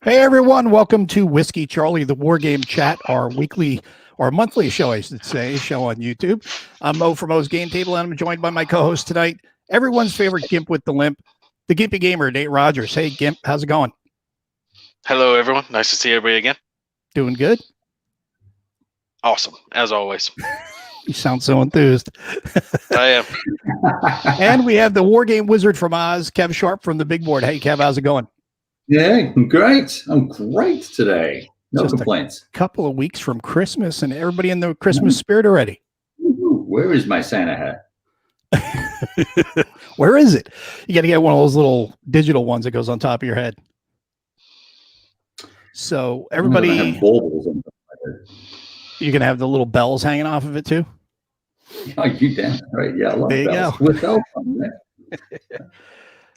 Hey everyone, welcome to Whiskey Charlie, the War Game Chat, our weekly or monthly show, I should say, show on YouTube. I'm Mo from Mo's Game Table, and I'm joined by my co-host tonight, everyone's favorite Gimp with the limp, the Gimpy Gamer, Nate Rogers. Hey Gimp, how's it going? Hello everyone, nice to see everybody again. Doing good? Awesome, as always. You sound so enthused. I am. And we have the War Game Wizard from Oz, Kev Sharp from the Big Board. Hey Kev, how's it going? Yeah, great. I'm great today. No Just complaints. A couple of weeks from Christmas and everybody in the Christmas spirit already. Where is my Santa hat? Where is it? You got to get one of those little digital ones that goes on top of your head. So everybody, have baubles on my head. You're going to have the little bells hanging off of it too? Oh, you damn right. Yeah, I love there you bells. go. With bells on there.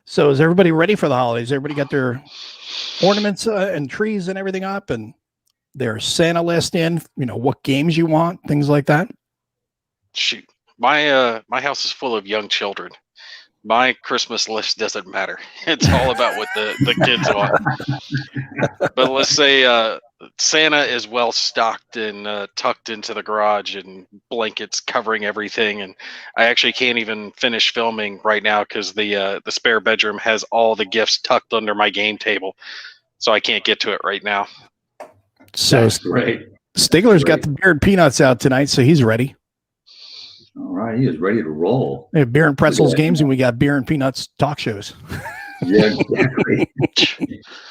So is everybody ready for the holidays? Everybody got their ornaments and trees and everything up and their Santa list in, you know, what games you want, things like that? Shoot. My house is full of young children. My Christmas list doesn't matter. It's all about what the kids want. But let's say Santa is well stocked and tucked into the garage and blankets covering everything. And I actually can't even finish filming right now because the spare bedroom has all the gifts tucked under my game table. So I can't get to it right now. So That's great. Stigler's got the beer and peanuts out tonight, so he's ready. All right, he is ready to roll. We have beer and pretzels games, and we got beer and peanuts talk shows. Yeah, exactly.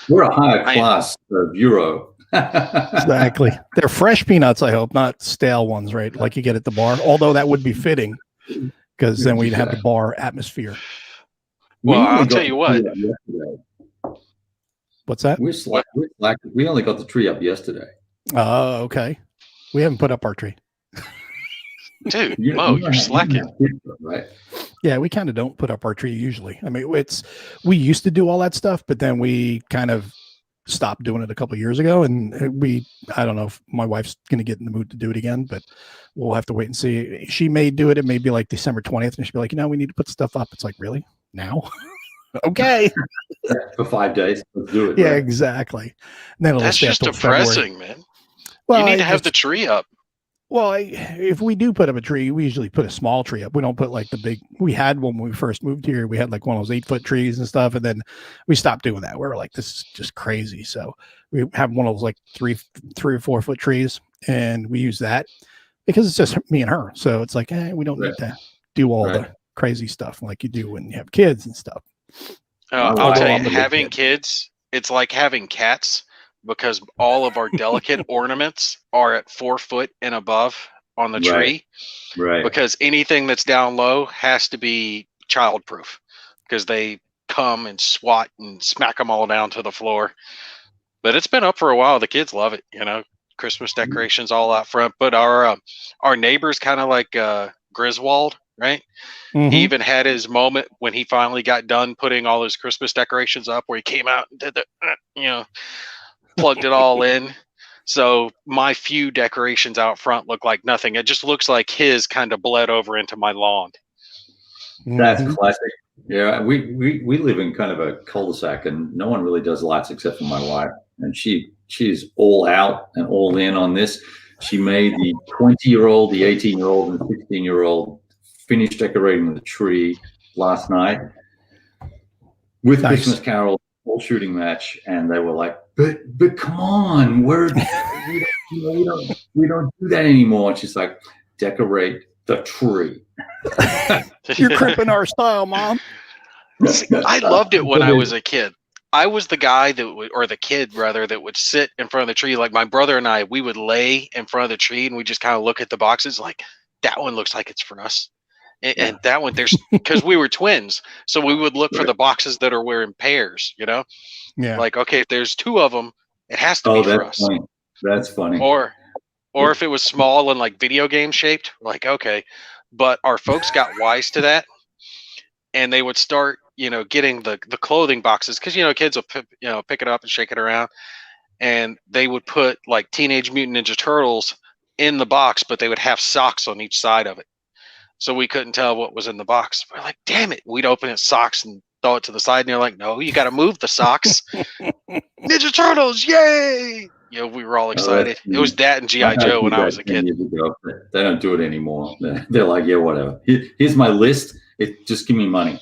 We're a higher class bureau. Exactly. They're fresh peanuts, I hope, not stale ones, right? Like you get at the bar. Although that would be fitting, because then we'd have the bar atmosphere. Well, I'll tell you what. What's that? We're slack. We only got the tree up yesterday. Oh, okay. We haven't put up our tree. Dude, Mo, you're slacking. Right. Yeah, we kind of don't put up our tree usually. I mean, we used to do all that stuff, but then we kind of stopped doing it a couple of years ago. And I don't know if my wife's going to get in the mood to do it again, but we'll have to wait and see. She may do it. It may be like December 20th. And she'll be like, we need to put stuff up. It's like, really? Now? Okay. For 5 days. Let's do it. Yeah, right? exactly. And then that's just depressing, man. Well, you need to have the tree up. Well, if we do put up a tree, we usually put a small tree up. We don't put like the big. We had when we first moved here, we had like one of those 8-foot trees and stuff, and then we stopped doing that. We were like, this is just crazy. So we have one of those like 3 or 4 foot trees, and we use that because it's just me and her. So it's like, we don't need to do all the crazy stuff like you do when you have kids and stuff. I'll tell you, having kids, it's like having cats. Because all of our delicate ornaments are at 4 foot and above on the tree. Right. Because anything that's down low has to be child-proof. Because they come and swat and smack them all down to the floor. But it's been up for a while. The kids love it. Christmas decorations all out front. But our neighbor's kind of like Griswold, right? Mm-hmm. He even had his moment when he finally got done putting all his Christmas decorations up, where he came out and did the, plugged it all in. So my few decorations out front look like nothing. It just looks like his kind of bled over into my lawn. That's classic. Yeah, we live in kind of a cul-de-sac, and no one really does lights except for my wife, and she's all out and all in on this. She made the 20-year-old, the 18-year-old, and the 16-year-old finish decorating the tree last night with Christmas Carol whole shooting match, and they were like, but come on, we don't do that anymore. And she's like, decorate the tree. You're crimping our style, Mom. I loved it when I was a kid. I was the guy the kid rather, that would sit in front of the tree. Like my brother and I, we would lay in front of the tree and we just kind of look at the boxes like, that one looks like it's for us. And that one, because we were twins. So we would look for the boxes that are in pairs, Yeah. Like, okay, if there's 2 of them, it has to be for us. Funny. That's funny. Or if it was small and like video game shaped, like, okay. But our folks got wise to that. And they would start, getting the clothing boxes. Because, kids will, pick it up and shake it around. And they would put like Teenage Mutant Ninja Turtles in the box, but they would have socks on each side of it. So we couldn't tell what was in the box. We're like, damn it. We'd open it, socks, and throw it to the side, and you're like, no, you got to move the socks. Ninja Turtles, yay! You know, we were all excited. It was that and G.I. Joe when I was a kid. They don't do it anymore. They're like, yeah, whatever. Here's my list. Just give me money.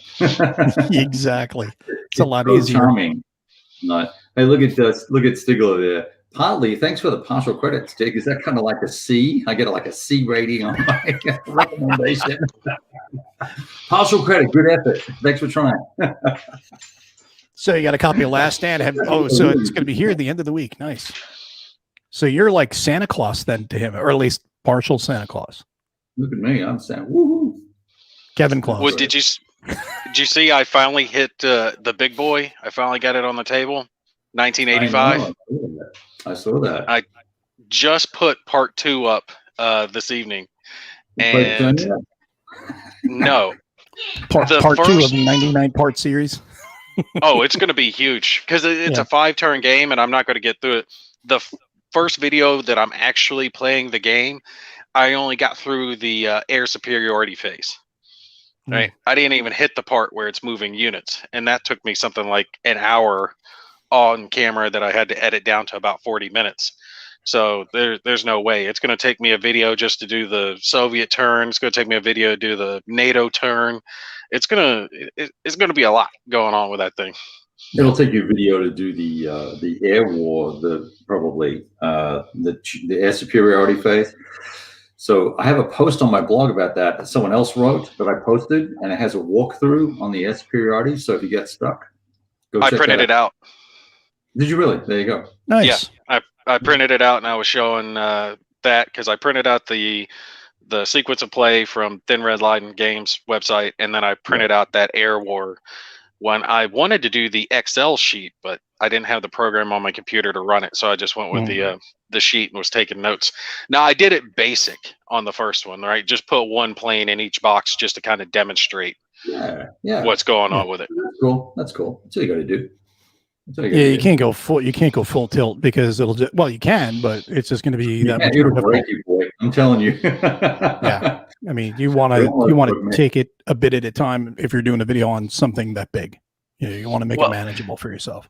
Exactly. It's a lot so easier. Charming. No. Hey, look at Stigler there. Partly, thanks for the partial credit, Stig. Is that kind of like a C? I get like a C rating on my recommendation. Partial credit, good effort. Thanks for trying. So you got a copy of Last Stand. So it's going to be here at the end of the week. Nice. So you're like Santa Claus then to him, or at least partial Santa Claus. Look at me. I'm saying, woohoo. Kevin Claus. Well, did you see I finally hit the big boy? I finally got it on the table. 1985. I saw that. I just put part 2 up this evening. And no. Part 2 of the 99-part series. Oh, it's going to be huge because it's a 5-turn game, and I'm not going to get through it. The first video that I'm actually playing the game, I only got through the air superiority phase. Right, I didn't even hit the part where it's moving units, and that took me something like an hour on camera that I had to edit down to about 40 minutes. So there's no way. It's going to take me a video just to do the Soviet turn. It's going to take me a video to do the NATO turn. It's going to be a lot going on with that thing. It'll take you a video to do the air war, the air superiority phase. So I have a post on my blog about that someone else wrote that I posted, and it has a walkthrough on the air superiority. So if you get stuck, go check that out. I printed it out. Did you really? There you go. Nice. Yeah, I printed it out, and I was showing that because I printed out the sequence of play from Thin Red Line Games website, and then I printed out that Air War one. I wanted to do the Excel sheet, but I didn't have the program on my computer to run it, so I just went with the sheet and was taking notes. Now I did it basic on the first one, right? Just put one plane in each box just to kind of demonstrate what's going on with it. That's cool. That's cool. That's what you got to do. You can't go full. You can't go full tilt because it'll just. Well, you can, but it's just going to be that much. It'll break you, boy. I'm telling you. Yeah, I mean, you want to take it a bit at a time if you're doing a video on something that big. You want to make it manageable for yourself.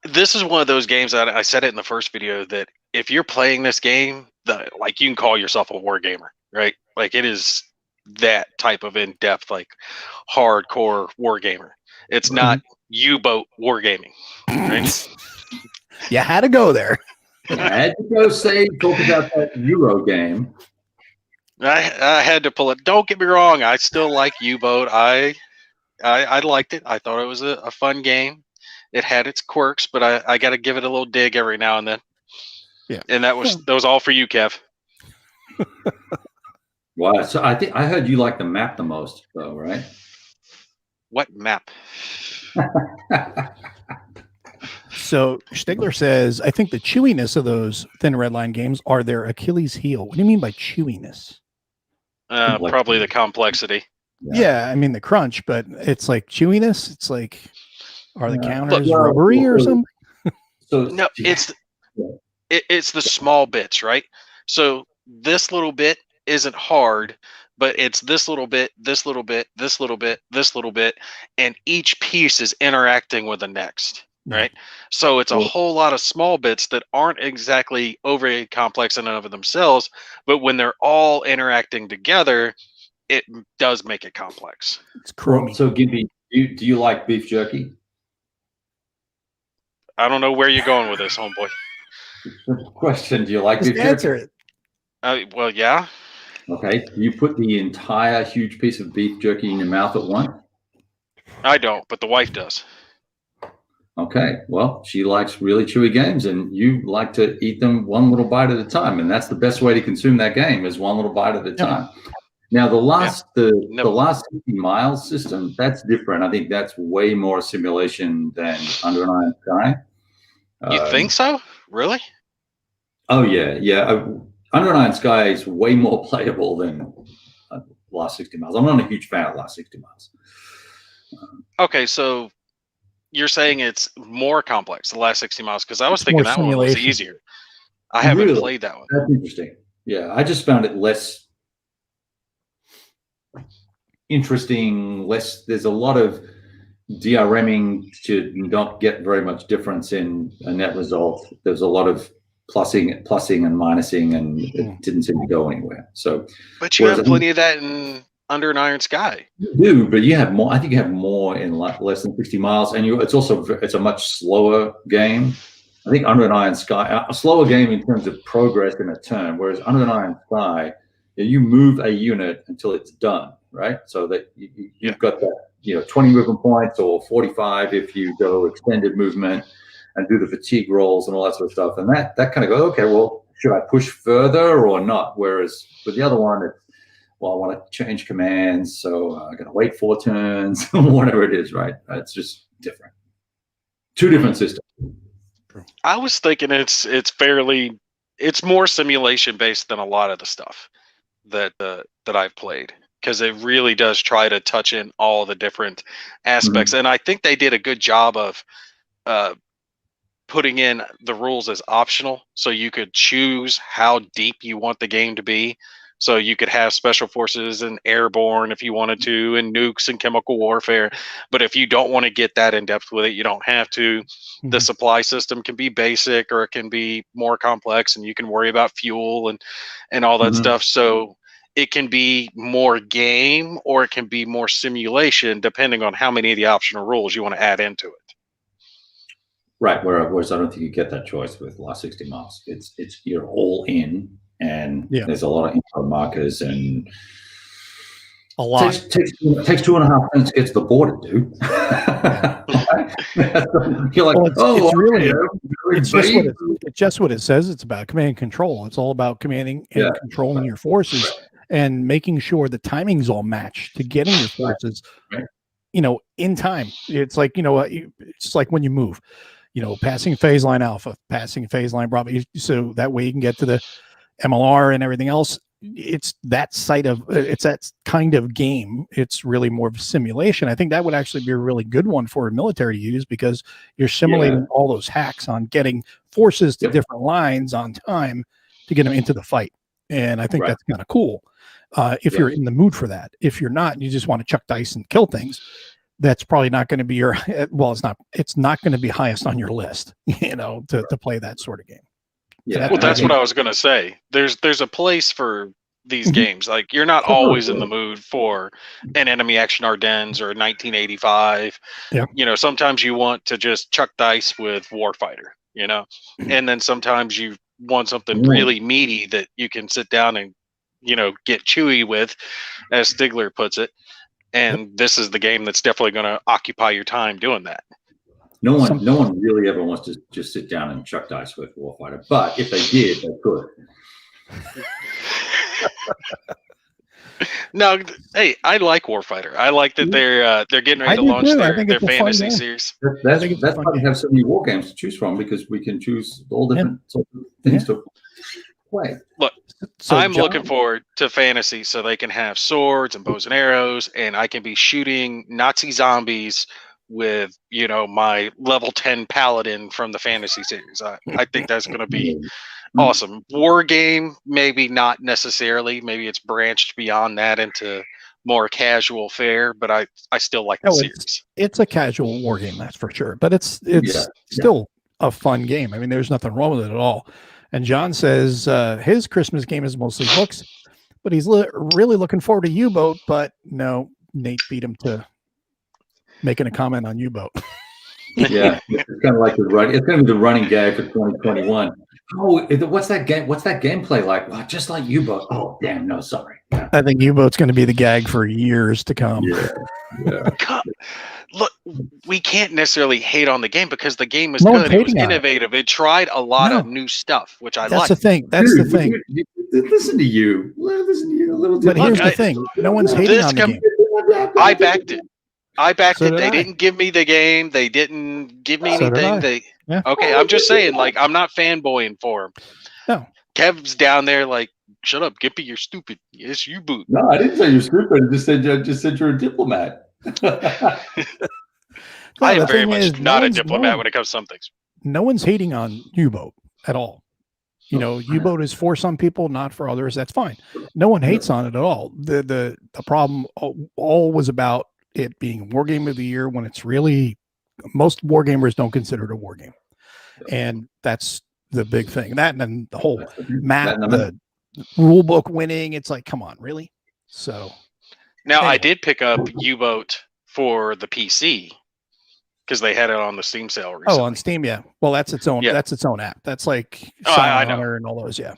This is one of those games that I said it in the first video that if you're playing this game, like you can call yourself a war gamer, right? Like it is that type of in-depth, like hardcore war gamer. It's not U-boat wargaming, right? You had to go there. I had to go talk about that Euro game. I had to pull it. Don't get me wrong. I still like U-boat. I liked it. I thought it was a fun game. It had its quirks, but I got to give it a little dig every now and then. Yeah. And that was all for you, Kev. Wow. So I think I heard you like the map the most, though, right? What map? So Stigler says, I think the chewiness of those Thin Red Line games are their Achilles heel. What do you mean by chewiness? Probably the complexity. Yeah, I mean the crunch, but it's like chewiness. It's like, are the counters rubbery or something? So no, it's the small bits, right? So this little bit isn't hard, but it's this little bit, this little bit, this little bit, this little bit, and each piece is interacting with the next, right? So it's a whole lot of small bits that aren't exactly overly complex in and of themselves, but when they're all interacting together, it does make it complex. It's chromy. So, Gimpy, do you like beef jerky? I don't know where you're going with this, homeboy. Question: do you like beef jerky? Answer it. Well, yeah. Okay. You put the entire huge piece of beef jerky in your mouth at once? I don't, but the wife does. Okay. Well, she likes really chewy games, and you like to eat them one little bite at a time, and that's the best way to consume that game is one little bite at a time. Now, the last 50 miles system, that's different. I think that's way more simulation than Under an Iron Sky. You think so? Really? Oh, yeah. Under an Iron Sky is way more playable than Last 60 Miles. I'm not a huge fan of Last 60 Miles. Okay, so you're saying it's more complex, the Last 60 Miles, because I was thinking that one was easier. I haven't played that one. That's interesting. Yeah, I just found it less interesting. There's a lot of DRMing to not get very much difference in a net result. There's a lot of plussing and minusing, and it didn't seem to go anywhere. So, but you have plenty of that in Under an Iron Sky. You do, but you have more. I think you have more in less than 60 miles, and it's a much slower game. I think Under an Iron Sky, a slower game in terms of progress in a turn, whereas Under an Iron Sky, you move a unit until it's done, right? So that you've got that, 20 movement points or 45 if you go extended movement and do the fatigue rolls and all that sort of stuff. And that kind of goes, okay, well, should I push further or not? Whereas with the other one, it's, well, I want to change commands, so I got to wait 4 turns, whatever it is, right? It's just different. 2 different systems. I was thinking it's more simulation based than a lot of the stuff that I've played, because it really does try to touch in all the different aspects, and I think they did a good job of putting in the rules as optional, so you could choose how deep you want the game to be. So you could have special forces and airborne if you wanted to, and nukes and chemical warfare. But if you don't want to get that in depth with it, you don't have to. The supply system can be basic, or it can be more complex, and you can worry about fuel and all that stuff. So it can be more game, or it can be more simulation, depending on how many of the optional rules you want to add into it. Right. Whereas I don't think you get that choice with Last 60 Miles. It's you're all in. And there's a lot of info markers, and a lot. Takes 2.5 minutes to get to the border, dude. You're like, it's just what it says. It's about command and control. It's all about commanding and controlling your forces and making sure the timings all match to getting your forces, in time. It's like, it's like when you move, passing phase line alpha, passing phase line bravo, so that way you can get to the MLR and everything else. It's that kind of game. It's really more of a simulation. I think that would actually be a really good one for a military to use, because you're simulating all those hacks on getting forces to different lines on time to get them into the fight. And I think that's kind of cool. If you're in the mood for that. If you're not, you just want to chuck dice and kill things, that's probably not going to be it's not going to be highest on your list, to play that sort of game. Yeah, well, that's what I was going to say. There's a place for these games. Like, you're not always in the mood for an Enemy Action Ardennes or 1985. Yeah. Sometimes you want to just chuck dice with Warfighter, and then sometimes you want something really meaty that you can sit down and, get chewy with, as Stigler puts it. And this is the game that's definitely going to occupy your time doing that. No one really ever wants to just sit down and chuck dice with Warfighter, but if they did, they could. No, hey, I like Warfighter. I like that they're getting ready to launch their fantasy series. That's why we have so many war games to choose from, because we can choose all different sorts of things to play. Look, I'm looking forward to fantasy, so they can have swords and bows and arrows, and I can be shooting Nazi zombies with my level 10 paladin from the fantasy series. I think that's going to be awesome. War game, maybe not necessarily. Maybe it's branched beyond that into more casual fare, but I still like the series. It's a casual war game, that's for sure. But it's still a fun game. I mean, there's nothing wrong with it at all. And John says his Christmas game is mostly books, but he's really looking forward to U-Boat. But no, Nate beat him to making a comment on U-Boat. Yeah, it's kind of like it's going to be the running gag for 2021. Oh, what's that game? What's that gameplay like? Well, just like U-Boat. Oh, damn! No, sorry. Yeah. I think U-Boat's going to be the gag for years to come. Yeah. Look, we can't necessarily hate on the game, because the game was good. It was innovative. It tried a lot of new stuff, which I like. That's the thing. That's the thing. Listen to you. Listen to you a little bit. But here's the thing. No one's hating on the game. I backed it. They didn't give me the game. They didn't give me anything. Okay, I'm just saying, like, I'm not fanboying for them. No. Kev's down there like, shut up, Gippy, you're stupid. It's U-Boot. No, I didn't say you're stupid. I just said you're a diplomat. I am very much not a diplomat when it comes to some things. No one's hating on U-Boat at all. U-Boat is for some people, not for others. That's fine. No one hates on it at all. The problem all was about it being War Game of the Year when it's really most war gamers don't consider it a war game, and that's the big thing. That and then the whole map, the rule book winning. It's like, come on, really? So now anyway. I did pick up U-Boat for the PC because they had it on the Steam sale recently. Oh, on Steam, yeah. Well, that's its own. Yeah. That's its own app. That's like I know. Honor and all those. Yeah.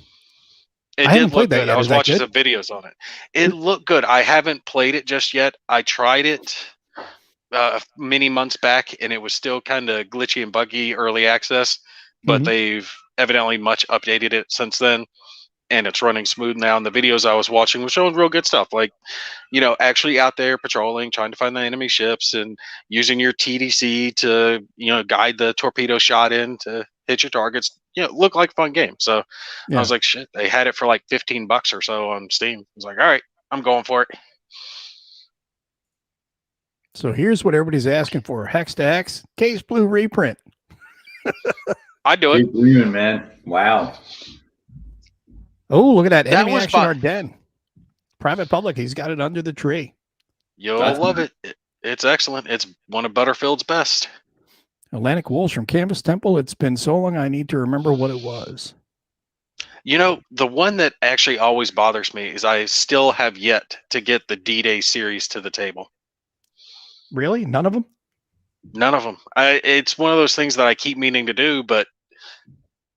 It I haven't did played look that good. yet. I was Is that watching good? some videos on it. It looked good. I haven't played it just yet. I tried it many months back, and it was still kind of glitchy and buggy early access, but Mhm. they've evidently much updated it since then, and it's running smooth now. And the videos I was watching were showing real good stuff, like, you know, actually out there patrolling, trying to find the enemy ships, and using your TDC to, you know, guide the torpedo shot in to hit your targets. You know, look like a fun game. So I was like, shit, they had it for like $15 or so on Steam. I was like, all right, I'm going for it. So here's what everybody's asking for: Hex to Hex Case Blue reprint. I'd do it. Keep reading, man. Wow. Oh, look at that! Enemy was Action fun. Ardennes. Private Public. He's got it under the tree. You'll That's love nice. it. It's excellent. It's one of Butterfield's best. Atlantic Wolves from Canvas Temple. It's been so long, I need to remember what it was. You know, the one that actually always bothers me is I still have yet to get the D-Day series to the table. Really? None of them? None of them. It's one of those things that I keep meaning to do, but,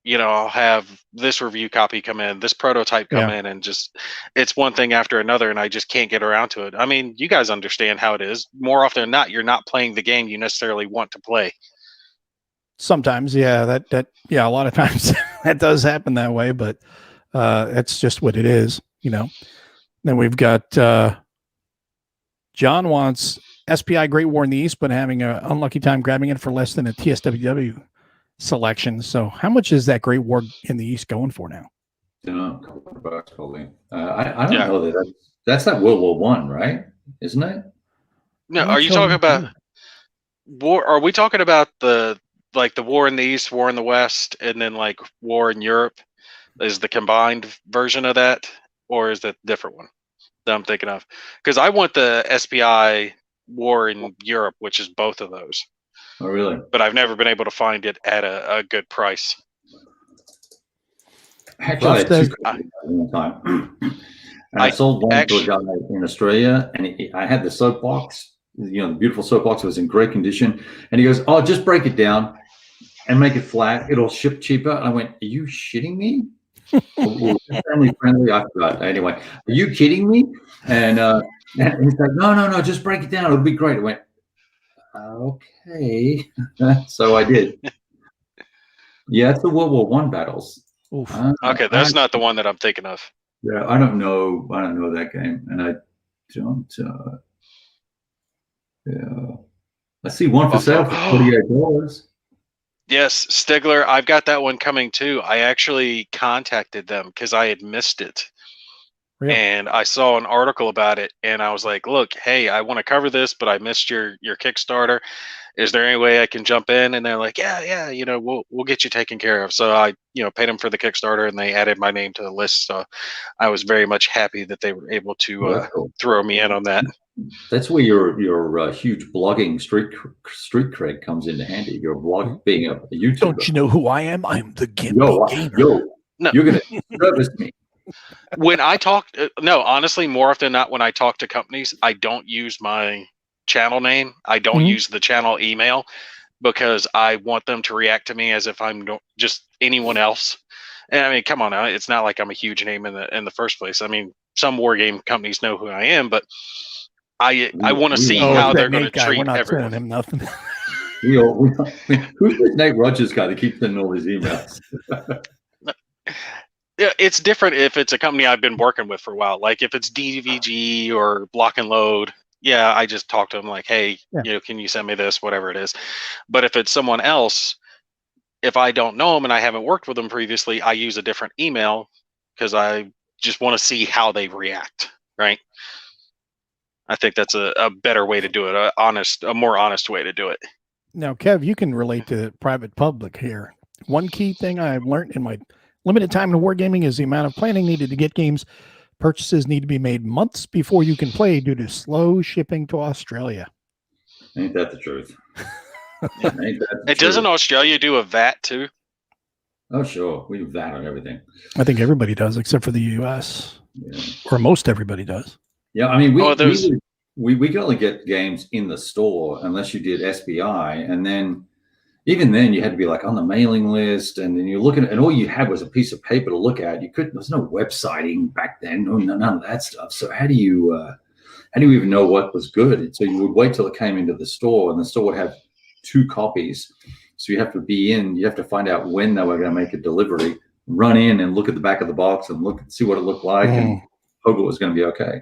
you know, I'll have this review copy come in, this prototype come in, and just, it's one thing after another, and I just can't get around to it. I mean, you guys understand how it is. More often than not, you're not playing the game you necessarily want to play. Sometimes, yeah. That yeah, a lot of times that does happen that way, but that's just what it is, you know. Then we've got John wants SPI Great War in the East, but having an unlucky time grabbing it for less than a TSWW selection. So how much is that Great War in the East going for now? I don't know, a couple of bucks probably. I don't know that's that World War One, right? Isn't it? No, are you talking about war? Are we talking about the war in the East, war in the West, and then like war in Europe? Is the combined version of that, or is that a different one that I'm thinking of? Because I want the SPI war in Europe, which is both of those. Oh, really? But I've never been able to find it at a good price. Actually, I had two at one time. And I sold one to a guy in Australia, and I had the soapbox. You know, the beautiful soapbox was in great condition. And he goes, "Oh, just break it down and make it flat. It'll ship cheaper." And I went, "Are you shitting me?" Family friendly. I forgot. Anyway, are you kidding me? And he's like, no, just break it down. It'll be great. I went, okay. So I did. Yeah, it's the World War One battles. Okay, that's not the one that I'm thinking of. Yeah, I don't know that game, and I don't. Yeah, I see one for sale for $48. Yes, Stigler, I've got that one coming too. I actually contacted them because I had missed it. Really? And I saw an article about it, and I was like, look, hey, I want to cover this, but I missed your Kickstarter. Is there any way I can jump in? And they're like, yeah, you know, we'll get you taken care of. So I, you know, paid them for the Kickstarter, and they added my name to the list. So I was very much happy that they were able to throw me in on that. That's where your huge blogging street cred comes into handy. Your blog being a YouTuber. Don't you know who I am? I'm the Gimpy Gamer. No. You're gonna service me. When I talk, no, honestly, more often than not, when I talk to companies, I don't use my channel name. I don't use the channel email because I want them to react to me as if I'm just anyone else. And I mean, come on now, it's not like I'm a huge name in the first place. I mean, some war game companies know who I am, but I want to see how they're going to treat We're not everyone. Him nothing. Who's this Nate Rogers guy that keeps sending all these emails? Yeah, it's different if it's a company I've been working with for a while. Like if it's DVG or Block and Load, yeah, I just talk to them like, hey, you know, can you send me this, whatever it is. But if it's someone else, if I don't know them and I haven't worked with them previously, I use a different email because I just want to see how they react, right? I think that's a better way to do it, a more honest way to do it. Now, Kev, you can relate to private public here. One key thing I've learned in my limited time in wargaming is the amount of planning needed to get games. Purchases need to be made months before you can play due to slow shipping to Australia. Ain't that the truth? Yeah. Ain't that the And doesn't truth? Australia do a VAT too? Oh, sure. We do that on everything. I think everybody does, except for the U.S. Yeah. or most everybody does. Yeah, I mean, Oh, those- we could only get games in the store unless you did SBI, and then even then you had to be like on the mailing list, and then you're looking, and all you had was a piece of paper to look at. You couldn't. There was no websiting back then, none of that stuff. So how do you even know what was good? And so you would wait till it came into the store, and the store would have 2 copies. So you have to be in. You have to find out when they were going to make a delivery. Run in and look at the back of the box and see what it looked like, and hope it was going to be okay.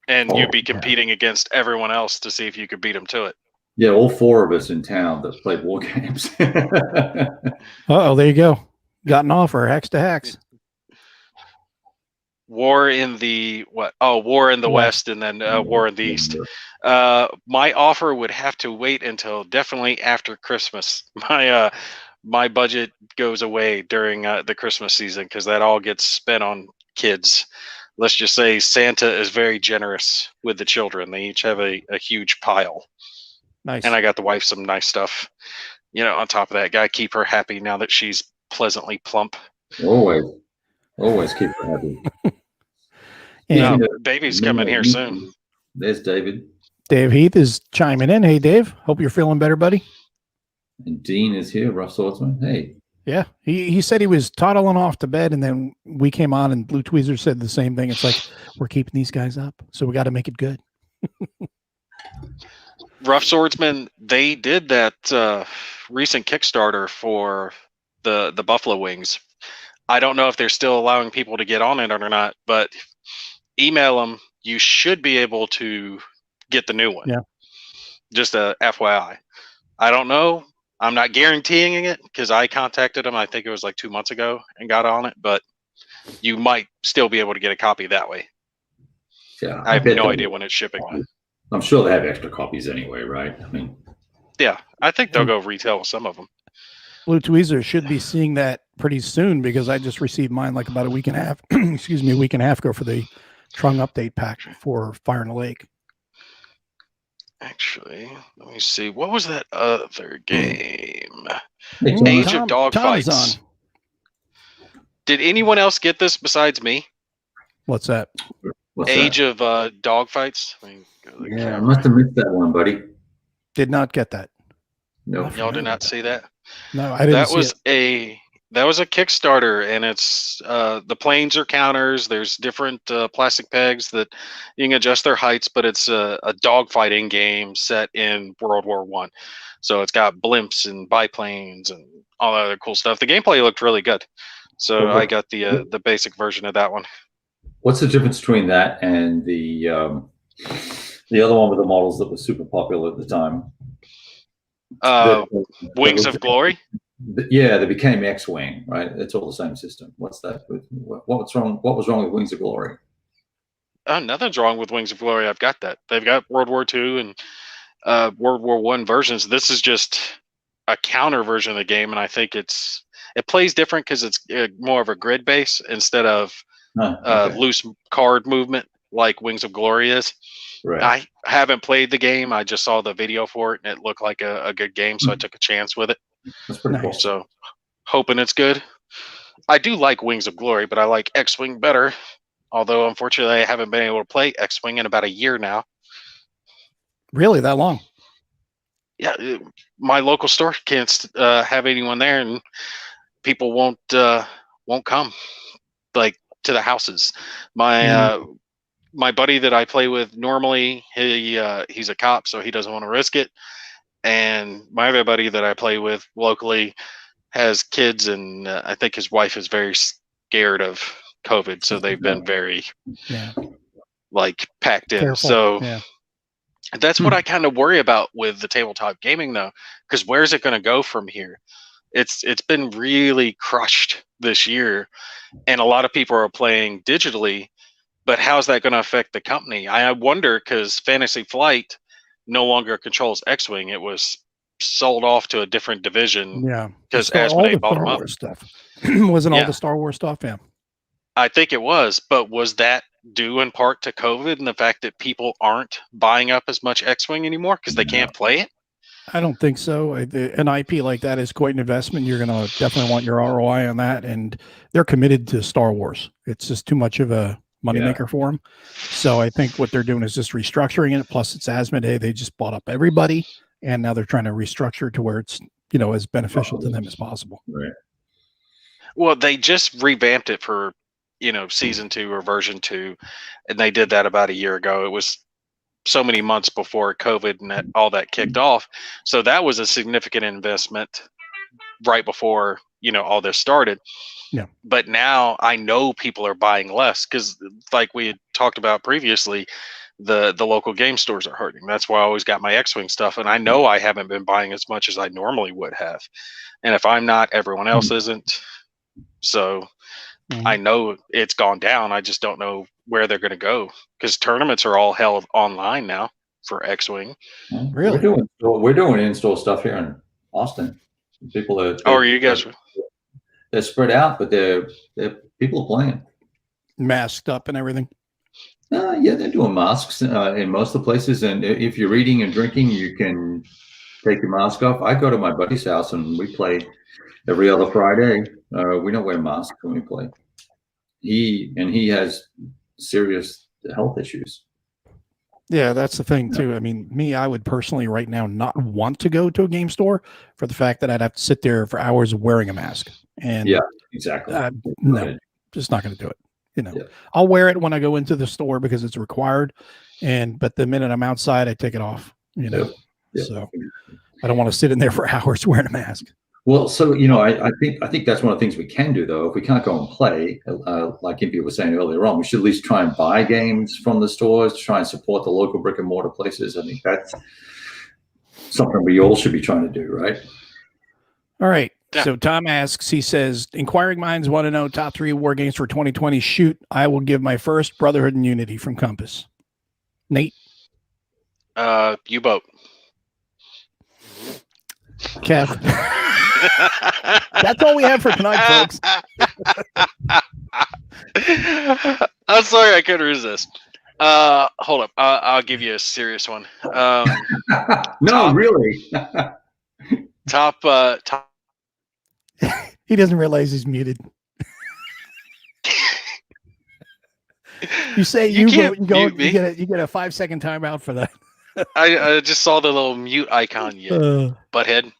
And you'd be competing against everyone else to see if you could beat them to it. Yeah, all 4 of us in town that played war games. Oh, there you go. Got an offer, hex to hex. War in the what? Oh, War in the West, and then War in the East. My offer would have to wait until definitely after Christmas. My budget goes away during the Christmas season because that all gets spent on kids. Let's just say Santa is very generous with the children. They each have a huge pile. Nice. And I got the wife some nice stuff. On top of that, gotta keep her happy now that she's pleasantly plump. Always keep her happy. Yeah. Baby's coming here soon. There's David. Dave Heath is chiming in. Hey, Dave. Hope you're feeling better, buddy. And Dean is here, Rough Swordsman. Hey. Yeah. He said he was toddling off to bed, and then we came on, and Blue Tweezer said the same thing. It's like, we're keeping these guys up, so we got to make it good. Rough Swordsman, they did that recent Kickstarter for the Buffalo Wings. I don't know if they're still allowing people to get on it or not, but email them. You should be able to get the new one. Yeah. Just a FYI. I don't know. I'm not guaranteeing it because I contacted them. I think it was like 2 months ago and got on it, but you might still be able to get a copy that way. Yeah, I have no idea when it's shipping. I'm sure they have extra copies anyway, right? I mean, yeah, I think they'll go retail with some of them. Blue Tweezer should be seeing that pretty soon because I just received mine like about a week and a half, excuse me, a week and a half ago for the Trung update pack for Fire in the Lake. Actually, let me see. What was that other game? Hey, Age of Dogfights. Did anyone else get this besides me? What's that? Age of Dogfights. Yeah, I must have missed that one, buddy. Did not get that. No, y'all did not see that. No, I didn't. That was a Kickstarter, and it's the planes are counters. There's different plastic pegs that you can adjust their heights, but it's a dogfighting game set in World War I. So it's got blimps and biplanes and all that other cool stuff. The gameplay looked really good, so I got the basic version of that one. What's the difference between that and the other one with the models that was super popular at the time? Wings of Glory. Yeah, they became X-Wing, right? It's all the same system. What's that? What's wrong? What was wrong with Wings of Glory? Nothing's wrong with Wings of Glory. I've got that. They've got World War II and World War I versions. This is just a counter version of the game, and I think it plays different because it's more of a grid base instead of loose card movement like Wings of Glory is. Right. I haven't played the game. I just saw the video for it, and it looked like a good game, so I took a chance with it. That's pretty cool. So, hoping it's good. I do like Wings of Glory, but I like X-Wing better. Although, unfortunately, I haven't been able to play X-Wing in about a year now. Really, that long? Yeah, my local store can't have anyone there, and people won't come like to the houses. My buddy that I play with normally, he's a cop, so he doesn't want to risk it. And my other buddy that I play with locally has kids, and I think his wife is very scared of COVID, so they've been very packed in. Careful. So that's what I kind of worry about with the tabletop gaming, though, because where's it going to go from here? It's been really crushed this year, and a lot of people are playing digitally. But how's that going to affect the company? I wonder, because Fantasy Flight no longer controls X-Wing. It was sold off to a different division. Yeah, because Asmodee bought them up. Stuff. Wasn't all the Star Wars stuff? Yeah, I think it was. But was that due in part to COVID and the fact that people aren't buying up as much X-Wing anymore because they can't play it? I don't think so. An IP like that is quite an investment. You're going to definitely want your ROI on that. And they're committed to Star Wars. It's just too much of a moneymaker for them. So I think what they're doing is just restructuring it. Plus it's Asmodee. They just bought up everybody. And now they're trying to restructure it to where it's, as beneficial to them as possible. Right. Well, they just revamped it for, season 2 or version 2. And they did that about a year ago. It was so many months before COVID and all that kicked off. So that was a significant investment right before, all this started. Yeah. But now I know people are buying less because like we had talked about previously, the local game stores are hurting. That's why I always got my X-Wing stuff. And I know I haven't been buying as much as I normally would have. And if I'm not, everyone else isn't. So I know it's gone down. I just don't know where they're going to go because tournaments are all held online now for X-Wing. Really? We're doing in-store stuff here in Austin. People are. Are you guys? They're spread out, but they're people are playing. Masked up and everything. Yeah, they're doing masks in most of the places. And if you're eating and drinking, you can take your mask off. I go to my buddy's house and we play every other Friday. We don't wear masks when we play. He has serious health issues. Yeah, that's the thing too. I mean, I would personally right now not want to go to a game store for the fact that I'd have to sit there for hours wearing a mask. And yeah, exactly. No, just not going to do it. I'll wear it when I go into the store because it's required. But the minute I'm outside, I take it off, So I don't want to sit in there for hours wearing a mask. Well, so I think that's one of the things we can do though. If we can't go and play, like Impy was saying earlier on, we should at least try and buy games from the stores, try and support the local brick and mortar places. I think that's something we all should be trying to do, right? All right. Yeah. So Tom asks, he says, inquiring minds want to know top 3 war games for 2020. Shoot, I will give my first Brotherhood and Unity from Compass. Nate? U-Boat. Kev? That's all we have for tonight, folks. I'm sorry, I couldn't resist. Hold up. I'll give you a serious one. No, really. Top. He doesn't realize he's muted. You say you get a 5-second timeout for that. I just saw the little mute icon. Butthead.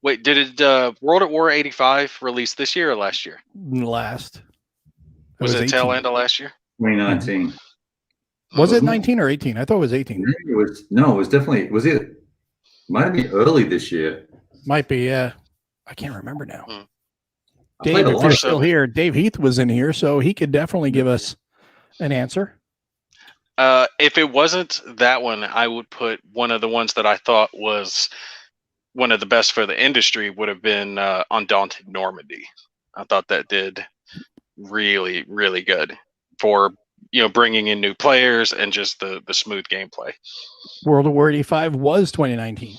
Wait, did World at War 85 release this year or last year? Last. Was it tail end of last year? 2019. Was it 19 or 18? I thought it was 18. It was definitely, might have been early this year. Might be, yeah. I can't remember now. Dave, if you're still here, Dave Heath was in here, so he could definitely give us an answer. If it wasn't that one, I would put one of the ones that I thought was one of the best for the industry would have been Undaunted Normandy. I thought that did really, really good for bringing in new players and just the smooth gameplay. World of War 85 was 2019.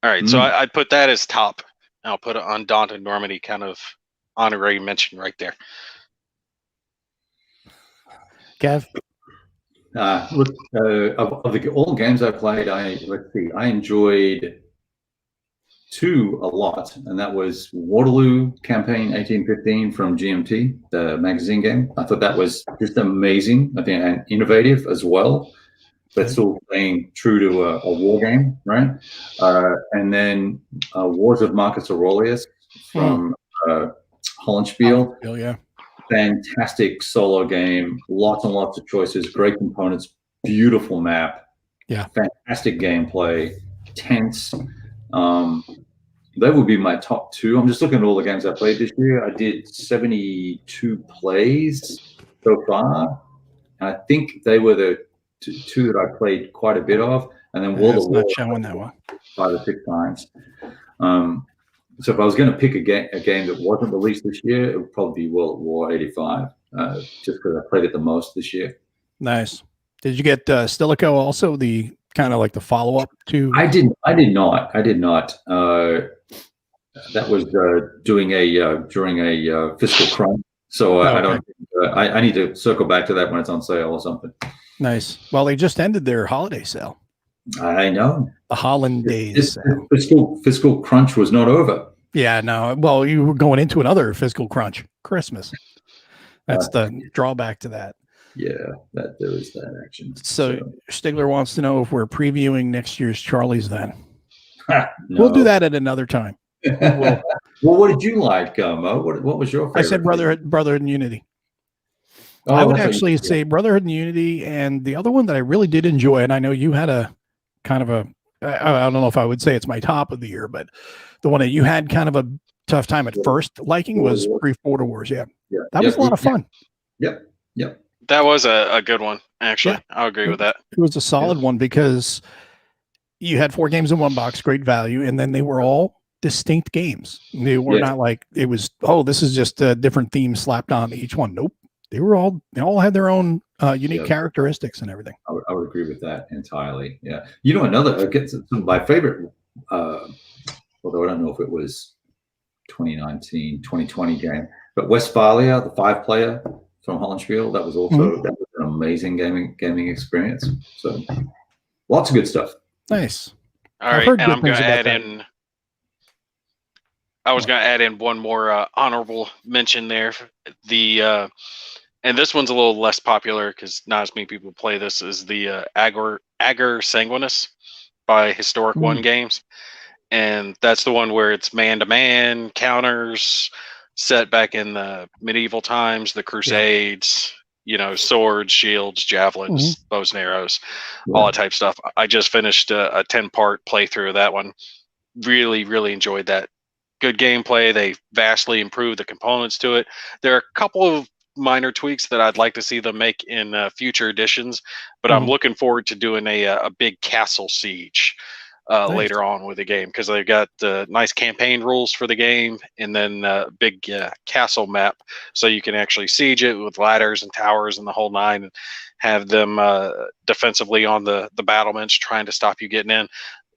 All right, so I'd put that as top. I'll put an Undaunted Normandy kind of honorary mention right there. Kev? Look, of all the games I played, I enjoyed 2 a lot, and that was Waterloo Campaign 1815 from GMT, the magazine game. I thought that was just amazing, I think, and innovative as well, but still playing true to a war game, right? And then Wars of Marcus Aurelius from Hollenspiel. Yeah. Fantastic solo game, lots and lots of choices, great components, beautiful map, fantastic gameplay, tense. They would be my top 2. I'm just looking at all the games I played this year. I did 72 plays so far. And I think they were the 2 that I played quite a bit of, and then World of War not showing that one 5 or 6 times. So if I was going to pick a game that wasn't released this year, it would probably be World War 85, just because I played it the most this year. Nice. Did you get Stilicho also, the kind of like the follow-up to? I did not. That was during a fiscal crunch. So I Okay. don't. I need to circle back to that when it's on sale or something. Nice. Well, they just ended their holiday sale, I know. the Holland Days sale. Fiscal crunch was not over. Yeah, no. Well, you were going into another fiscal crunch, Christmas. That's the drawback to that. Yeah, that there is that action. So Stigler wants to know if we're previewing next year's Charlie's then. No. We'll do that at another time. Well, what did you like, Mo? What was your favorite? I said Brotherhood and Unity. Oh, I would thought actually you- say Brotherhood and Unity, and the other one that I really did enjoy, and I know you had a kind of a, I don't know if I would say it's my top of the year, but the one that you had kind of a tough time at first liking was Brief Border Wars. Yeah, Yeah, that was a lot of fun. Yep. That was a good one, actually. Yeah. I'll agree with that. It was a solid one because you had 4 games in one box, great value, and then they were all distinct games. They were not like it was, oh, this is just a different theme slapped on each one. Nope. They all had their own unique characteristics and everything. I would agree with that entirely. Yeah. You know, another my favorite, although I don't know if it was 2019, 2020 game, but Westphalia, the 5-player from Hollandspiel, that was also that was an amazing gaming experience. So lots of good stuff. Nice. All I've right, heard and good I'm going things to about add that. in. I was going to add in one more honorable mention there. The and this one's a little less popular because not as many people play this. Is the Agar Sanguinus by Historic One Games, and that's the one where it's man-to-man counters set back in the medieval times, the Crusades. You know, swords, shields, javelins, bows and arrows, all that type of stuff. I just finished a 10-part playthrough of that one. Really, really enjoyed that. Good gameplay. They vastly improved the components to it. There are a couple of minor tweaks that I'd like to see them make in future editions, but I'm looking forward to doing a big castle siege later on with the game because they've got nice campaign rules for the game and then big castle map so you can actually siege it with ladders and towers and the whole nine and have them defensively on the battlements trying to stop you getting in.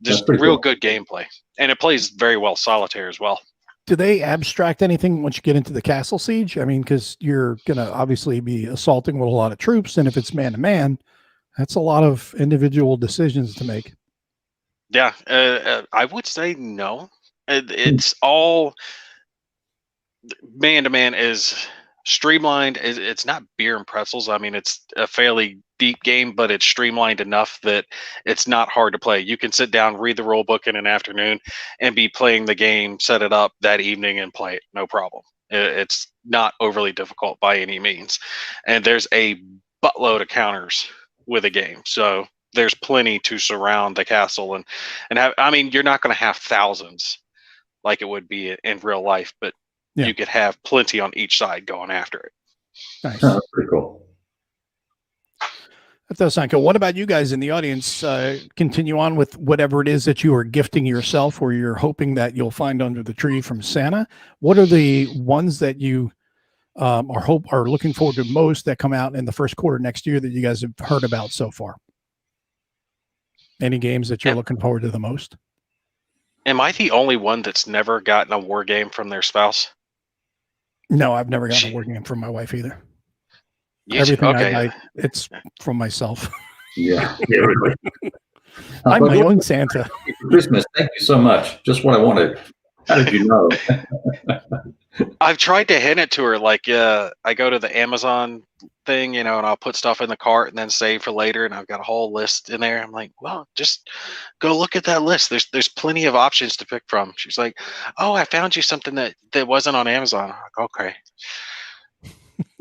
Just real good gameplay, and it plays very well solitaire as well. Do they abstract anything once you get into the castle siege? I mean, because you're gonna obviously be assaulting with a lot of troops, and if it's man to man, that's a lot of individual decisions to make. Yeah, I would say no. It's all man to man is streamlined. It's not beer and pretzels. I mean, it's a fairly deep game, but it's streamlined enough that it's not hard to play. You can sit down, read the rule book in an afternoon, and be playing the game, set it up that evening, and play it. No problem. It's not overly difficult by any means. And there's a buttload of counters with a game. So there's plenty to surround the castle and have. I mean, you're not going to have thousands like it would be in real life, but you could have plenty on each side going after it. Nice. That's pretty cool. That does sound cool. What about you guys in the audience? Continue on with whatever it is that you are gifting yourself or you're hoping that you'll find under the tree from Santa. What are the ones that you are looking forward to most that come out in the first quarter next year that you guys have heard about so far? Any games that you're looking forward to the most? Am I the only one that's never gotten a war game from their spouse? No, I've never gotten a war game from my wife either. Yes, Everything okay. I it's from myself. Yeah, really. I'm But my own Santa. for Christmas, thank you so much. Just what I wanted. How did you know? I've tried to hint it to her, like I go to the Amazon thing, and I'll put stuff in the cart and then save for later, and I've got a whole list in there. I'm like, well, just go look at that list. There's plenty of options to pick from. She's like, oh, I found you something that wasn't on Amazon. I'm like, okay.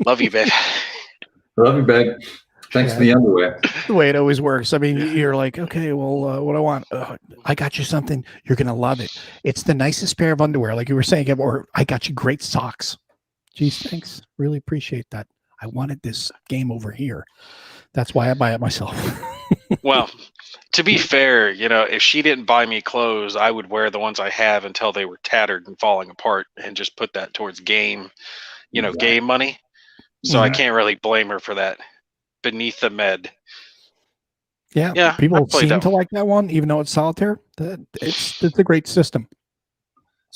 Love you, babe. Love you, babe. Thanks for the underwear. The way it always works. I mean, you're like, okay, well, what do I want? I got you something. You're going to love it. It's the nicest pair of underwear, like you were saying, or I got you great socks. Geez, thanks. Really appreciate that. I wanted this game over here. That's why I buy it myself. Well, to be fair, if she didn't buy me clothes, I would wear the ones I have until they were tattered and falling apart and just put that towards game, game money. So I can't really blame her for that. Beneath the Med. Yeah. People seem to like that one, even though it's solitaire. It's a great system.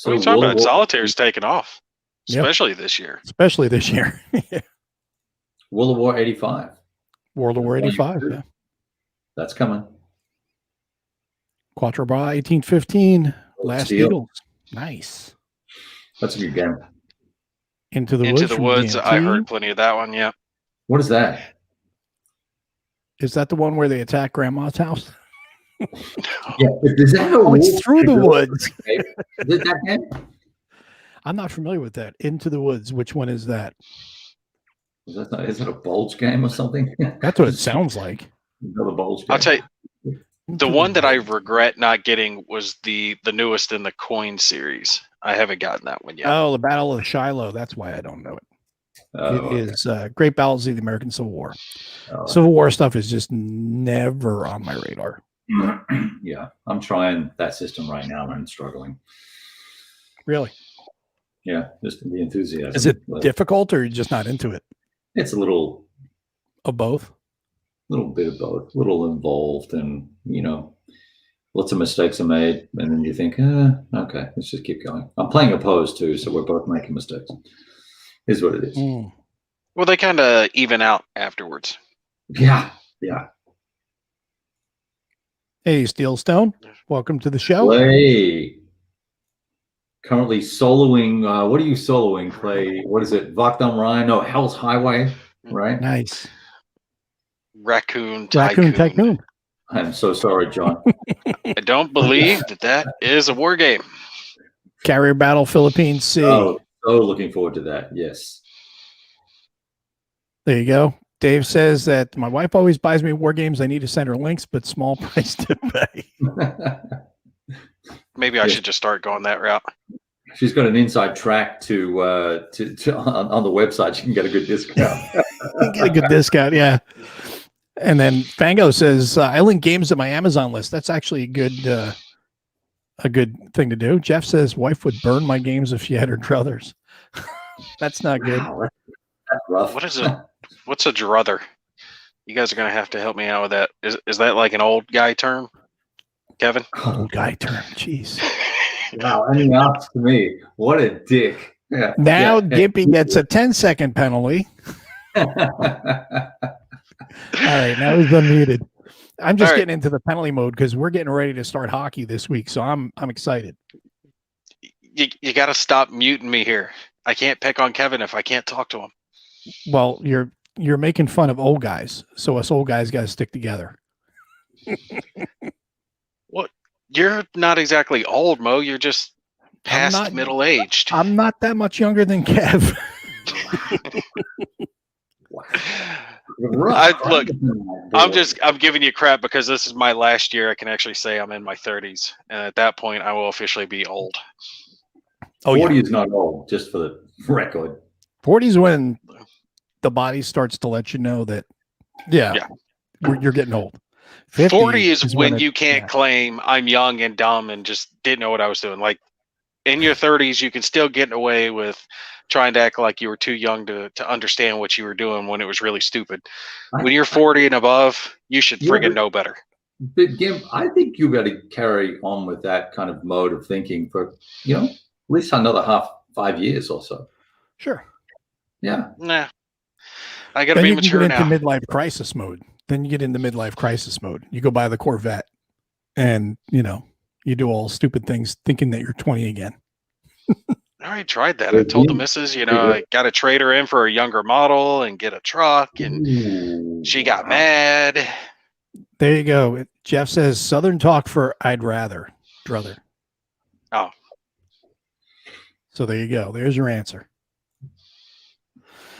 What are you talking about? Solitaire's taken off. Yep. especially this year. Especially this year. World of War 85. World of War 85. Yeah. That's coming. Quattro Bra 1815. Last Steel. Eagles. Nice. That's a good game. Into the Into Woods. the from Woods. I DMT. heard plenty of that one. Yeah. What is that? Is that the one where they attack Grandma's house? Yeah, is that a Oh, it's wolf? Through the Woods. Is it that game? I'm not familiar with that. Into the Woods. Which one is that? Is that a bulge game or something? That's what it sounds like. Another bulge game. I'll tell you, Into the one that I Woods. regret not getting was the newest in the Coin series. I haven't gotten that one yet. Oh, the Battle of Shiloh. That's why I don't know it. Oh, It is Great Battles of the American Civil War. oh. Civil War stuff is just never on my radar. Yeah, I'm trying that system right now and I'm struggling. Really? Yeah, just the enthusiasm. Is it But difficult or you're just not into it? it's a little Both? bit of both, a little involved, and lots of mistakes are made, and then you think, okay, let's just keep going. I'm playing opposed too, so we're both making mistakes. Is what it is. Mm. Well, they kind of even out afterwards. Yeah. Hey, Steel Stone. Welcome to the show. Clay. Currently soloing. What are you soloing, Clay? What is it? Vakdam Ryan? No, Hell's Highway, right? Nice. Raccoon Tycoon. Raccoon Tycoon. I'm so sorry, John. I don't believe that is a war game. Carrier Battle Philippines Sea. Oh, so looking forward to that. Yes. There you go. Dave says that my wife always buys me war games. I need to send her links, but small price to pay. Maybe I Yeah. should just start going that route. She's got an inside track to on the website. She can get a good discount. Get a good discount, yeah. And then Fango says I link games to my Amazon list. That's actually a good thing to do. Jeff says wife would burn my games if she had her druthers. That's not good. Wow, that's rough. What is it? What's a druther? You guys are gonna have to help me out with that. Is that like an old guy term, Kevin? Old guy term. Jeez. Wow, and he asked me, what a dick. Yeah. Now yeah. Gimpy gets a 10-second penalty. All right, now he's unmuted. I'm just All right. getting into the penalty mode because we're getting ready to start hockey this week, so I'm excited. You got to stop muting me here. I can't pick on Kevin if I can't talk to him. Well, you're making fun of old guys, so us old guys got to stick together. You're not exactly old, Mo. You're just past not- middle-aged. I'm not that much younger than Kev. Rough. I'm giving you crap because this is my last year. I can actually say I'm in my 30s, and at that point, I will officially be old. Oh, 40 yeah. is not old, just for the record. 40 is when the body starts to let you know that, yeah. You're getting old. 50 40 is when it- you can't yeah. claim I'm young and dumb and just didn't know what I was doing. Like in your 30s, you can still get away with trying to act like you were too young to understand what you were doing when it was really stupid. When you're 40 and above, you should Yeah, friggin' but- know better. But Gim, I think you got to carry on with that kind of mode of thinking for, at least another 5 years or so. Sure. Yeah. Nah. I gotta Then be you can mature get now. into midlife crisis mode. Then you get into midlife crisis mode. You go buy the Corvette and, you do all stupid things thinking that you're 20 again. I already tried that. I told the missus, I got to trade her in for a younger model and get a truck, and Ooh, she got wow. mad. There you go. Jeff says Southern talk for I'd rather. Druther. Oh. So there you go. There's your answer.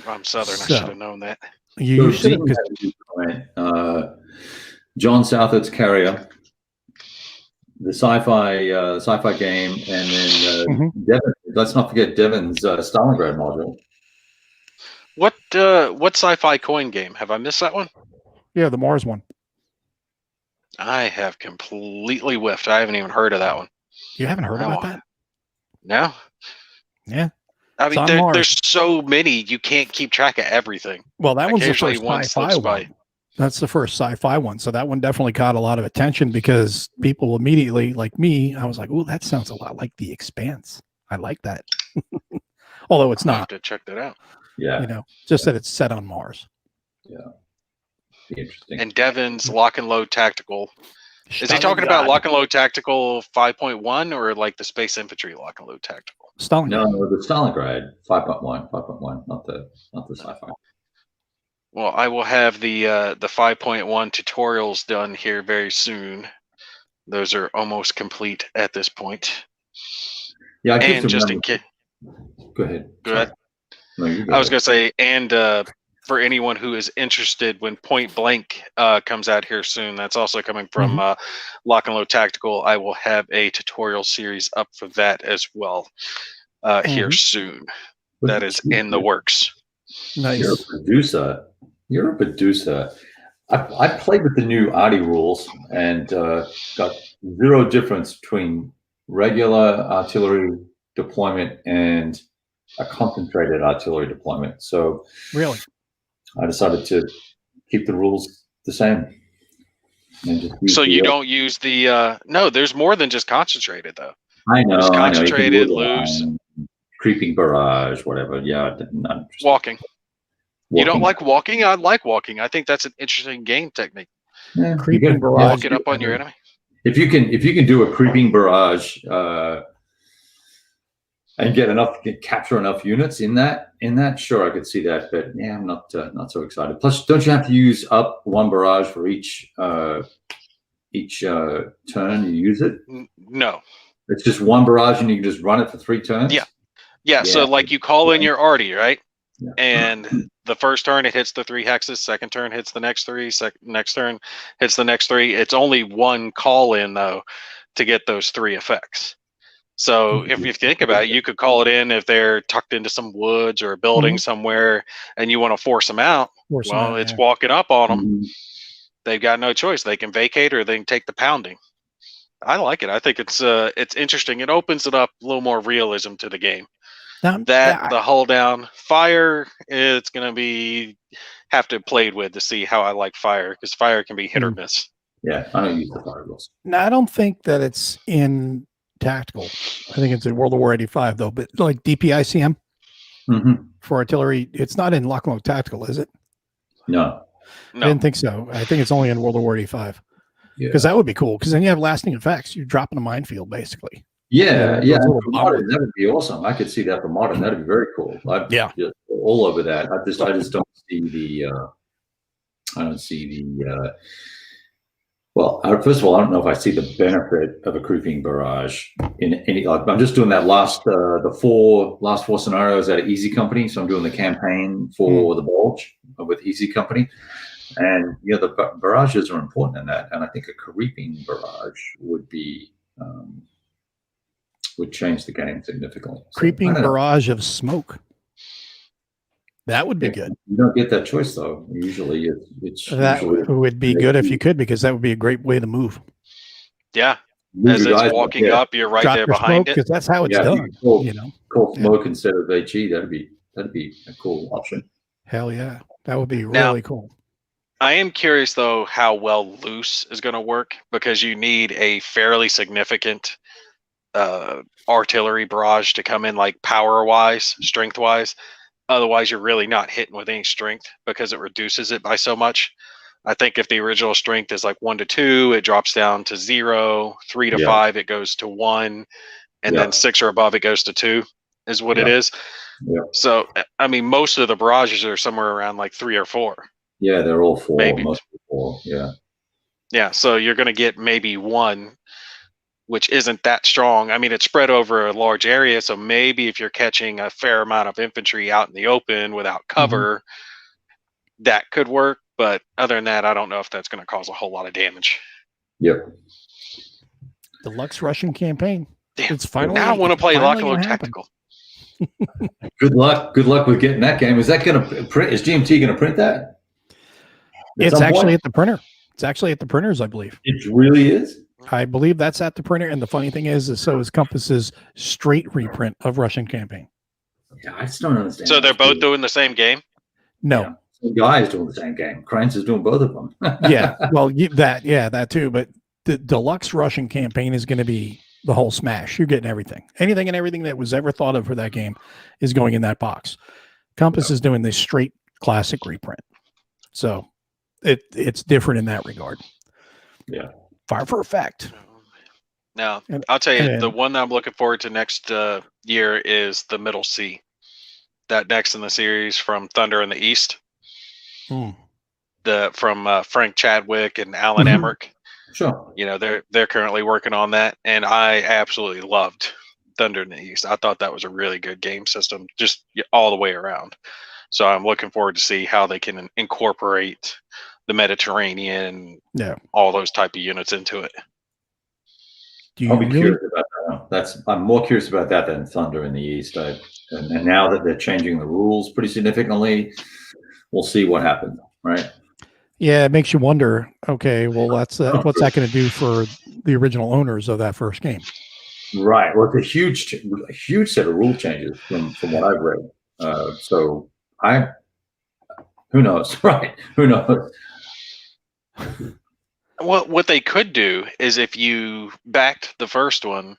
I'm Southern. So- I should have known that. You So should Dean had a comment. John Southard's Carrier, the sci-fi game, and then Mhm. Devin. Let's not forget Devin's Stalingrad module. What sci-fi coin game? Have I missed that one? Yeah, the Mars one. I have completely whiffed. I haven't even heard of that one. You haven't heard about that? No. Yeah. I It's mean, on Mars. there's so many, you can't keep track of everything. Well, that one's the Occasionally first one sci-fi slips by. one. That's the first sci-fi one. So that one definitely caught a lot of attention because people immediately, like me, I was like, "Oh, that sounds a lot like The Expanse." I like that. Although it's I'll have not, to check that out. Yeah, just that it's set on Mars. be interesting. And Devin's Lock and Load Tactical. Is he talking about Lock and Load Tactical 5.1 or like the Space Infantry Lock and Load Tactical? Stalingrad? No, the Stalingrad 5.1, not the sci-fi. Well, I will have the 5.1 tutorials done here very soon. Those are almost complete at this point. Yeah, And just in case, Go ahead. go ahead. No, you go I was ahead. going to say, and for anyone who is interested, when Point Blank comes out here soon, that's also coming from Lock and Load Tactical. I will have a tutorial series up for that as well here soon. That is in the works. Nice. You're a producer. I played with the new ARTI rules and got zero difference between regular artillery deployment and a concentrated artillery deployment. So Really? I decided to keep the rules the same. And just use So the, you don't use the no, there's more than just concentrated though. I know. There's I know. You can concentrated, do it loose, creeping barrage, whatever. Yeah, not interested. walking. You don't Walking. like walking? I like walking. I think that's an interesting game technique. Yeah, you Creeping gotta barrage. Walk it up on your enemy. If you can do a creeping barrage and capture enough units in that, sure, I could see that. But yeah, I'm not so excited. Plus, don't you have to use up one barrage for each turn you use it? No. It's just one barrage, and you can just run it for 3 turns. Yeah. So Yeah. like you call in your arty, right? Yeah. And the first turn it hits the 3 hexes. Second turn hits the next 3. Next turn hits the next 3. It's only one call in though to get those 3 effects. So if you think about it, you could call it in if they're tucked into some woods or a building somewhere, and you want to force them out. It's walking up on them. Mhm. They've got no choice. They can vacate or they can take the pounding. I like it. I think it's interesting. It opens it up a little more realism to the game. Now, The hull down fire, it's gonna be have to play with to see how I like fire, because fire can be hit or miss. Yeah, I don't use the fire rules. now, I don't think that it's in tactical. I think it's in World War 85 though. But like DPICM Mm-hmm. for artillery, it's not in Lock and Load Tactical, is it? No. I No, didn't think so. I think it's only in World War 85 Yeah. because that would be cool. Because then you have lasting effects. You're dropping a minefield basically. Yeah, those little for modern, that would be awesome. I could see that for modern. That'd be very cool. I'd just all over that. I just don't see the. I don't see the. Well, first of all, I don't know if I see the benefit of a creeping barrage in any. Like, I'm just doing that last four scenarios at Easy Company. So I'm doing the campaign for the Bulge with Easy Company, and the barrages are important in that. And I think a creeping barrage would be. Would change the game significantly. So, Creeping I don't know. barrage of smoke. That would be good. You don't get that choice though. Usually, it's That usually would be good if you could, because that would be a great way to move. yeah. move As your guys it's walking up, you're right Drop there your behind smoke, it. because that's how it's Yeah, done. you can call- You know, Call smoke instead of HE. That'd be a cool option. hell yeah, that would be Now- really cool. I am curious though how well loose is going to work, because you need a fairly significant artillery barrage to come in, like power wise, strength wise. Otherwise, you're really not hitting with any strength because it reduces it by so much. I think if the original strength is like 1 to 2, it drops down to 0. 3 to Yeah. 5, it goes to 1, and Yeah. then 6 or above, it goes to 2. Is what it is. Yeah. So I mean, most of the barrages are somewhere around like 3 or 4. Yeah, they're all 4. Maybe. Most of 4. Yeah. Yeah, so you're going to get maybe 1, which isn't that strong. I mean, it's spread over a large area, so maybe if you're catching a fair amount of infantry out in the open without cover, that could work. But other than that, I don't know if that's going to cause a whole lot of damage. Yep. Deluxe Russian campaign. Damn. It's finally. Now I want to play finally Lock and Load gonna happen. Tactical. Good luck with getting that game. Is that going to print? Is GMT going to print that? At It's some actually point? at the printer. It's actually at the printers, I believe. It really is. I believe that's at the printer. And the funny thing is so is Compass's straight reprint of Russian campain. Yeah, I just don't understand. So they're both doing the same game? No. Yeah. Some guy is doing the same game. Kranz is doing both of them. Yeah. Well, that too. But the deluxe Russian campaign is going to be the whole smash. You're getting everything. Anything and everything that was ever thought of for that game is going in that box. Compass is doing this straight classic reprint. So it's different in that regard. Yeah. Fire for Effect. Now, And- I'll tell you, and- the one that I'm looking forward to next year is the Middle Sea. That next in the series from Thunder in the East. Hmm. From Frank Chadwick and Alan Mhm. Emmerich. Sure. You know, they're currently working on that, and I absolutely loved Thunder in the East. I thought that was a really good game system, just all the way around. So I'm looking forward to see how they can incorporate the Mediterranean, Yeah. all those type of units into it. Do you I'll be really? curious about that. I'm more curious about that than Thunder in the East. And now that they're changing the rules pretty significantly, we'll see what happens. Right. Yeah, it makes you wonder. Okay, well, that's what's that going to do for the original owners of that first game? Right. Well, it's a huge set of rule changes from what I've read. So who knows? Right. Who knows? Well, what they could do is if you backed the first one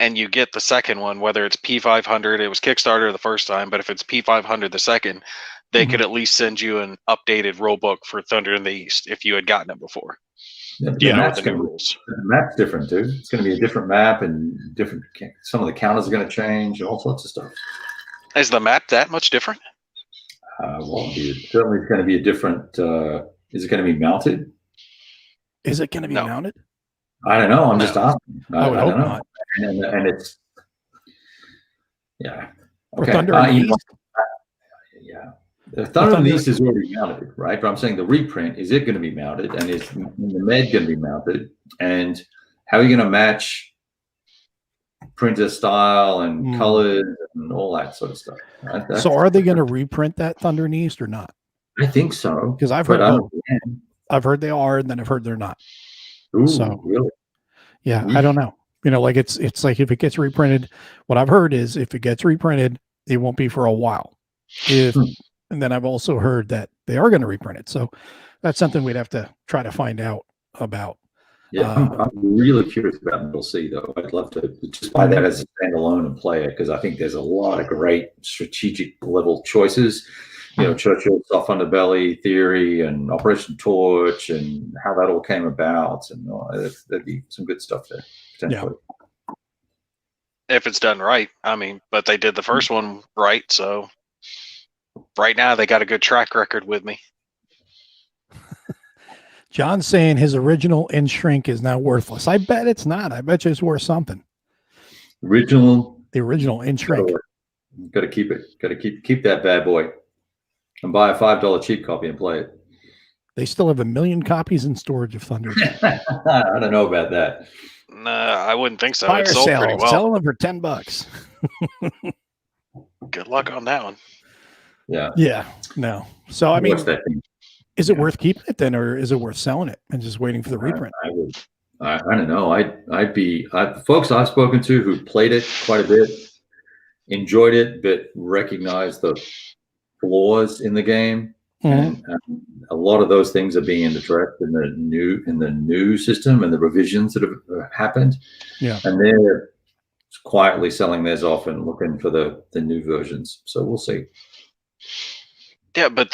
and you get the second one, whether it's P500, it was Kickstarter the first time, but if it's P500 the second, they could at least send you an updated rule book for Thunder in the East if you had gotten it before. The You know, map's with the new gonna be- rules. the map's different too. It's going to be a different map and different. Some of the counters are going to change and all sorts of stuff. Is the map that much different? Certainly it's going to be a different. Is it going to be mounted? Is it going to be No. mounted? I don't know. I'm No. just asking. I would hope don't know. not. And it's yeah. For Thunder in the you know, East? yeah. The Thunder in the Thunder- East is already mounted, right? But I'm saying the reprint, is it going to be mounted? And is the Med going to be mounted? And how are you going to match printer style and Hmm. colors and all that sort of stuff? Right? That's- So are they going to reprint that Thunder in the East or not? I think so. Because I've But heard I both. don't I've heard they are, and then I've heard they're not. Ooh, So- really? Yeah, I don't know. You know, like it's like if it gets reprinted, what I've heard is if it gets reprinted, it won't be for a while. And then I've also heard that they are going to reprint it. So that's something we'd have to try to find out about. Yeah, I'm really curious about Middle Sea, though. I'd love to just buy that as a standalone and play it because I think there's a lot of great strategic level choices. You know, Churchill's Soft Underbelly theory and Operation Torch and how that all came about, and there'd be some good stuff there potentially. If it's done right. I mean, but they did the first one right, so right now they got a good track record with me. John's saying his original in shrink is now worthless. I bet it's not. I bet you it's worth something. Original, The original in shrink. got to keep it. Got to keep that bad boy, and buy a $5 cheap copy and play it. They still have 1 million copies in storage of Thunder. I don't know about that. Nah, I wouldn't think so. Fire It sold pretty sale. well. Selling them for $10. Good luck on that one. Yeah. Yeah. No. So I mean, What's that thing? is it worth keeping it then, or is it worth selling it and just waiting for the reprint? I don't know. Folks I've spoken to who played it quite a bit, enjoyed it, but recognized the flaws in the game. Mhm. And a lot of those things are being addressed in the new system and the revisions that have happened. Yeah. And they're quietly selling theirs off and looking for the new versions. So we'll see. Yeah, but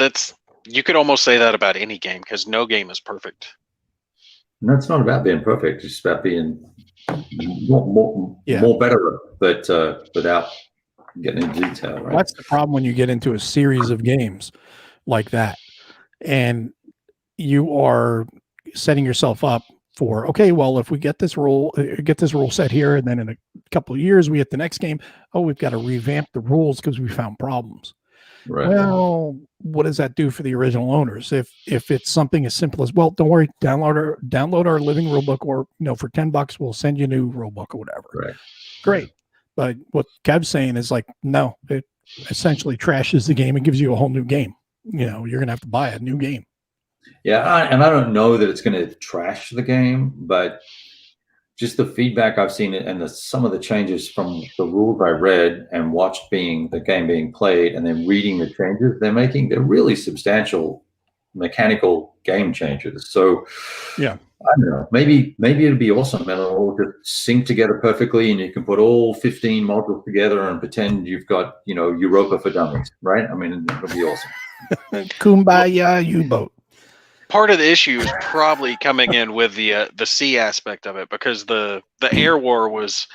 you could almost say that about any game because no game is perfect. And that's not about being perfect. It's about being more better, but without getting into detail. Right. That's the problem when you get into a series of games like that, and you are setting yourself up for, okay, well, if we get this rule set here, and then in a couple of years we get the next game, oh, we've got to revamp the rules because we found problems. Right. Well, what does that do for the original owners? If it's something as simple as, well, don't worry, download our living rulebook, or for $10 we'll send you a new rulebook or whatever. Right. Great. But what Kev's saying is like, no, it essentially trashes the game and gives you a whole new game. You're going to have to buy a new game. Yeah, and I don't know that it's going to trash the game, but just the feedback I've seen and some of the changes from the rules I read and watched the game being played, and then reading the changes they're making, they're really substantial mechanical game changes. So, Yeah, I don't know. Maybe it'd be awesome, and it'll all just sync together perfectly, and you can put all 15 modules together and pretend you've got, Europa for Dummies, right? I mean, it'll be awesome. Kumbaya U-boat. Part of the issue is probably coming in with the sea aspect of it, because the air war was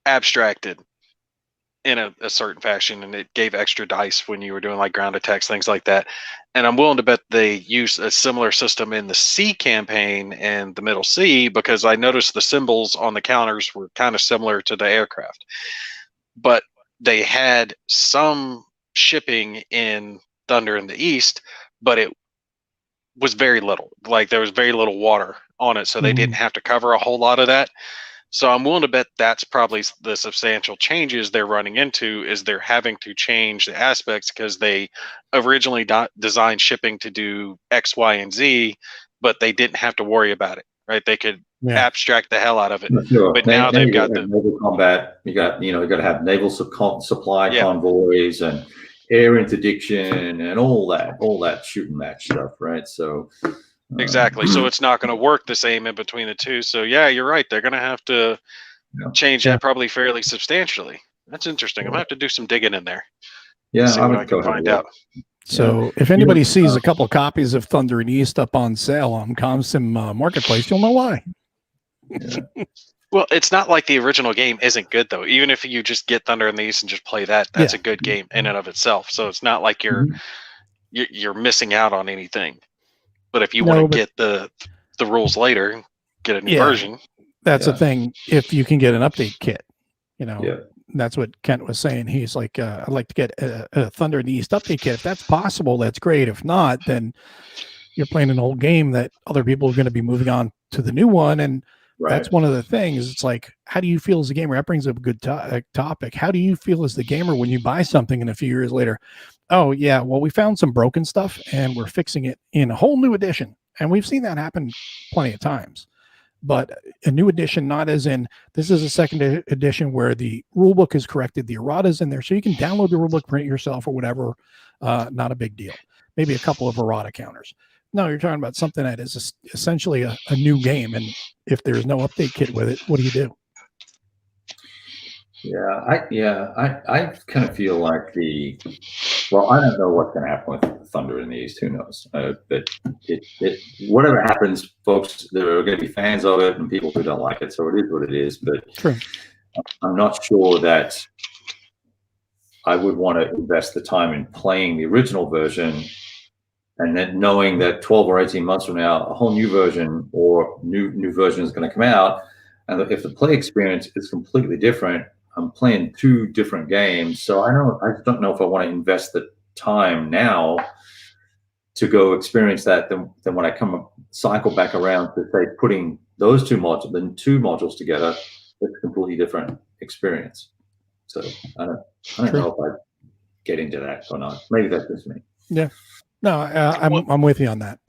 abstracted in a certain fashion, and it gave extra dice when you were doing like ground attacks, things like that. And I'm willing to bet they use a similar system in the sea campaign and the Middle Sea, because I noticed the symbols on the counters were kind of similar to the aircraft, but they had some shipping in Thunder in the East, but it was very little. Like there was very little water on it, so they didn't have to cover a whole lot of that. So I'm willing to bet that's probably the substantial changes they're running into, is they're having to change the aspects, because they originally designed shipping to do X, Y, and Z, but they didn't have to worry about it, right? They could abstract the hell out of it. Sure. But now they've got the naval combat. You got to have naval supply convoys and air interdiction and all that shooting match stuff, right? So. Exactly. So it's not going to work the same in between the two. So yeah, you're right. They're going to have to change that probably fairly substantially. That's interesting. I'm going to have to do some digging in there. Yeah, see what I can find out. So if anybody sees a couple of copies of Thunder and East up on sale on ComSim Marketplace, you'll know why. Yeah. Well, it's not like the original game isn't good, though. Even if you just get Thunder in the East and just play that, that's a good game in and of itself. So it's not like you're missing out on anything. But if you want to get the rules later, get a new version. That's the thing. If you can get an update kit, that's what Kent was saying. He's like, I'd like to get a Thunder in the East update kit. If that's possible, that's great. If not, then you're playing an old game that other people are going to be moving on to the new one. And that's one of the things. It's like, how do you feel as a gamer? That brings up a good topic. How do you feel as the gamer when you buy something and a few years later, oh yeah, well, we found some broken stuff and we're fixing it in a whole new edition. And we've seen that happen plenty of times. But a new edition, not as in this is a second edition where the rule book is corrected, the errata's in there, so you can download the rule book, print it yourself or whatever. Not a big deal. Maybe a couple of errata counters. No, you're talking about something that is essentially a new game. And if there's no update kit with it, what do you do? I kind of feel like I don't know what's going to happen with Thunder in the East. Who knows? But whatever happens, folks, there are going to be fans of it and people who don't like it. So it is what it is. But I'm not sure that I would want to invest the time in playing the original version and then knowing that 12 or 18 months from now, a whole new version or new version is going to come out. And if the play experience is completely different, I'm playing two different games. So I don't know if I want to invest the time now to go experience that. Then when I cycle back around to say putting those two modules together, it's a completely different experience. So I don't know if I get into that or not. Maybe that's just me. Yeah. No, I'm with you on that.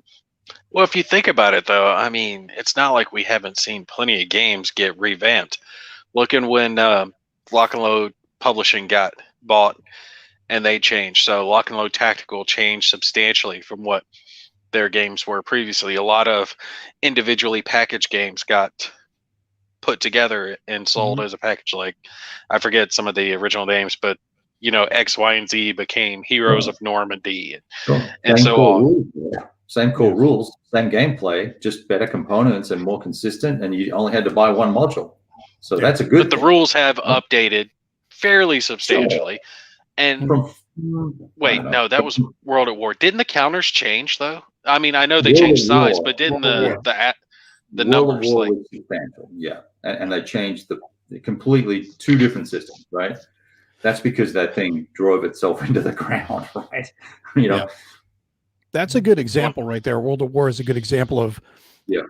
Well, if you think about it, though, I mean, it's not like we haven't seen plenty of games get revamped. Looking when Lock and Load Publishing got bought and they changed. So Lock and Load Tactical changed substantially from what their games were previously. A lot of individually packaged games got put together and sold as a package. Like, I forget some of the original names, but X, Y, and Z became Heroes of Normandy, and so on. Same cool rules, same gameplay, just better components and more consistent. And you only had to buy one module, so that's a good. But the rules have updated fairly substantially. And wait, no, that was World at War. Didn't the counters change though? I mean, I know they changed size, but didn't the numbers like substantial? Yeah, and they changed the completely two different systems, right? That's because that thing drove itself into the ground, right? That's a good example right there. World at War is a good example of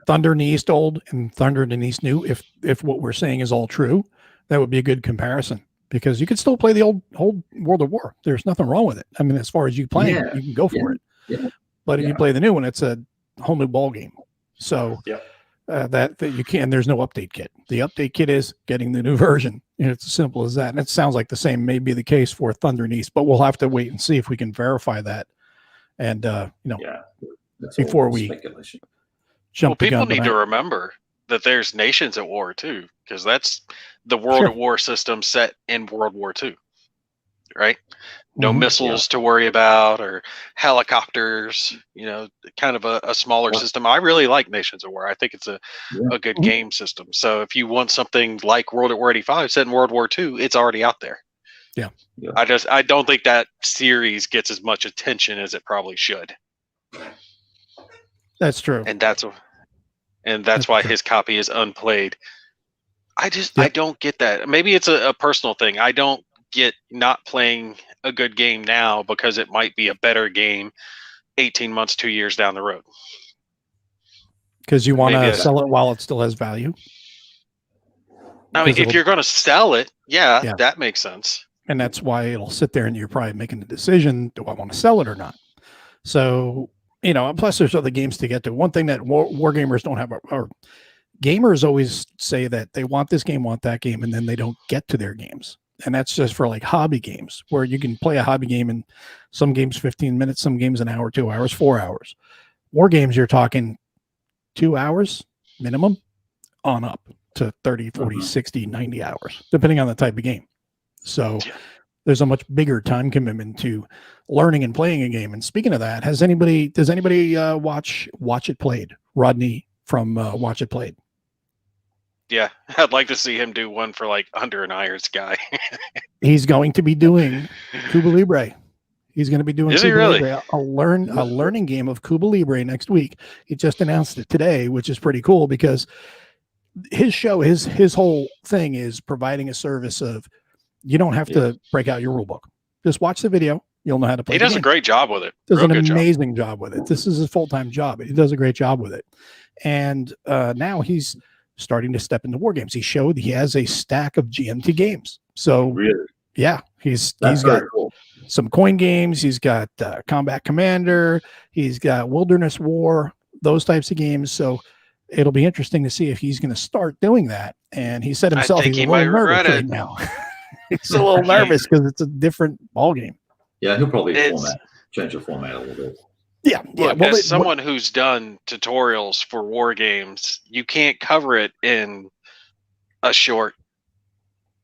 Thunder in the East old and Thunder in the East new. If what we're saying is all true, that would be a good comparison, because you could still play the old World at War. There's nothing wrong with it. I mean, as far as you playing it, you can go for it. Yeah. But if you play the new one, it's a whole new ball game. So that you can. There's no update kit. The update kit is getting the new version. It's as simple as that. And it sounds like the same may be the case for Thunder and East, but we'll have to wait and see if we can verify that. And before we jump the people gun. need to remember that there's nations at war too, because that's the World at War system set in World War II, right? No missiles to worry about or helicopters, kind of a smaller system. I really like Nations of War. I think it's a good game system. So if you want something like World at War 85 set in World War II, it's already out there. Yeah. I don't think that series gets as much attention as it probably should. That's true. And that's why his copy is unplayed. I don't get that. Maybe it's a personal thing. I don't get not playing a good game now because it might be a better game 18 months, 2 years down the road. Because you want to sell it while it still has value. I mean, if you're going to sell it, that makes sense. And that's why it'll sit there and you're probably making the decision, do I want to sell it or not? So, plus there's other games to get to. One thing that war gamers don't have, or gamers always say that they want this game, want that game, and then they don't get to their games. And that's just for like hobby games where you can play a hobby game in some games 15 minutes, some games an hour, 2 hours, 4 hours. War games, you're talking 2 hours minimum on up to 30, 40, 60, 90 hours, depending on the type of game. So there's a much bigger time commitment to learning and playing a game. And speaking of that, does anybody watch It Played? Rodney from Watch It Played. Yeah, I'd like to see him do one for like Under an Irons guy. He's going to be doing Cuba Libre. He's going to be doing Cuba Libre, a learning game of Cuba Libre next week. He just announced it today, which is pretty cool because his show, his whole thing is providing a service of you don't have to break out your rule book. Just watch the video. You'll know how to play. He does a great job with it. Does an amazing job with it. This is his full-time job. He does a great job with it. And now he's starting to step into war games. He has a stack of GMT games. So he's got some coin games. He's got Combat Commander. He's got Wilderness War, those types of games. So it'll be interesting to see if he's going to start doing that. And he said himself, he's a little nervous right now. He's a little nervous because it's a different ball game. Yeah, he'll probably change the format a little bit. Yeah. Look, as someone who's done tutorials for war games, you can't cover it in a short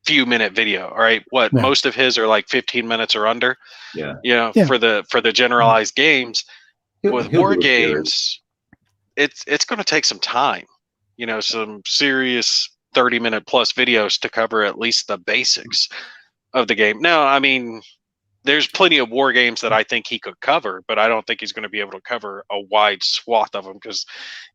few minute video. All right. Most of his are like 15 minutes or under. Yeah. For the generalized games. With war games, it's going to take some time. Some serious 30-minute plus videos to cover at least the basics of the game. Now, I mean, there's plenty of war games that I think he could cover, but I don't think he's going to be able to cover a wide swath of them because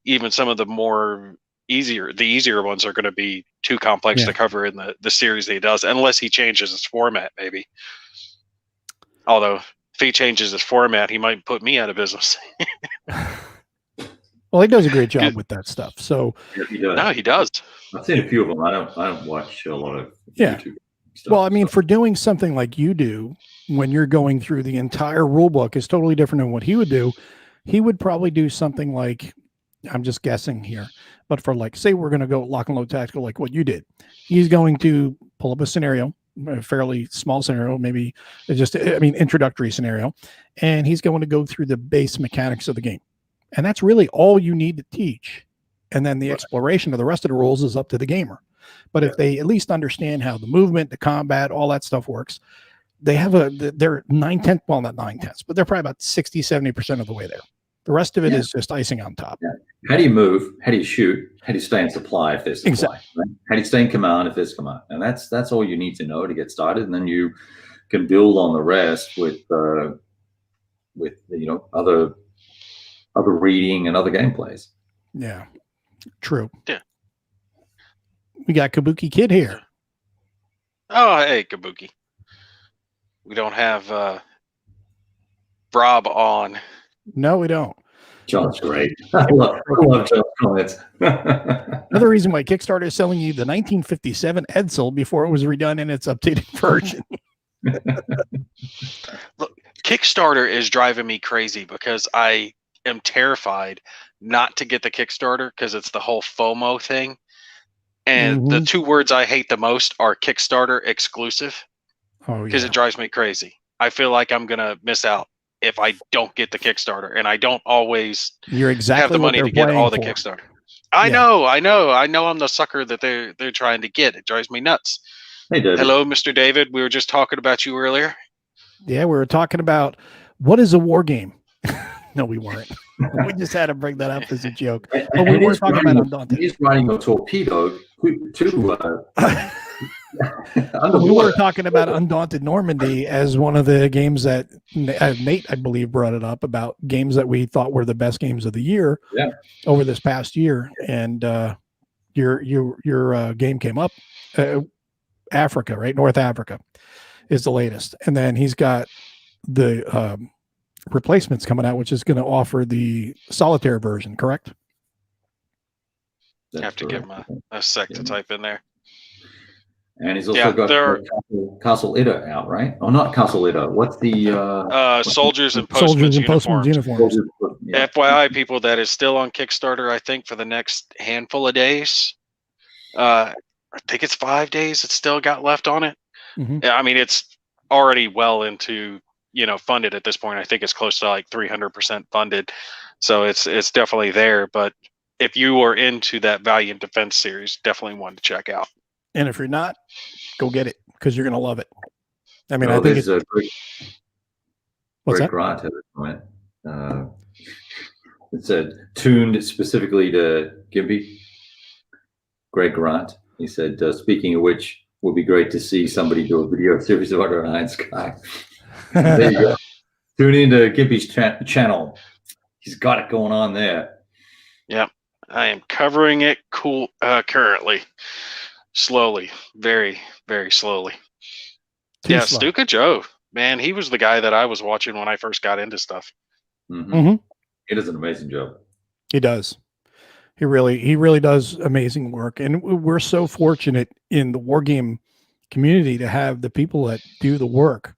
even some of the easier ones are going to be too complex to cover in the series that he does, unless he changes his format, maybe. Although, if he changes his format, he might put me out of business. Well, he does a great job with that stuff. So he does. No, he does. I've seen a few of them. I don't watch a lot of YouTube stuff. Well, I mean, for doing something like you do, when you're going through the entire rule book is totally different than what he would do. He would probably do something like, I'm just guessing here, but for like, say we're going to go lock and load tactical, like what you did. He's going to pull up a scenario, a fairly small scenario, maybe introductory scenario. And he's going to go through the base mechanics of the game. And that's really all you need to teach. And then the exploration of the rest of the rules is up to the gamer. But if they at least understand how the movement, the combat, all that stuff works, they have they're 9/10, well, not 9/10, but they're probably about 60, 70% of the way there. The rest of it is just icing on top. Yeah. How do you move? How do you shoot? How do you stay in supply if there's supply? Exactly. Right? How do you stay in command if there's command? And that's all you need to know to get started. And then you can build on the rest with other reading and other gameplays. Yeah, true. Yeah. We got Kabuki Kid here. Oh, hey, Kabuki. We don't have Rob on. No, we don't. John's great. I love John's comments. Another reason why Kickstarter is selling you the 1957 Edsel before it was redone in its updated version. Look, Kickstarter is driving me crazy because I am terrified not to get the Kickstarter because it's the whole FOMO thing. And the two words I hate the most are Kickstarter exclusive. Oh, because it drives me crazy. I feel like I'm going to miss out if I don't get the Kickstarter, and I don't always You're exactly have the what money they're to get all the playing for. Kickstarter. I Yeah. know I'm the sucker that they're trying to get. It drives me nuts. Hey, David. Hello, Mr. David. We were just talking about you earlier. Yeah, we were talking about what is a war game. No, we weren't. We just had to bring that up as a joke. And- But we and were he's talking riding about a- Undaunted. He's riding a torpedo to We were underwater. talking about Undaunted Normandy as one of the games that Nate, I believe, brought it up about games that we thought were the best games of the year over this past year. And your game came up. Africa, right? North Africa is the latest. And then he's got the replacements coming out, which is going to offer the solitaire version, correct? I have to give him a sec to type in there. And he's also got Castle Ida out, right? Oh, not Castle Ida. What's the Soldiers and Soldiers Postmen's and uniforms. uniforms. Yeah. FYI, people, that is still on Kickstarter, I think, for the next handful of days. I think it's 5 days. It's still got left on it. Mhm. I mean, it's already well into, funded at this point. I think it's close to like 300% funded. So it's definitely there. But if you are into that Valiant Defense series, definitely one to check out. And if you're not, go get it because you're going to love it. I mean, Oh, I think it's there's a what's Greg that? Grant had a comment. It said tuned specifically to Gimpy. Greg Grant. He said, speaking of which, would be great to see somebody do a video series of Under Iron Sky. There you go. Tune into Gimpy's channel. He's got it going on there. Yep. I am covering it currently. Slowly. Very, very slowly. Too Yeah, slow. Stuka Joe. Man, he was the guy that I was watching when I first got into stuff. Mhm. Mhm. He does an amazing job. He does. He really does amazing work. And we're so fortunate in the war game community to have the people that do the work,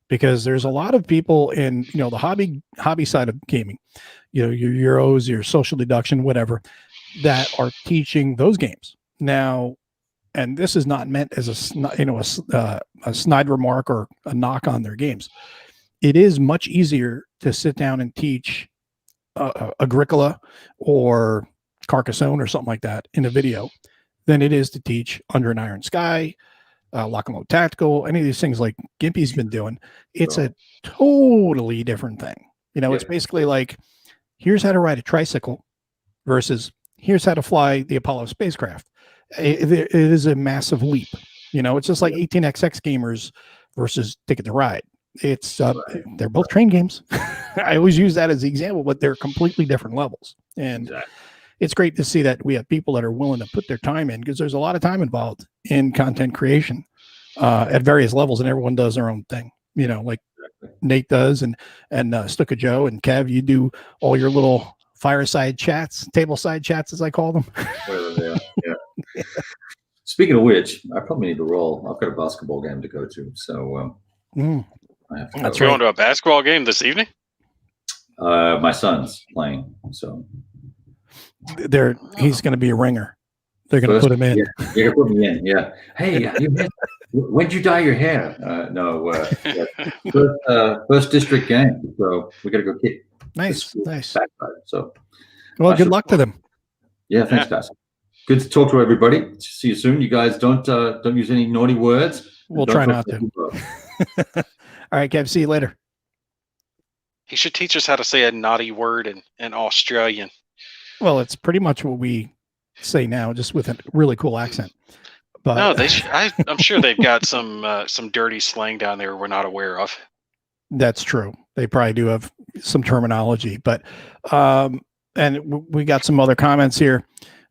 because there's a lot of people in, the hobby side of gaming, your Euros, your social deduction, whatever, that are teaching those games now. And this is not meant as a snide remark or a knock on their games. It is much easier to sit down and teach Agricola or Carcassonne or something like that in a video than it is to teach Under an Iron Sky, Lock and Load Tactical, any of these things like Gimpy's been doing. It's a totally different thing. It's basically like, here's how to ride a tricycle versus here's how to fly the Apollo spacecraft. It is a massive leap. It's just like 18xx gamers versus Ticket to Ride. It's they're both train games. I always use that as the example, but they're completely different levels. And it's great to see that we have people that are willing to put their time in, because there's a lot of time involved in content creation at various levels, and everyone does their own thing. Like Nate does, and Stuka Joe and Kev, you do all your little fireside chats, tableside chats, as I call them. Yeah. Speaking of which, I probably need to roll. I've got a basketball game to go to, so I have to That's We're right. going to a basketball game this evening? My son's playing, so He's going to be a ringer. They're going to First- put him in. yeah, you're gonna put me in. Yeah. Hey, when'd you dye your hair? No. First district game, so we got to go kick. Nice. Backside, so Well, I good should- luck to them. yeah, thanks, guys. Good to talk to everybody. See you soon. You guys don't use any naughty words. We'll Don't try talk not to. people. All right, Kev. See you later. He should teach us how to say a naughty word in Australian. Well, it's pretty much what we say now, just with a really cool accent. But No, they. I'm sure they've got some dirty slang down there we're not aware of. that's true. They probably do have some terminology, but we got some other comments here.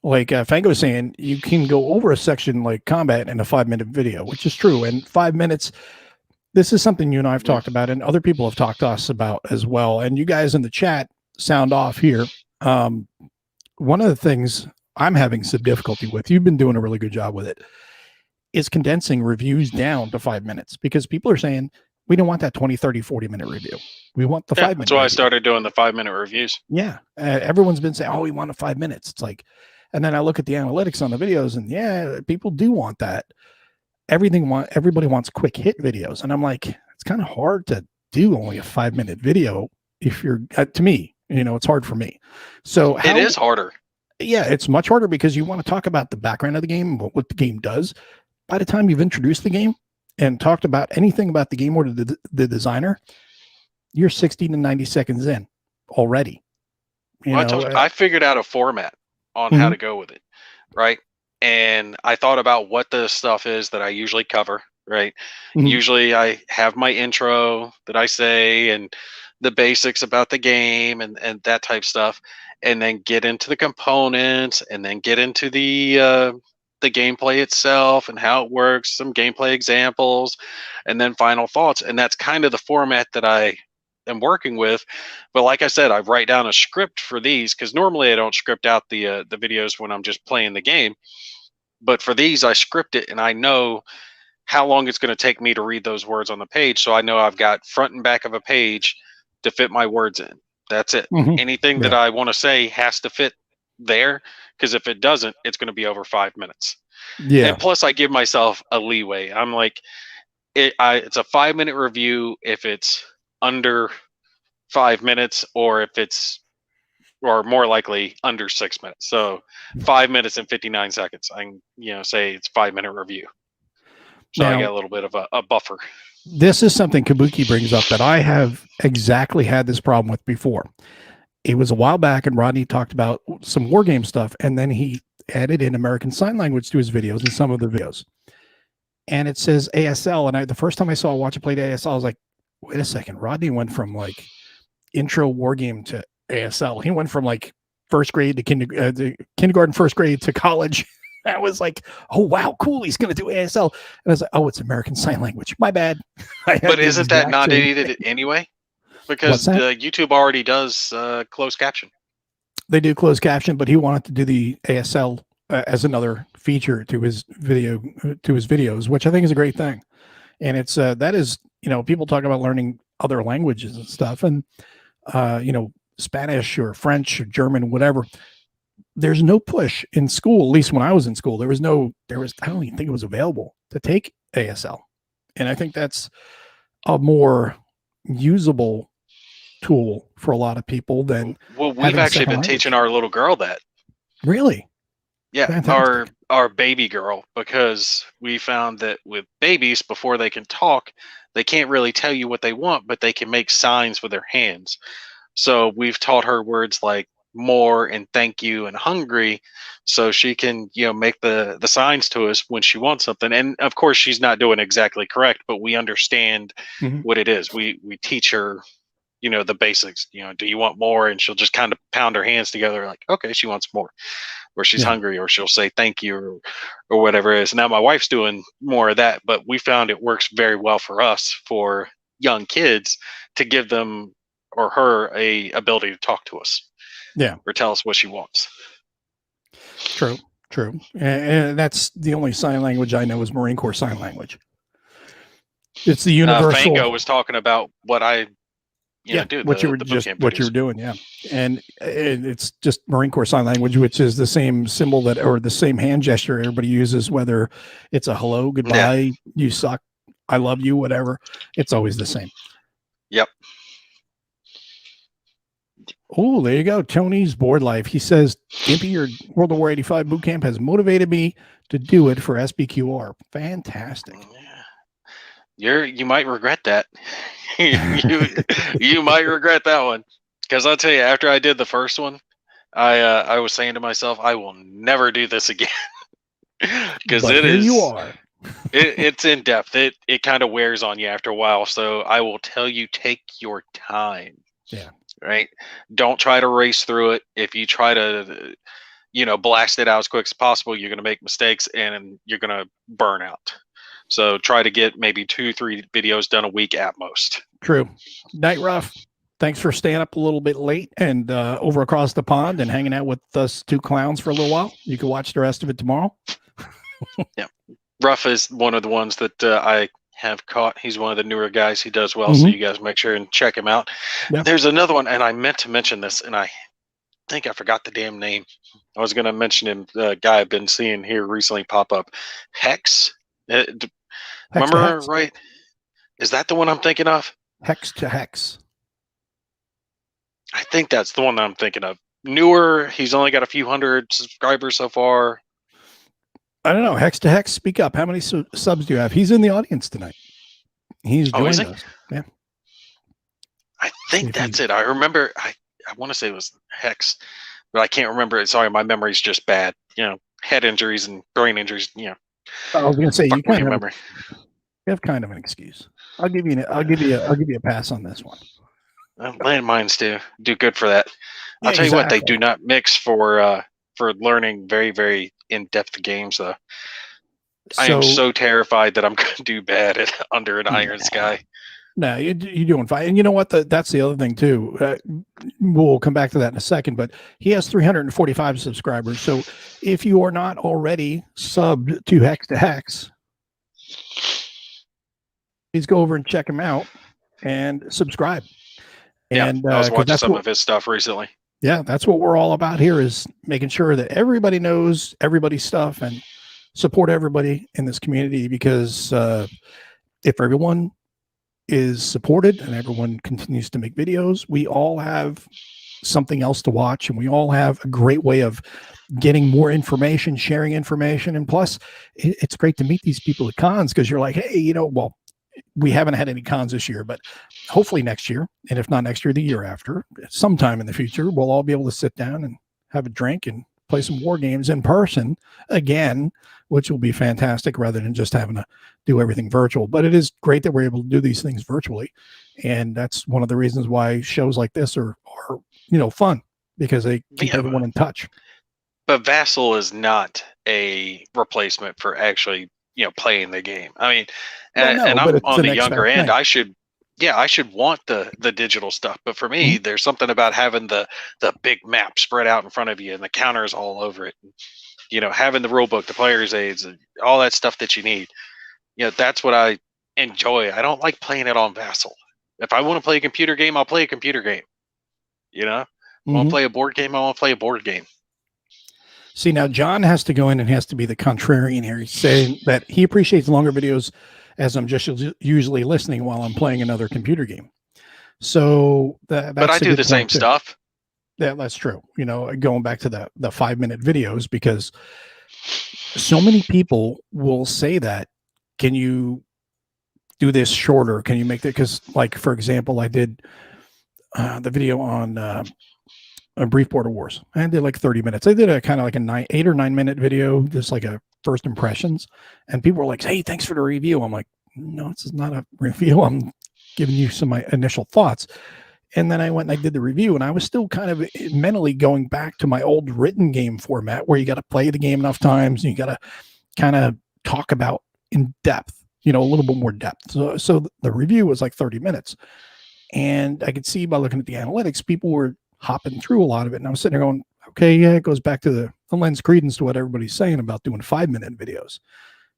Like Fango saying, you can go over a section like combat in a 5-minute video, which is true. And 5 minutes, this is something you and I have talked about, and other people have talked to us about as well. And you guys in the chat sound off here. One of the things I'm having some difficulty with, you've been doing a really good job with it, is condensing reviews down to 5 minutes, because people are saying, we don't want that 20, 30, 40-minute review. We want the 5 minute. That's why I review. started doing the 5-minute reviews. Yeah. Everyone's been saying, oh, we want a 5 minutes. It's like, and then I look at the analytics on the videos, and yeah, people do want that. Everybody wants quick hit videos. And I'm like, it's kind of hard to do only a 5-minute video if you're to me, it's hard for me. So It is harder. Yeah, it's much harder because you want to talk about the background of the game, what the game does. By the time you've introduced the game and talked about anything about the game or the designer, you're 60 to 90 seconds in already. I figured out a format on how to go with it, right? And I thought about what the stuff is that I usually cover, right? Usually I have my intro that I say and the basics about the game and that type stuff, and then get into the components and then get into the gameplay itself and how it works, some gameplay examples, and then final thoughts. And that's kind of the format that I am working with. But like I said, I write down a script for these because normally I don't script out the videos when I'm just playing the game. But for these, I script it and I know how long it's going to take me to read those words on the page. So I know I've got front and back of a page to fit my words in. That's it. Anything that I want to say has to fit there, because if it doesn't, it's going to be over 5 minutes. Yeah. And plus I give myself a leeway. I'm like, it's a 5-minute review if it's under 5 minutes, or more likely under 6 minutes. So 5 minutes and 59 seconds. I can, say it's 5-minute review. So now, I get a little bit of a buffer. This is something Kabuki brings up that I have exactly had this problem with before. It was a while back, and Rodney talked about some war game stuff, and then he added in American Sign Language to his videos and some of the videos. And it says ASL, and the first time I saw Watch It Play to ASL, I was like, wait a second, Rodney went from like intro war game to ASL. He went from like first grade to kindergarten, first grade to college. I was like, oh, wow, cool. He's going to do ASL. And I was like, oh, it's American Sign Language. My bad. But isn't that not needed anyway? Because YouTube already does closed caption. They do closed caption, but he wanted to do the ASL as another feature to his videos, which I think is a great thing. And it's that is, people talk about learning other languages and stuff, and Spanish or French or German, whatever. There's no push in school, at least when I was in school. I don't even think it was available to take ASL. And I think that's a more usable tool for a lot of people than. Well, we've actually been teaching our little girl that. Really? Yeah, Fantastic. our baby girl, because we found that with babies, before they can talk, they can't really tell you what they want, but they can make signs with their hands. So we've taught her words like more and thank you and hungry, so she can make the signs to us when she wants something. And of course she's not doing exactly correct, but we understand what it is. We teach her the basics. Do you want more? And she'll just kind of pound her hands together like, okay, she wants more, or she's hungry, or she'll say thank you, or whatever it is. Now my wife's doing more of that, but we found it works very well for us, for young kids, to give them or her a ability to talk to us. Yeah. Or tell us what she wants. True. And that's the only sign language I know is Marine Corps Sign Language. It's the universal. Fango was talking about what I do. What you were doing. Yeah. And it's just Marine Corps Sign Language, which is the same symbol or the same hand gesture everybody uses, whether it's a hello, goodbye, you suck, I love you, whatever. It's always the same. Yep. Oh, there you go. Tony's Board Life. He says, Gimpy, your World of War 85 boot camp has motivated me to do it for SBQR. Fantastic. You might regret that. you might regret that one. Because I'll tell you, after I did the first one, I was saying to myself, I will never do this again. Because it's in depth. It kind of wears on you after a while. So I will tell you, take your time. Yeah. Right. Don't try to race through it. If you try to, blast it out as quick as possible, you're going to make mistakes and you're going to burn out. So try to get maybe 2-3 videos done a week at most. True. Night Rough, thanks for staying up a little bit late and over across the pond and hanging out with us two clowns for a little while. You can watch the rest of it tomorrow. Yeah. Rough is one of the ones that I have caught. He's one of the newer guys. He does well. So you guys make sure and check him out. Yeah. There's another one, and I meant to mention this, and I think I forgot the damn name. I was going to mention him, the guy I've been seeing here recently pop up. Hex. Remember, right? Is that the one I'm thinking of? Hex to Hex. I think that's the one that I'm thinking of. Newer. He's only got a few hundred subscribers so far. I don't know. Hex to Hex, speak up. How many subs do you have? He's in the audience tonight. He's joined us. Yeah. I think that's it. I remember. I want to say it was Hex, but I can't remember it. Sorry, my memory's just bad. Head injuries and brain injuries. I was going to say you memory. You have kind of an excuse. I'll give you a pass on this one. Landmines do good for that. I'll tell you what, they do not mix for learning very, very in-depth games though. I am so terrified that I'm going to do bad at Under an Iron Sky. No, you're doing fine. And you know what? That's the other thing too. We'll come back to that in a second, but he has 345 subscribers. So if you are not already subbed to Hex to Hex, please go over and check him out and subscribe. And I was watching some of his stuff recently. Yeah, that's what we're all about here, is making sure that everybody knows everybody's stuff and support everybody in this community, because if everyone is supported and everyone continues to make videos, we all have something else to watch, and we all have a great way of getting more information, sharing information. And plus, it's great to meet these people at cons, because you're like, hey, well, we haven't had any cons this year, but hopefully next year, and if not next year, the year after, sometime in the future, we'll all be able to sit down and have a drink and play some war games in person again, which will be fantastic, rather than just having to do everything virtual. But it is great that we're able to do these things virtually. And that's one of the reasons why shows like this are fun, because they keep everyone in touch. But Vassal is not a replacement for actually, playing the game. I mean, and I'm on the younger end. I should want the digital stuff. But for me, there's something about having the big map spread out in front of you and the counters all over it. Having the rule book, the player's aids, and all that stuff that you need. That's what I enjoy. I don't like playing it on Vassal. If I want to play a computer game, I'll play a computer game. I want to play a board game, I want to play a board game. See, now John has to go in and has to be the contrarian here. He's saying that he appreciates longer videos, as I'm just usually listening while I'm playing another computer game. So that's but I do the same stuff. Yeah, that's true. Going back to the 5-minute videos, because so many people will say that, can you do this shorter? Can you make that? Because, like, for example, I did the video on a brief Border Wars. I did like 30 minutes. I did a kind of like a 8 or 9 minute video, just like a first impressions. And people were like, hey, thanks for the review. I'm like, no, this is not a review. I'm giving you some of my initial thoughts. And then I went and I did the review, and I was still kind of mentally going back to my old written game format, where you got to play the game enough times and you got to kind of talk about in depth, a little bit more depth. So the review was like 30 minutes. And I could see by looking at the analytics, people were hopping through a lot of it. And I was sitting there going, okay, yeah, it goes back to the lends credence to what everybody's saying about doing 5-minute videos.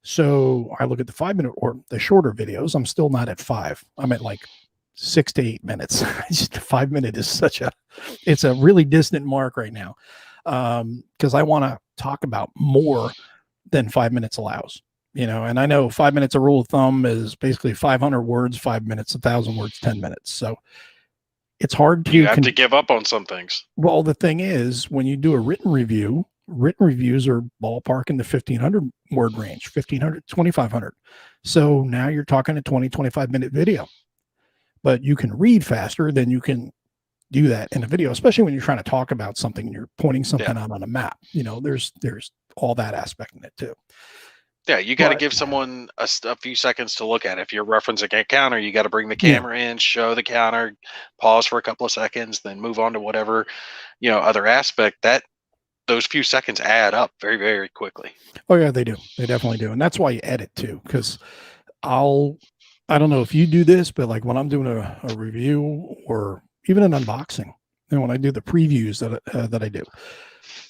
So I look at the 5-minute or the shorter videos. I'm still not at 5. I'm at like 6 to 8 minutes. Just 5-minute is it's a really distant mark right now. Because I want to talk about more than 5 minutes allows, and I know 5 minutes, a rule of thumb is basically 500 words, 5 minutes, 1,000 words, 10 minutes. So it's hard to. You have to give up on some things. Well, the thing is, when you do a written reviews are ballpark in the 1,500 word range, 1,500, 2,500. So now you're talking a 20, 25 minute video, but you can read faster than you can do that in a video, especially when you're trying to talk about something and you're pointing something out on a map. There's all that aspect in it too. Yeah, you got to give someone a few seconds to look at it. If you're referencing a counter, you got to bring the camera in, show the counter, pause for a couple of seconds, then move on to whatever, other aspect. Those few seconds add up very, very quickly. Oh yeah, they do. They definitely do. And that's why you edit too. Because I don't know if you do this, but like when I'm doing a review or even an unboxing, and when I do the previews that I do,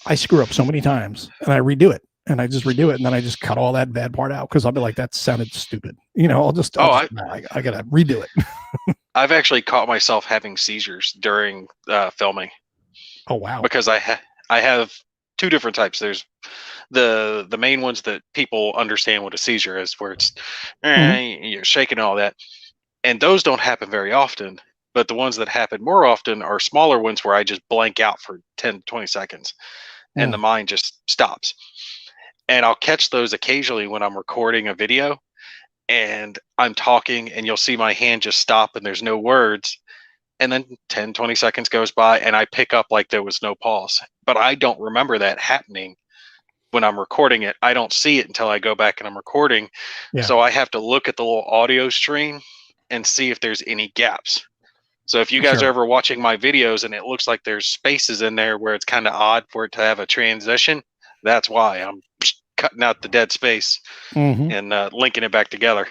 I screw up so many times and I redo it. And I just redo it, and then I just cut all that bad part out, because I'll be like, that sounded stupid. I gotta redo it. I've actually caught myself having seizures during filming. Oh wow! Because I have two different types. There's the main ones that people understand what a seizure is, where it's you're shaking and all that. And those don't happen very often. But the ones that happen more often are smaller ones where I just blank out for 10, 20 seconds and the mind just stops. And I'll catch those occasionally when I'm recording a video and I'm talking, and you'll see my hand just stop and there's no words. And then 10, 20 seconds goes by and I pick up like there was no pause. But I don't remember that happening when I'm recording it. I don't see it until I go back and I'm recording. Yeah. So I have to look at the little audio stream and see if there's any gaps. So if you guys Sure. are ever watching my videos and it looks like there's spaces in there where it's kind of odd for it to have a transition, that's why I'm cutting out the dead space Mhm. and linking it back together.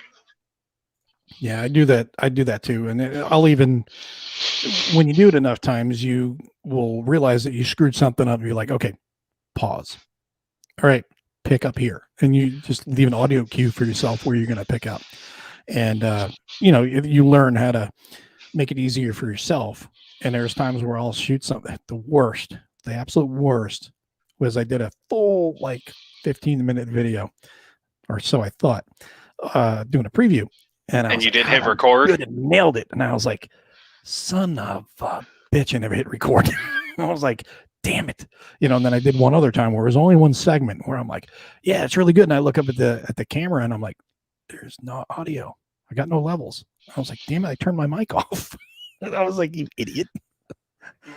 Yeah, I do that. I do that too. And I'll even, when you do it enough times, you will realize that you screwed something up. And you're like, okay, pause. All right, pick up here. And you just leave an audio cue for yourself where you're going to pick up. And, you learn how to make it easier for yourself. And there's times where I'll shoot something. The absolute worst was I did a full 15-minute video, or so I thought, doing a preview. And you did hit "Ah, record? good, and nailed it. And I was like, son of a bitch, I never hit record. I was like, damn it. And then I did one other time where it was only one segment where I'm like, yeah, it's really good. And I look up at the camera and I'm like, there's no audio. I got no levels. I was like, damn it, I turned my mic off. And I was like, you idiot.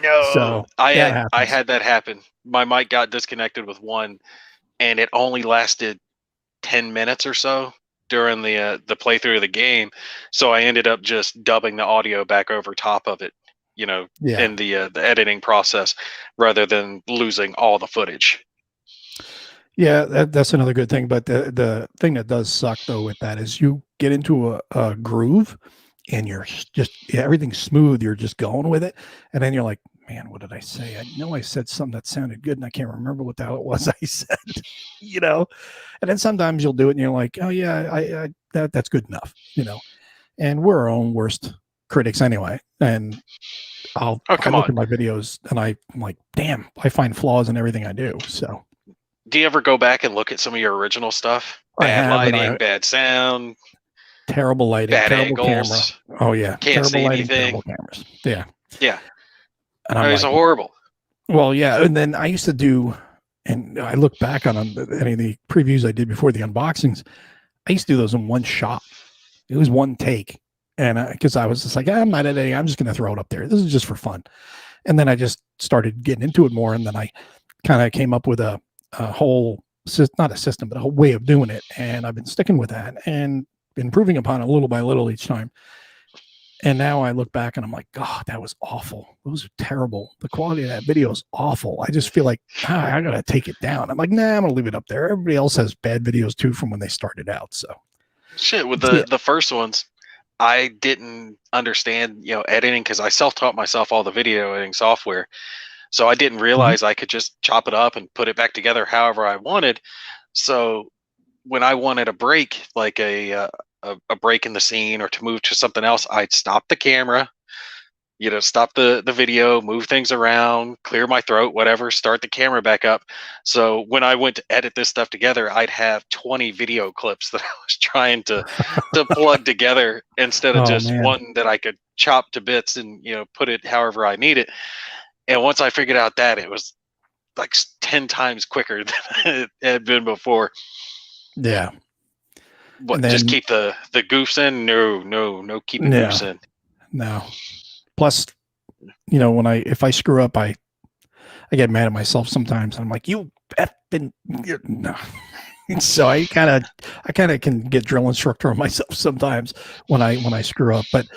No. So I that happens. had that happen. My mic got disconnected with one, and it only lasted 10 minutes or so during the playthrough of the game. So I ended up just dubbing the audio back over top of it, Yeah. in the editing process, rather than losing all the footage. Yeah, that's another good thing. But the thing that does suck though with that is you get into a groove and you're just everything's smooth. You're just going with it, and then you're like, man, what did I say? I know I said something that sounded good, and I can't remember what the hell it was I said. And then sometimes you'll do it, and you're like, oh yeah, that's good enough. And we're our own worst critics anyway. And I look at my videos, and I'm like, damn, I find flaws in everything I do. So. Do you ever go back and look at some of your original stuff? Bad lighting, bad sound, terrible lighting, bad terrible angles. camera. Oh yeah, Can't see lighting, anything. terrible cameras. Yeah, yeah. And I'm it's horrible. Well, yeah, and then I used to do, and I look back on any of the previews I did before the unboxings. I used to do those in one shot. It was one take, and because I was just like, I'm not editing. I'm just going to throw it up there. This is just for fun. And then I just started getting into it more, and then I kind of came up with a whole, not a system, but a whole way of doing it. And I've been sticking with that and improving upon it little by little each time. And now I look back and I'm like, God, that was awful. It was terrible. The quality of that video is awful. I just feel like I got to take it down. I'm like, nah, I'm going to leave it up there. Everybody else has bad videos too from when they started out. So shit, with the first ones, I didn't understand, editing, because I self-taught myself all the video editing software. So I didn't realize I could just chop it up and put it back together however I wanted. So when I wanted a break, like a break in the scene or to move to something else, I'd stop the camera, stop the video, move things around, clear my throat, whatever, start the camera back up. So when I went to edit this stuff together, I'd have 20 video clips that I was trying to plug together instead of just one that I could chop to bits and, put it however I need it. And once I figured out that, it was like 10 times quicker than it had been before. Yeah. But just keep the goofs in? No, keep the goofs in. No. Plus, if I screw up, I get mad at myself sometimes. I'm like, you effing no. So I kind of can get drill instructor on myself sometimes when I screw up. But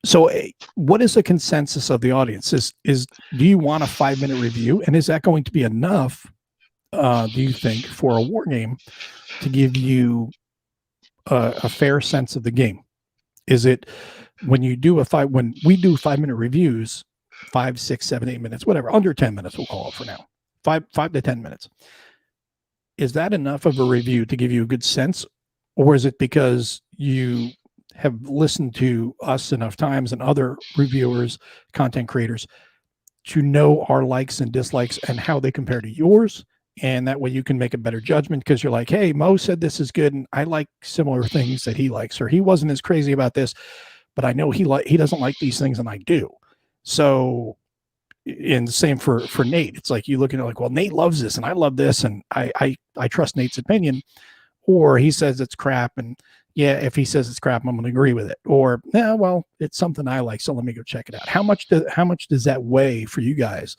so what is the consensus of the audience? Do you want a 5-minute review? And is that going to be enough, do you think, for a war game to give you a fair sense of the game? Is it when we do 5-minute reviews, 5, 6, 7, 8 minutes, whatever, under 10 minutes, we'll call it for now, 5 to 10 minutes. Is that enough of a review to give you a good sense? Or is it because you have listened to us enough times and other reviewers, content creators, to know our likes and dislikes and how they compare to yours? And that way you can make a better judgment because you're like, hey, Mo said this is good, and I like similar things that he likes, or he wasn't as crazy about this, but I know he doesn't like these things, and I do. So, and the same for Nate. It's like you look at it like, well, Nate loves this, and I love this, and I trust Nate's opinion, or he says it's crap, and yeah, if he says it's crap, I'm going to agree with it. Or yeah, well, it's something I like, so let me go check it out. How much does that weigh for you guys?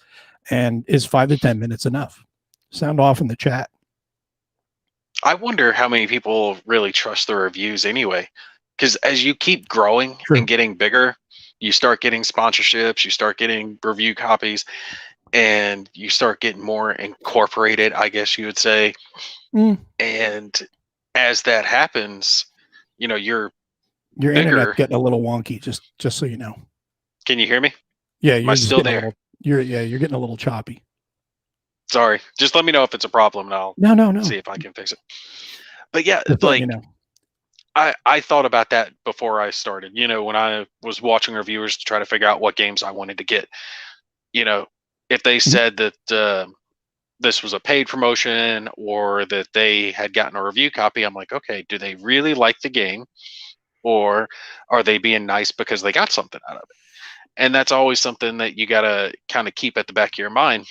And is 5 to 10 minutes enough? Sound off in the chat. I wonder how many people really trust the reviews anyway. Because as you keep growing True. and getting bigger, you start getting sponsorships, you start getting review copies, and you start getting more incorporated, I guess you would say. And as that happens, you know, your bigger, internet's getting a little wonky, just so you know. Can you hear me? Yeah, Am I still there? You're getting a little choppy. Sorry. Just let me know if it's a problem and I'll no. see if I can fix it. But yeah, Just like, let me know. I thought about that before I started, you know, when I was watching reviewers to try to figure out what games I wanted to get. You know, if they said that this was a paid promotion or that they had gotten a review copy, I'm like, okay, do they really like the game, or are they being nice because they got something out of it? And that's always something that you got to kind of keep at the back of your mind.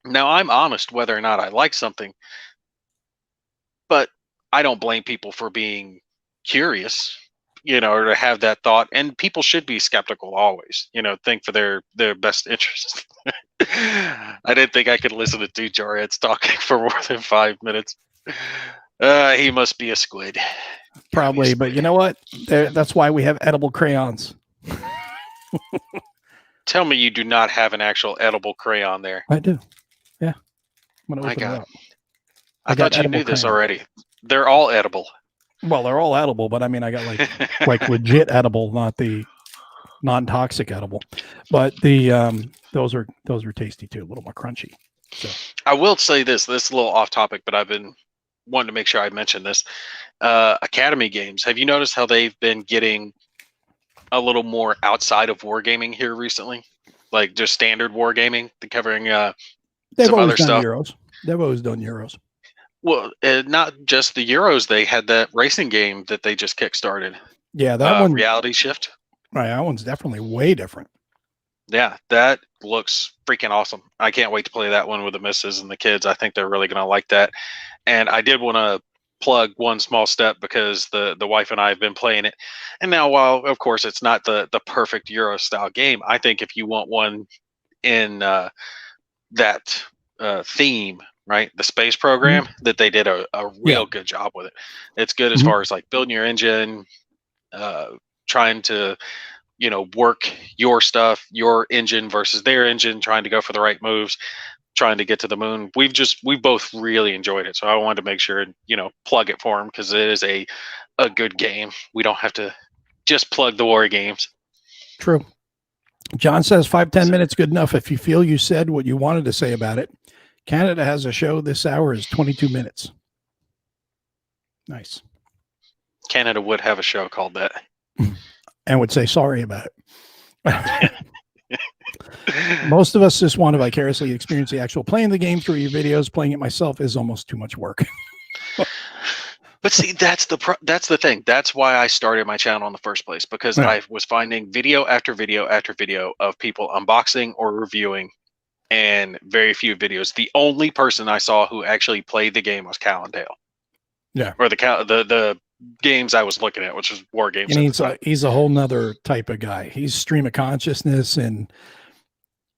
Now, I'm honest whether or not I like something, but I don't blame people for being curious, you know, or to have that thought. And people should be skeptical always, you know, think for their best interest. I didn't think I could listen to two jarheads talking for more than 5 minutes. He must be a squid. Probably, but you know what? That's why we have edible crayons. Tell me you do not have an actual edible crayon there. I do. Yeah. I'm gonna My open it God. up. I thought you knew this already. They're all edible. Well, they're all edible, but I mean, I got like legit edible, not the non-toxic edible. But the those are tasty too, a little more crunchy. So I will say this is a little off topic, but I've been wanting to make sure I mention this. Academy games. Have you noticed how they've been getting a little more outside of wargaming here recently? Like just standard wargaming, covering some other stuff. Euros. They've always done Euros. Well, not just the Euros. They had that racing game that they just kickstarted. Yeah, that one. Reality Shift. Right, that one's definitely way different. Yeah, that looks freaking awesome. I can't wait to play that one with the missus and the kids. I think they're really going to like that. And I did want to plug One Small Step because the wife and I have been playing it. And now, while of course it's not the perfect Euro style game, I think if you want one in that theme, right, the space program, that they did a real good job with it. It's good as far as like building your engine, trying to, you know, work your stuff, your engine versus their engine, trying to go for the right moves, trying to get to the moon. We both really enjoyed it. So I wanted to make sure, you know, plug it for them because it is a good game. We don't have to just plug the war games. True. John says 5-10 minutes good enough if you feel you said what you wanted to say about it. Canada has a show this hour is 22 minutes. Nice. Canada would have a show called that. And would say sorry about it. Most of us just want to vicariously experience the actual playing the game through your videos. Playing it myself is almost too much work. But see, that's the thing. That's why I started my channel in the first place, because I was finding video after video after video of people unboxing or reviewing, and very few videos. The only person I saw who actually played the game was Cal and Dale. Yeah. Or the games I was looking at, which was war games. And he's a whole nother type of guy. He's stream of consciousness, and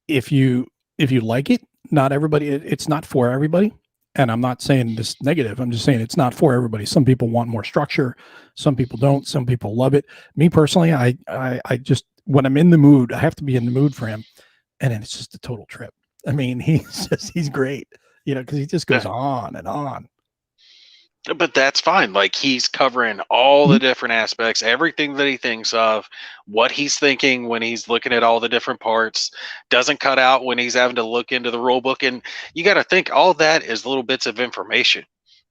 if you like it, not everybody. It's not for everybody. And I'm not saying this negative. I'm just saying it's not for everybody. Some people want more structure. Some people don't. Some people love it. Me personally, I just, when I'm in the mood, I have to be in the mood for him. And then it's just a total trip. I mean, he's great, you know, because he just goes on and on. But that's fine. Like, he's covering all the different aspects, everything that he thinks of, what he's thinking when he's looking at all the different parts, doesn't cut out when he's having to look into the rule book. And you got to think all that is little bits of information,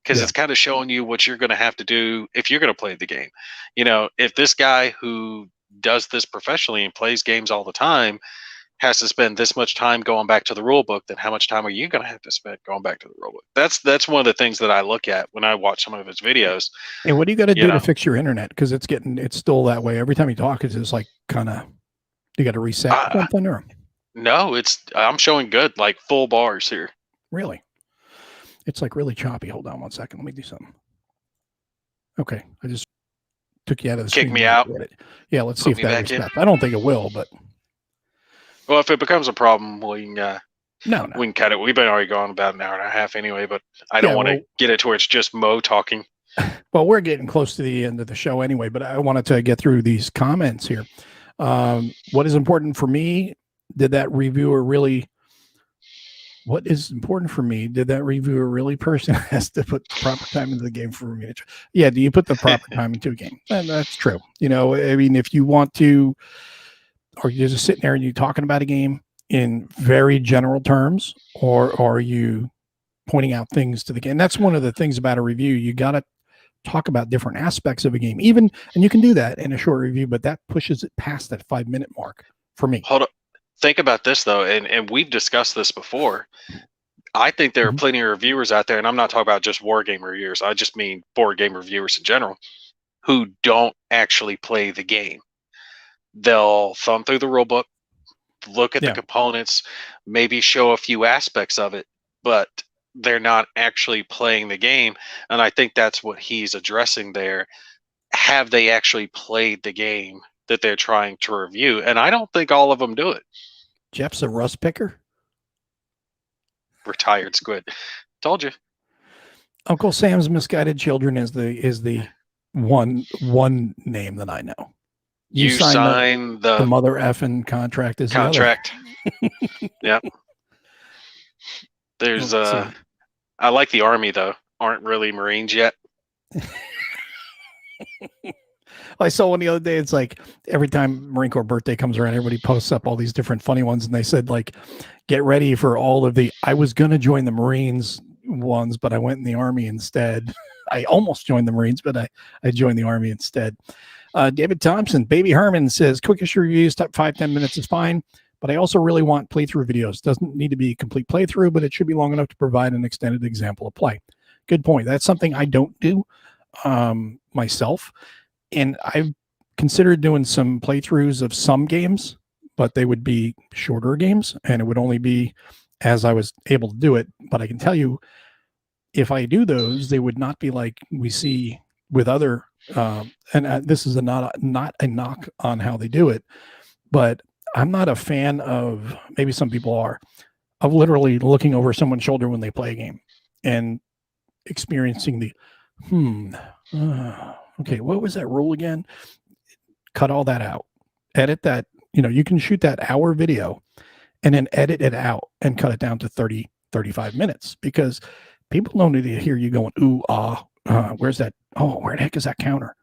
because it's kind of showing you what you're going to have to do if you're going to play the game. You know, if this guy who does this professionally and plays games all the time, has to spend this much time going back to the rule book, then how much time are you going to have to spend going back to the rule book? That's one of the things that I look at when I watch some of his videos. And what do you got to do know. to fix your internet? Because it's still that way. Every time you talk, it's just like kind of, you got to reset something or? No, I'm showing good, like full bars here. Really? It's like really choppy. Hold on one second. Let me do something. Okay. I just took you out of the Kick screen. me out. Yeah, let's see if that resets. I don't think it will, but. Well, if it becomes a problem, we can no. We can cut it. We've been already going about an hour and a half anyway, but I don't want to get it to where it's just Mo talking. Well, we're getting close to the end of the show anyway, but I wanted to get through these comments here. What is important for me? Did that reviewer really? What is important for me? Did that reviewer really person has to put the proper time into the game for me? Yeah, do you put the proper time into a game? And that's true. You know, I mean, if you want to, or you're just sitting there and you're talking about a game in very general terms, or are you pointing out things to the game? That's one of the things about a review. You got to talk about different aspects of a game, and you can do that in a short review, but that pushes it past that 5-minute mark for me. Hold up. Think about this though, and we've discussed this before. I think there are plenty of reviewers out there, and I'm not talking about just war game reviewers. I just mean board game reviewers in general, who don't actually play the game. They'll thumb through the rule book, look at the components, maybe show a few aspects of it, but they're not actually playing the game. And I think that's what he's addressing there. Have they actually played the game that they're trying to review? And I don't think all of them do it. Jeff's a rust picker. Retired squid. Told you. Uncle Sam's Misguided Children is the one name that I know. You sign the mother effing contract is contract. Yeah. There's I like the Army though. Aren't really Marines yet. I saw one the other day. It's like every time Marine Corps birthday comes around, everybody posts up all these different funny ones. And they said, like, get ready for all of I was going to join the Marines ones, but I went in the Army instead. I almost joined the Marines, but I joined the Army instead. David Thompson, Baby Herman says, quickest reviews, top 5-10 minutes is fine. But I also really want playthrough videos. Doesn't need to be a complete playthrough, but it should be long enough to provide an extended example of play. Good point. That's something I don't do myself. And I've considered doing some playthroughs of some games, but they would be shorter games, and it would only be as I was able to do it. But I can tell you, if I do those, they would not be like we see with other, this is not a knock on how they do it, but I'm not a fan of, maybe some people are, of literally looking over someone's shoulder when they play a game and experiencing the, okay, what was that rule again? Cut all that out. Edit that. You can shoot that hour video and then edit it out and cut it down to 30, 35 minutes, because people don't need to hear you going, ooh, where's that? Oh, where the heck is that counter?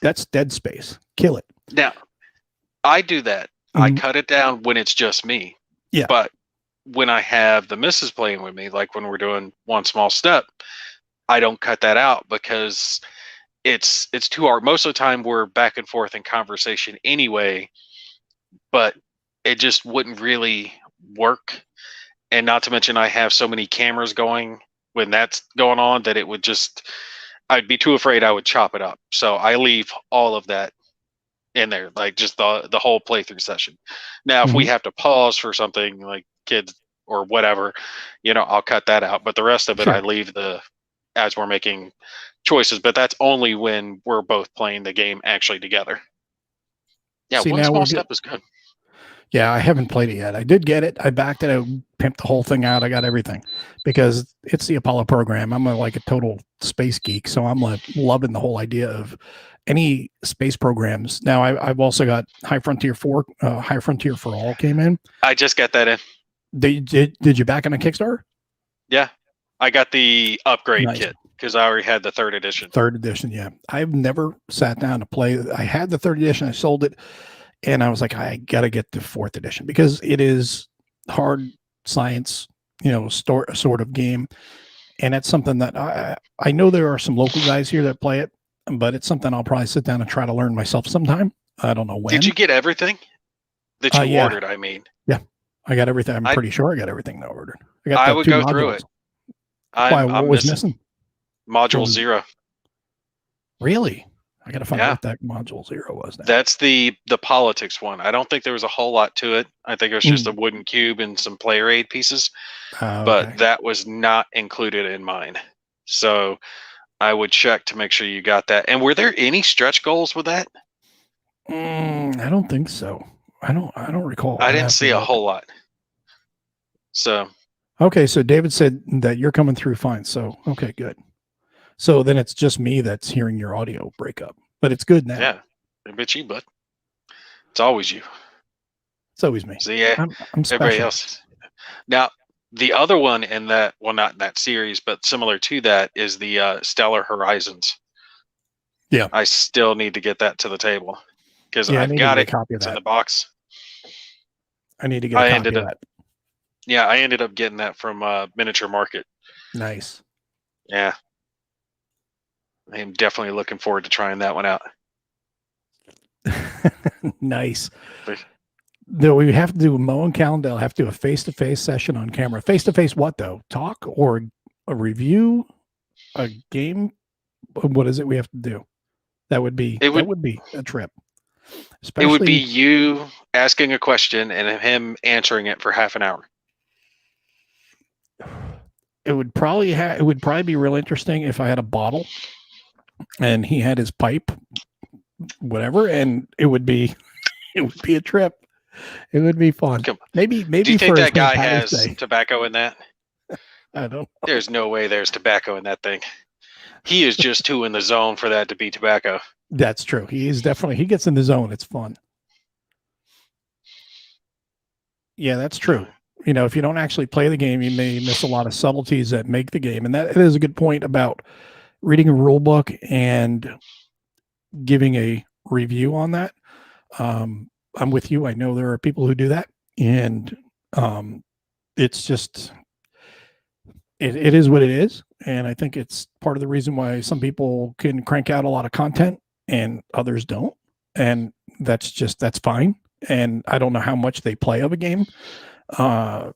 That's dead space. Kill it. Now, I do that. I cut it down when it's just me. Yeah. But when I have the missus playing with me, like when we're doing One Small Step, I don't cut that out because it's too hard. Most of the time we're back and forth in conversation anyway, but it just wouldn't really work. And not to mention I have so many cameras going when that's going on that it would just, I'd be too afraid I would chop it up. So I leave all of that in there, like just the whole playthrough session. Now, if we have to pause for something like kids or whatever, I'll cut that out. But the rest of it, I leave as we're making choices. But that's only when we're both playing the game actually together. Yeah, One Small Step is good. Yeah, I haven't played it yet. I did get it. I backed it. I pimped the whole thing out. I got everything because it's the Apollo program. I'm like a total space geek, so I'm like loving the whole idea of any space programs. Now I've also got High Frontier 4, High Frontier for All came in. I just got that in. Did you back on a Kickstarter? Yeah, I got the upgrade kit because I already had the 3rd edition. 3rd edition, yeah. I've never sat down to play. I had the 3rd edition. I sold it. And I was like, I got to get the 4th edition because it is hard science, sort of game. And it's something that I know there are some local guys here that play it, but it's something I'll probably sit down and try to learn myself sometime. I don't know when. Did you get everything? that you Yeah. ordered. I mean, I got everything. I'm I- pretty sure I got everything that I ordered. I got I the would 2 go modules. through it. Why? What I'm was missing missing? module was- 0. Really? I got to find Yeah. out what that module 0 was now. That's the politics one. I don't think there was a whole lot to it. I think it was just a wooden cube and some player aid pieces, but Okay. that was not included in mine. So I would check to make sure you got that. And were there any stretch goals with that? I don't think so. I don't recall. I I'd didn't have to see a look. whole lot. So Okay, so David said that you're coming through fine. So okay, good. So then it's just me that's hearing your audio break up, but it's good now. yeah, a bit you, bud. It's always you. It's always me. So yeah, I'm special. everybody else. Now the other one in that, well, not in that series, but similar to that, is the Stellar Horizons. Yeah. I still need to get that to the table because Yeah, I I've need got to it. get a copy of It's in that. the box. I need to get a copy of that. Yeah, I ended up getting that from Miniature Market. Nice. Yeah. I am definitely looking forward to trying that one out. Nice. But- Though we have to do Mo and Callendale have to do a face-to-face session on camera. Face-to-face what though? Talk or a review, a game? What is it we have to do? That would be a trip. Especially, It would be you asking a question and him answering it for half an hour. it would probably be real interesting if I had a bottle and he had his pipe, whatever, and it would be a trip. It would be fun. Maybe Do you think for that guy St. has Patrick's Day. tobacco in that? I don't know. There's no way there's tobacco in that thing. He is just too in the zone for that to be tobacco. That's true. He gets in the zone. It's fun. Yeah, that's true. You know, if you don't actually play the game, you may miss a lot of subtleties that make the game. And that is a good point about reading a rule book and giving a review on that. I'm with you. I know there are people who do that. And it's just, it is what it is. And I think it's part of the reason why some people can crank out a lot of content and others don't. And that's fine. And I don't know how much they play of a game. But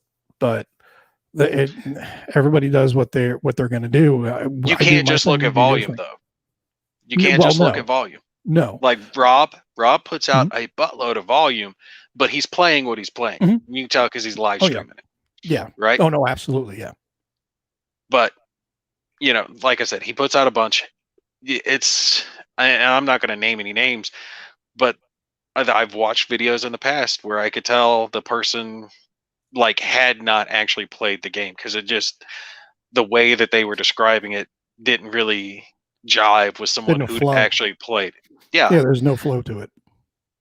everybody does what they're going to do. You can't just look at volume though. You can't just look at volume. No. Like Rob puts out a buttload of volume, but he's playing what he's playing. You can tell because he's live streaming it. Yeah. Right. Oh no, absolutely. Yeah. But you know, like I said, he puts out a bunch. And I'm not going to name any names, but I've watched videos in the past where I could tell the person like had not actually played the game because it just, the way that they were describing it didn't really jive with someone who actually played. Yeah. Yeah. There's no flow to it.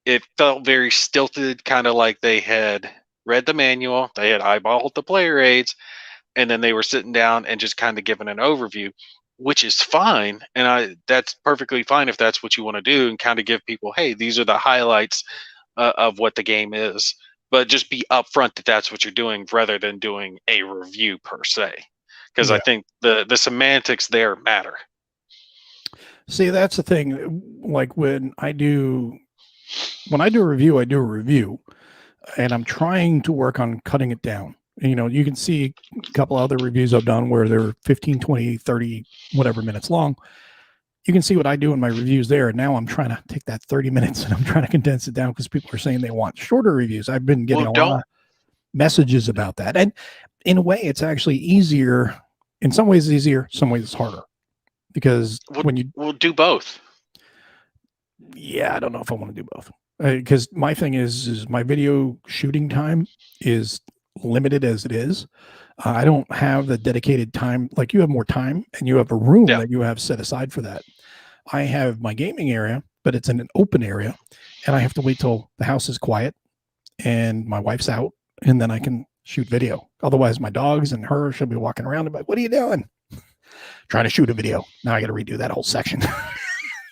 It felt very stilted, kind of like they had read the manual, they had eyeballed the player aids, and then they were sitting down and just kind of giving an overview, which is fine. And that's perfectly fine if that's what you want to do and kind of give people, hey, these are the highlights of what the game is. But just be upfront that that's what you're doing rather than doing a review per se. Because I think the semantics there matter. See, that's the thing. Like when I do a review, I do a review. And I'm trying to work on cutting it down. You know, you can see a couple other reviews I've done where they're 15, 20, 30, whatever minutes long. You can see what I do in my reviews there. And now I'm trying to take that 30 minutes and I'm trying to condense it down because people are saying they want shorter reviews. I've been getting a lot of messages about that. And in a way, it's actually easier. In some ways, it's easier. Some ways, it's harder. Because we'll do both. Yeah, I don't know if I want to do both. Because my thing is my video shooting time is limited as it is. I don't have the dedicated time. Like you have more time and you have a room that you have set aside for that. I have my gaming area, but it's in an open area and I have to wait till the house is quiet and my wife's out and then I can shoot video. Otherwise my dogs and her, she'll be walking around and be like, what are you doing? Trying to shoot a video. Now I got to redo that whole section.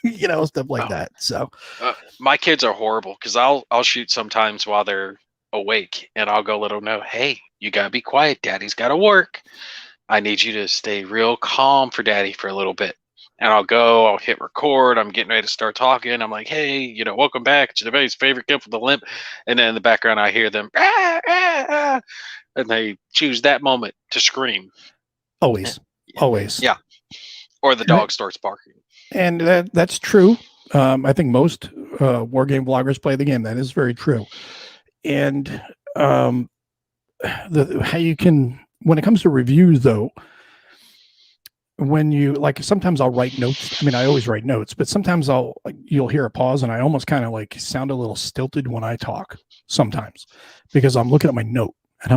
You know, stuff like that. So my kids are horrible because I'll shoot sometimes while they're awake and I'll go let them know, hey, you gotta be quiet, daddy's gotta work. I need you to stay real calm for daddy for a little bit. And I'll hit record. I'm getting ready to start talking. I'm like, hey, welcome back. It's everybody's favorite kid with the limp. And then in the background, I hear them, ah, ah, ah, and they choose that moment to scream. Always. Yeah. Or the dog starts barking. And that's true. I think most war game vloggers play the game. That is very true. And how you can, when it comes to reviews, though, when you sometimes I'll write notes. I mean, I always write notes, but sometimes you'll hear a pause, and I almost kind of sound a little stilted when I talk sometimes, because I'm looking at my note and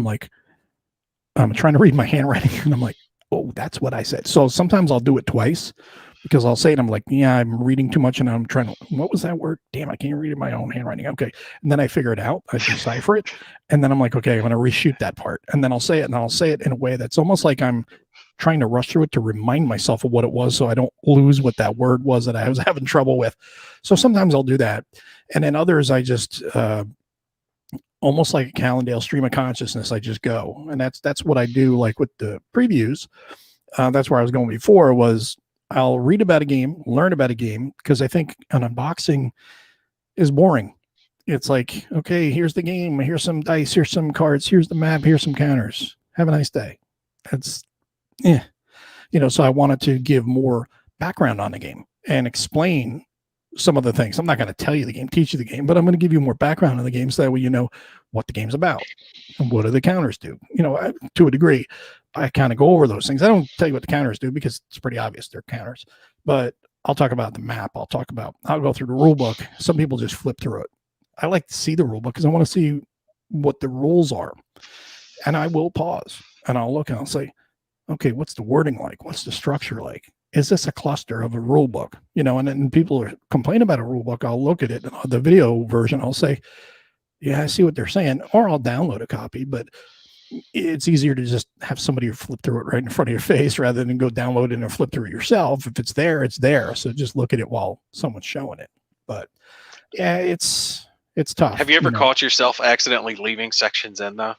I'm trying to read my handwriting, and I'm like, oh, that's what I said. So sometimes I'll do it twice, because I'll say it, I'm like, yeah, I'm reading too much, and I'm trying to, what was that word? Damn, I can't read in my own handwriting. Okay. And then I figure it out. I decipher it. And then I'm like, okay, I'm going to reshoot that part. And then I'll say it, and I'll say it in a way that's almost like I'm trying to rush through it to remind myself of what it was, so I don't lose what that word was that I was having trouble with. So sometimes I'll do that. And then others, I just, almost like a Callendale stream of consciousness, I just go. And that's what I do, like with the previews. That's where I was going before, was I'll read about a game, learn about a game, because I think an unboxing is boring. It's like, okay, here's the game, here's some dice, here's some cards, here's the map, here's some counters. Have a nice day. That's, so I wanted to give more background on the game and explain some of the things. I'm not going to tell you the game, teach you the game, but I'm going to give you more background on the game, so that way you know what the game's about and what do the counters do. To a degree, I kind of go over those things. I don't tell you what the counters do, because it's pretty obvious they're counters, but I'll talk about the map. I'll go through the rule book. Some people just flip through it. I like to see the rule book because I want to see what the rules are. And I will pause and I'll look and I'll say, okay, what's the wording like? What's the structure like? Is this a cluster of a rule book? And then people are complaining about a rule book. I'll look at it, the video version. I'll say, yeah, I see what they're saying, or I'll download a copy, but it's easier to just have somebody flip through it right in front of your face rather than go download it and flip through it yourself. If it's there, it's there. So just look at it while someone's showing it. But yeah, it's tough. Have you ever caught yourself accidentally leaving sections in, though?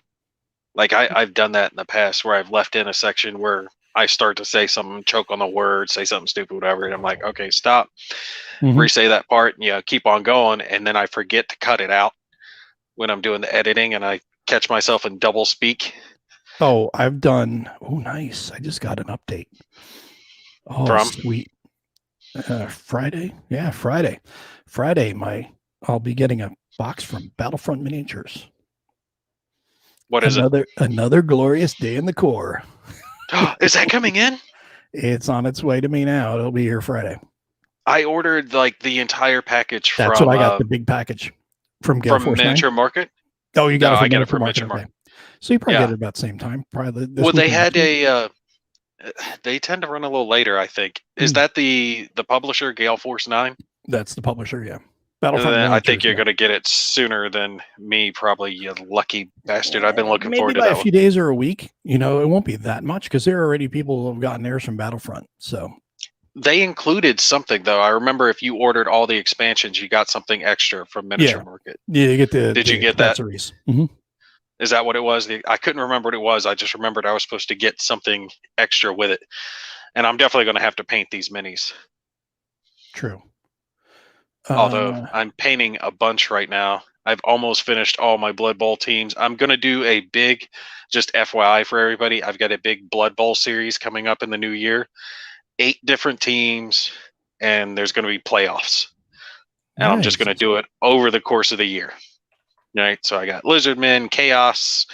Like I've done that in the past, where I've left in a section where I start to say something, choke on the word, say something stupid, whatever. And I'm like, okay, stop, re-say that part, and keep on going. And then I forget to cut it out when I'm doing the editing, and I catch myself in double speak. Oh, I've done. Oh, nice. I just got an update. Oh, from? Sweet. Friday. Yeah, Friday. I'll be getting a box from Battlefront Miniatures. What is it? Another glorious day in the Corps. Is that coming in? It's on its way to me now. It'll be here Friday. I ordered the entire package. That's what I got, the big package from Gale Force Miniature Market. Oh, you got it? I got it from Miniature Market. So you probably get it about the same time. Probably. Well, they had they tend to run a little later, I think. Is that the publisher, Gale Force 9? That's the publisher, yeah. I think you're going to get it sooner than me, probably, you lucky bastard. I've been looking forward to that. Maybe by a few days or a week. It won't be that much, because there are already people who have gotten theirs from Battlefront. So they included something, though. I remember if you ordered all the expansions, you got something extra from Miniature Market. Yeah, you get the. Did you get that? Mm-hmm. Is that what it was? I couldn't remember what it was. I just remembered I was supposed to get something extra with it, and I'm definitely going to have to paint these minis. True. Although I'm painting a bunch right now. I've almost finished all my Blood Bowl teams. I'm going to do a big, just FYI for everybody, I've got a big Blood Bowl series coming up in the new year. 8 different teams, and there's going to be playoffs. And I'm just going to do it over the course of the year. Right? So I got Lizardmen, Chaos,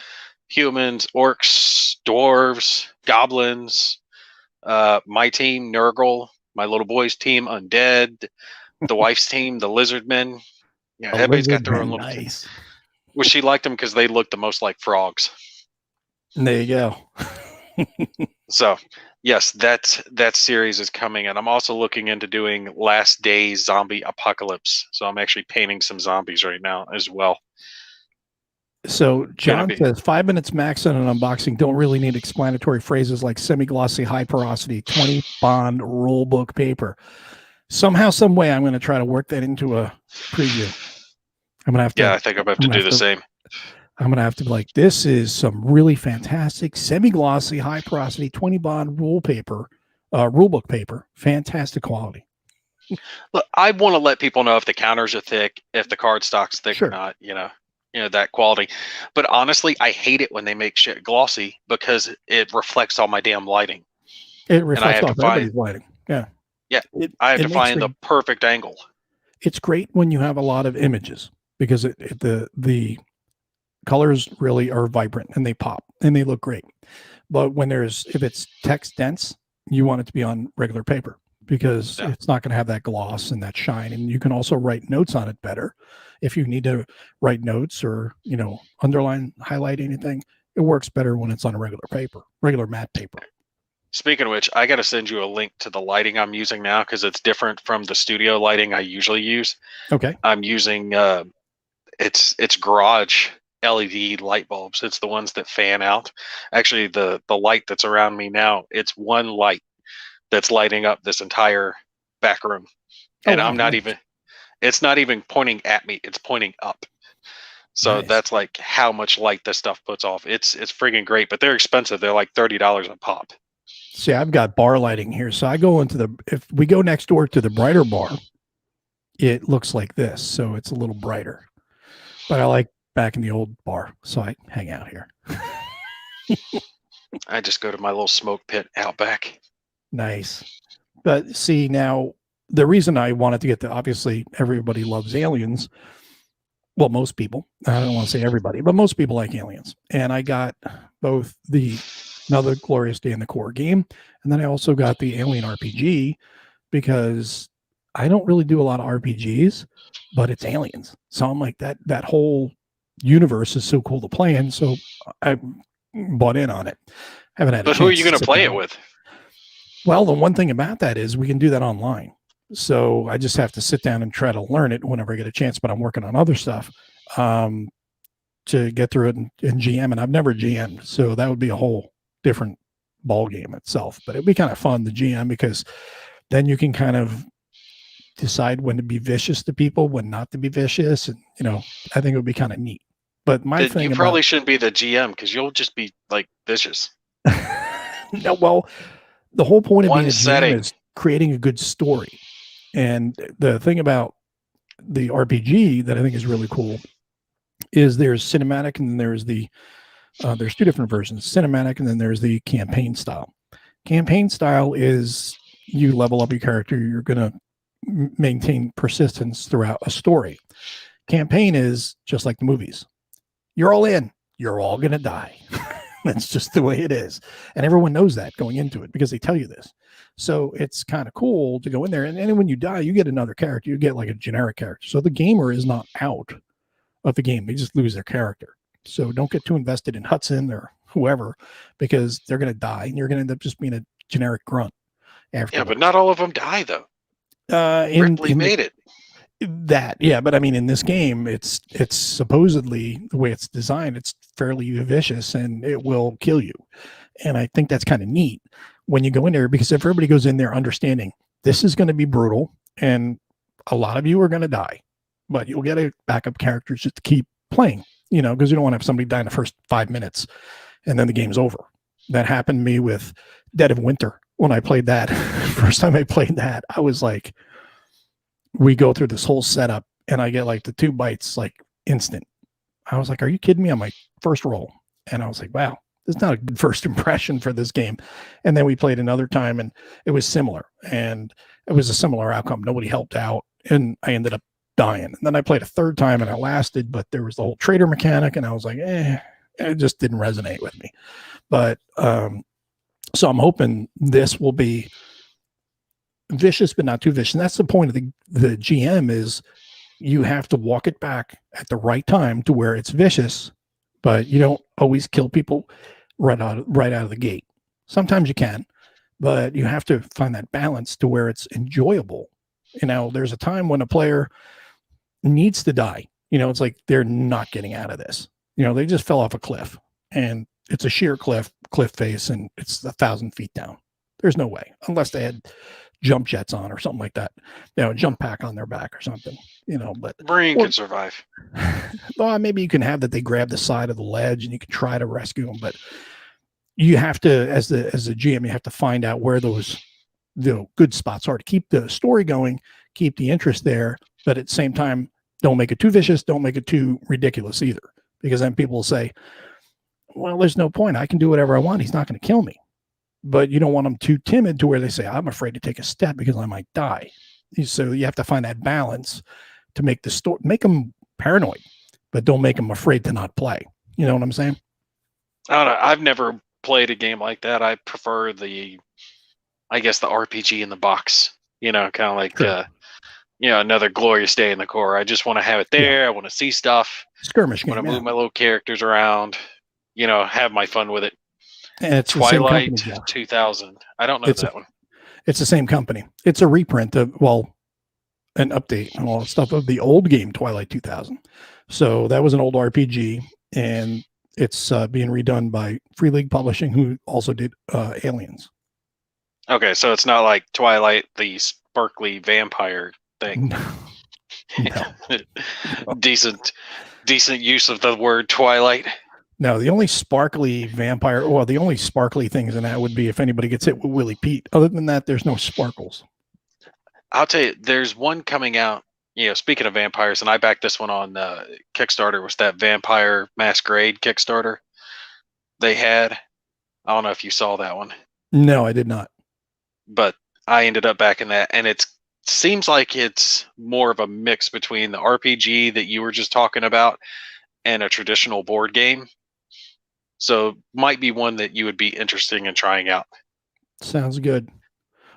Humans, Orcs, Dwarves, Goblins, my team, Nurgle, my little boy's team, Undead, the wife's team, the Lizardmen. Yeah, everybody's got their own little team. Well, she liked them because they looked the most like frogs. There you go. So, yes, that series is coming, and I'm also looking into doing Last Days Zombie Apocalypse. So I'm actually painting some zombies right now as well. So John says 5 minutes max on an unboxing. Don't really need explanatory phrases like semi-glossy, high porosity, 20 bond rule book paper. Somehow, some way, I'm going to try to work that into a preview. I'm going to have to. Yeah, I think I'm going to have to do the same. I'm going to have to be like, this is some really fantastic semi-glossy, high porosity, 20 bond rule paper rulebook paper, fantastic quality. Look, I want to let people know if the counters are thick, if the card stock's thick Sure. or not. That quality. But honestly, I hate it when they make shit glossy because it reflects all my damn lighting. It reflects have off to find- everybody's lighting. Yeah. Yeah, It, I have it to makes find the perfect angle. It's great when you have a lot of images because the colors really are vibrant and they pop and they look great. But if it's text dense, you want it to be on regular paper because it's not going to have that gloss and that shine. And you can also write notes on it better. If you need to write notes or, underline, highlight anything, it works better when it's on a regular matte paper. Speaking of which, I got to send you a link to the lighting I'm using now because it's different from the studio lighting I usually use. Okay. I'm using it's garage LED light bulbs. It's the ones that fan out. Actually, the light that's around me now, it's one light that's lighting up this entire back room, and I'm not even. It's not even pointing at me. It's pointing up. So that's like how much light this stuff puts off. It's freaking great, but they're expensive. They're like $30 a pop. See, I've got bar lighting here. So I go if we go next door to the brighter bar, it looks like this. So it's a little brighter, but I like back in the old bar. So I hang out here. I just go to my little smoke pit out back. Nice. But see, now the reason I wanted to get obviously everybody loves Aliens. Well, most people, I don't want to say everybody, but most people like Aliens. And I got both Another Glorious Day in the core game. And then I also got the Alien RPG because I don't really do a lot of RPGs, but it's Aliens. So I'm like that whole universe is so cool to play in. So I bought in on it. Haven't had. But who are you going to play it with? Well, the one thing about that is we can do that online. So I just have to sit down and try to learn it whenever I get a chance. But I'm working on other stuff to get through it in GM, and I've never GM'd, so that would be a whole different ball game itself. But it'd be kind of fun to GM because then you can kind of decide when to be vicious to people, when not to be vicious, and I think it would be kind of neat. But you probably shouldn't be the GM because you'll just be like vicious. No, well, the whole point of being a setting GM is creating a good story. And the thing about the RPG that I think is really cool is there's cinematic and then there's there's two different versions, cinematic and then there's the campaign style. Campaign style is you level up your character, you're going to maintain persistence throughout a story. Campaign is just like the movies. You're all in, you're all going to die. That's just the way it is. And everyone knows that going into it because they tell you this. So it's kind of cool to go in there. And then when you die, you get another character. You get like a generic character. So the gamer is not out of the game. They just lose their character. So don't get too invested in Hudson or whoever because they're going to die and you're going to end up just being a generic grunt. Afterwards. Yeah, but not all of them die though. Ripley made it. But I mean, in this game, it's supposedly the way it's designed, it's fairly vicious and it will kill you. And I think that's kind of neat when you go in there because if everybody goes in there understanding this is going to be brutal and a lot of you are going to die, but you'll get a backup character just to keep playing, because you don't want to have somebody die in the first 5 minutes and then the game's over. That happened to me with Dead of Winter when I played that. First time I played that, I was like, we go through this whole setup and I get like the 2 bites, like instant. I was like, are you kidding me on my first roll? And I was like, wow, this is not a good first impression for this game. And then we played another time and it was similar and it was a similar outcome. Nobody helped out and I ended up dying. And then I played a third time and I lasted, but there was the whole trader mechanic and I was like, it just didn't resonate with me. But so I'm hoping this will be vicious, but not too vicious. And that's the point of the GM is you have to walk it back at the right time to where it's vicious, but you don't always kill people right out of the gate. Sometimes you can, but you have to find that balance to where it's enjoyable. There's a time when a player needs to die. It's like they're not getting out of this. They just fell off a cliff and it's a sheer cliff face and it's 1,000 feet down. There's no way unless they had jump jets on or something like that, jump pack on their back or something, but Marine can survive. Well, maybe you can have that. They grab the side of the ledge and you can try to rescue them, but you have to, as the GM, you have to find out where those good spots are to keep the story going, keep the interest there, but at the same time, don't make it too vicious, don't make it too ridiculous either, because then people will say, well, there's no point. I can do whatever I want. He's not going to kill me. But you don't want them too timid to where they say, I'm afraid to take a step because I might die. So you have to find that balance to make the story, make them paranoid, but don't make them afraid to not play. You know what I'm saying? I don't know. I've never played a game like that. I prefer the RPG in the box, kind of like, Sure. another glorious day in the Corps. I just want to have it there. I want to see stuff. Skirmish I want game. to move my little characters around, have my fun with it. And it's Twilight the same company, 2000. I don't know that one. It's the same company. It's a reprint of, an update and all that stuff of the old game, Twilight 2000. So that was an old RPG, and it's being redone by Free League Publishing, who also did Aliens. Okay, so it's not like Twilight, the sparkly vampire thing. No. Decent use of the word Twilight. No, the only sparkly the only sparkly things in that would be if anybody gets hit with Willie Pete. Other than that, there's no sparkles. I'll tell you, there's one coming out. Speaking of vampires, and I backed this one on Kickstarter, was that Vampire Masquerade Kickstarter they had. I don't know if you saw that one. No, I did not. But I ended up backing that, and it seems like it's more of a mix between the RPG that you were just talking about and a traditional board game. So might be one that you would be interested in trying out. Sounds good.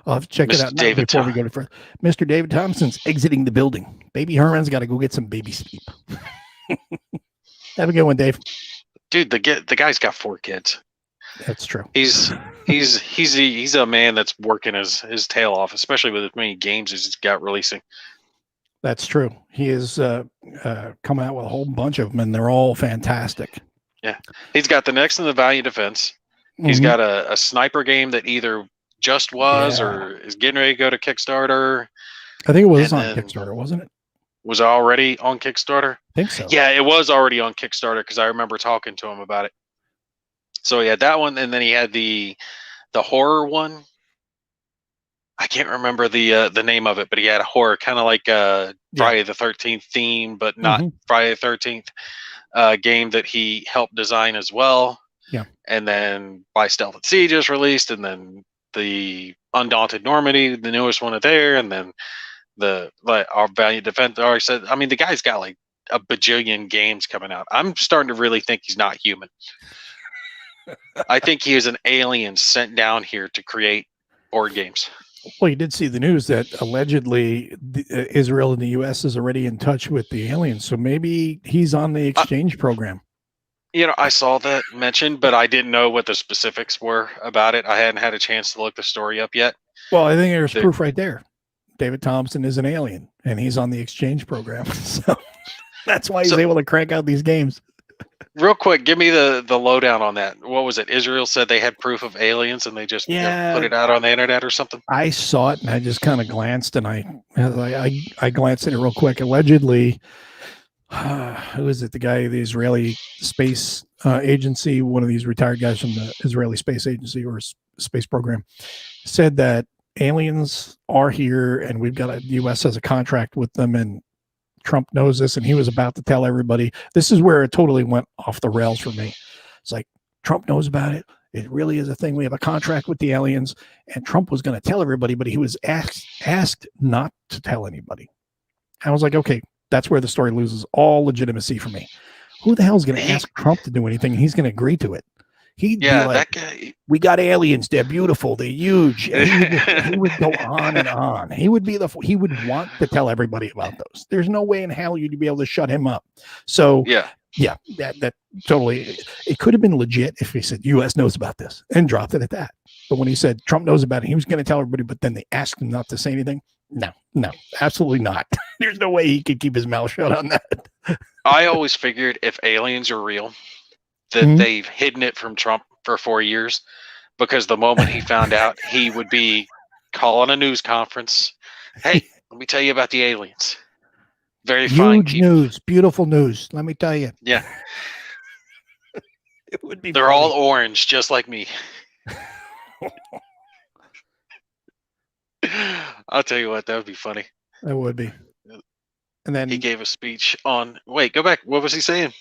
I'll have to check it out now David before we go to first. Mr. David Thompson's exiting the building. Baby Herman's got to go get some baby sleep. Have a good one, Dave. Dude, the guy's got 4 kids. That's true. He's a man that's working his tail off, especially with as many games as he's got releasing. That's true. He is coming out with a whole bunch of them, and they're all fantastic. Yeah, he's got the next in the Valiant Defense. He's got a sniper game that either just was or is getting ready to go to Kickstarter. I think it was on Kickstarter, wasn't it? Was already on Kickstarter? I think so. Yeah, it was already on Kickstarter because I remember talking to him about it. So he had that one, and then he had the horror one. I can't remember the name of it, but he had a horror, kind of like Friday the 13th theme, but not Friday the 13th game that he helped design as well. Yeah. And then By Stealth at Sea just released, and then the Undaunted Normandy, the newest one there, and then our Valiant Defense. I said, I mean, the guy's got like a bajillion games coming out. I'm starting to really think he's not human. I think he is an alien sent down here to create board games. Well, you did see the news that allegedly Israel and the U.S. is already in touch with the aliens, so maybe he's on the exchange program. I saw that mentioned, but I didn't know what the specifics were about it. I hadn't had a chance to look the story up yet. Well, I think there's proof right there. David Thompson is an alien, and he's on the exchange program, so that's why he's able to crank out these games. Real quick, give me the lowdown on that. What was it? Israel said they had proof of aliens, and they just put it out on the internet or something? I saw it, and I just kind of glanced, and I glanced at it real quick. Allegedly, who is it? The guy, the Israeli Space Agency, one of these retired guys from the Israeli Space Agency or space program, said that aliens are here, and we've got the U.S. has a contract with them, and Trump knows this, and he was about to tell everybody. This is where it totally went off the rails for me. It's like, Trump knows about it. It really is a thing. We have a contract with the aliens, and Trump was going to tell everybody, but he was asked not to tell anybody. I was like, okay, that's where the story loses all legitimacy for me. Who the hell is going to ask Trump to do anything? He's going to agree to it. He'd be like, that guy. We got aliens. They're beautiful. They're huge. He would go on and on. He would want to tell everybody about those. There's no way in hell you'd be able to shut him up. So yeah, that totally. It could have been legit if he said U.S. knows about this and dropped it at that. But when he said Trump knows about it, he was going to tell everybody. But then they asked him not to say anything. No, absolutely not. There's no way he could keep his mouth shut on that. I always figured if aliens are real, that they've hidden it from Trump for 4 years, because the moment he found out, he would be calling a news conference. Hey, let me tell you about the aliens. Very fine people. News, beautiful news. Let me tell you. Yeah. It would be. They're all orange, just like me. I'll tell you what, that would be funny. That would be. And then He gave a speech on. Wait, go back. What was he saying?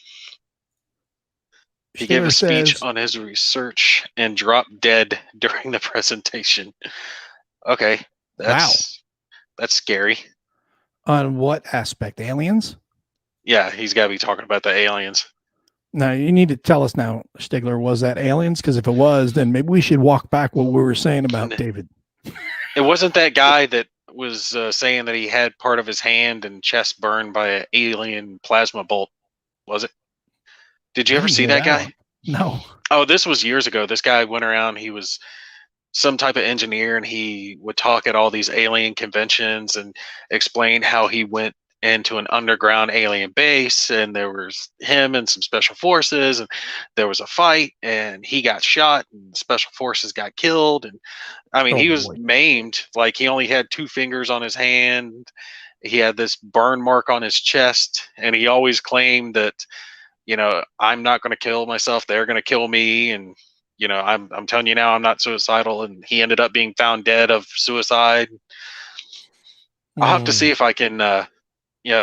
He gave Stigler a speech says, on his research and dropped dead during the presentation. Okay, that's scary. on what aspect? Aliens? Yeah, he's got to be talking about the aliens. Now you need to tell us now, Stigler, was that aliens? Because if it was, then maybe we should walk back what we were saying about David. It wasn't that guy that was saying that he had part of his hand and chest burned by an alien plasma bolt, was it? Did you ever see that guy? No. Oh, this was years ago. This guy went around. He was some type of engineer, and he would talk at all these alien conventions and explain how he went into an underground alien base, and there was him and some special forces, and there was a fight, and he got shot, and the special forces got killed, and I mean, he was maimed. Like, he only had 2 fingers on his hand. He had this burn mark on his chest, and he always claimed that, you know, I'm not going to kill myself. They're going to kill me. And, you know, I'm telling you now, I'm not suicidal. And he ended up being found dead of suicide. I'll have to see if I can,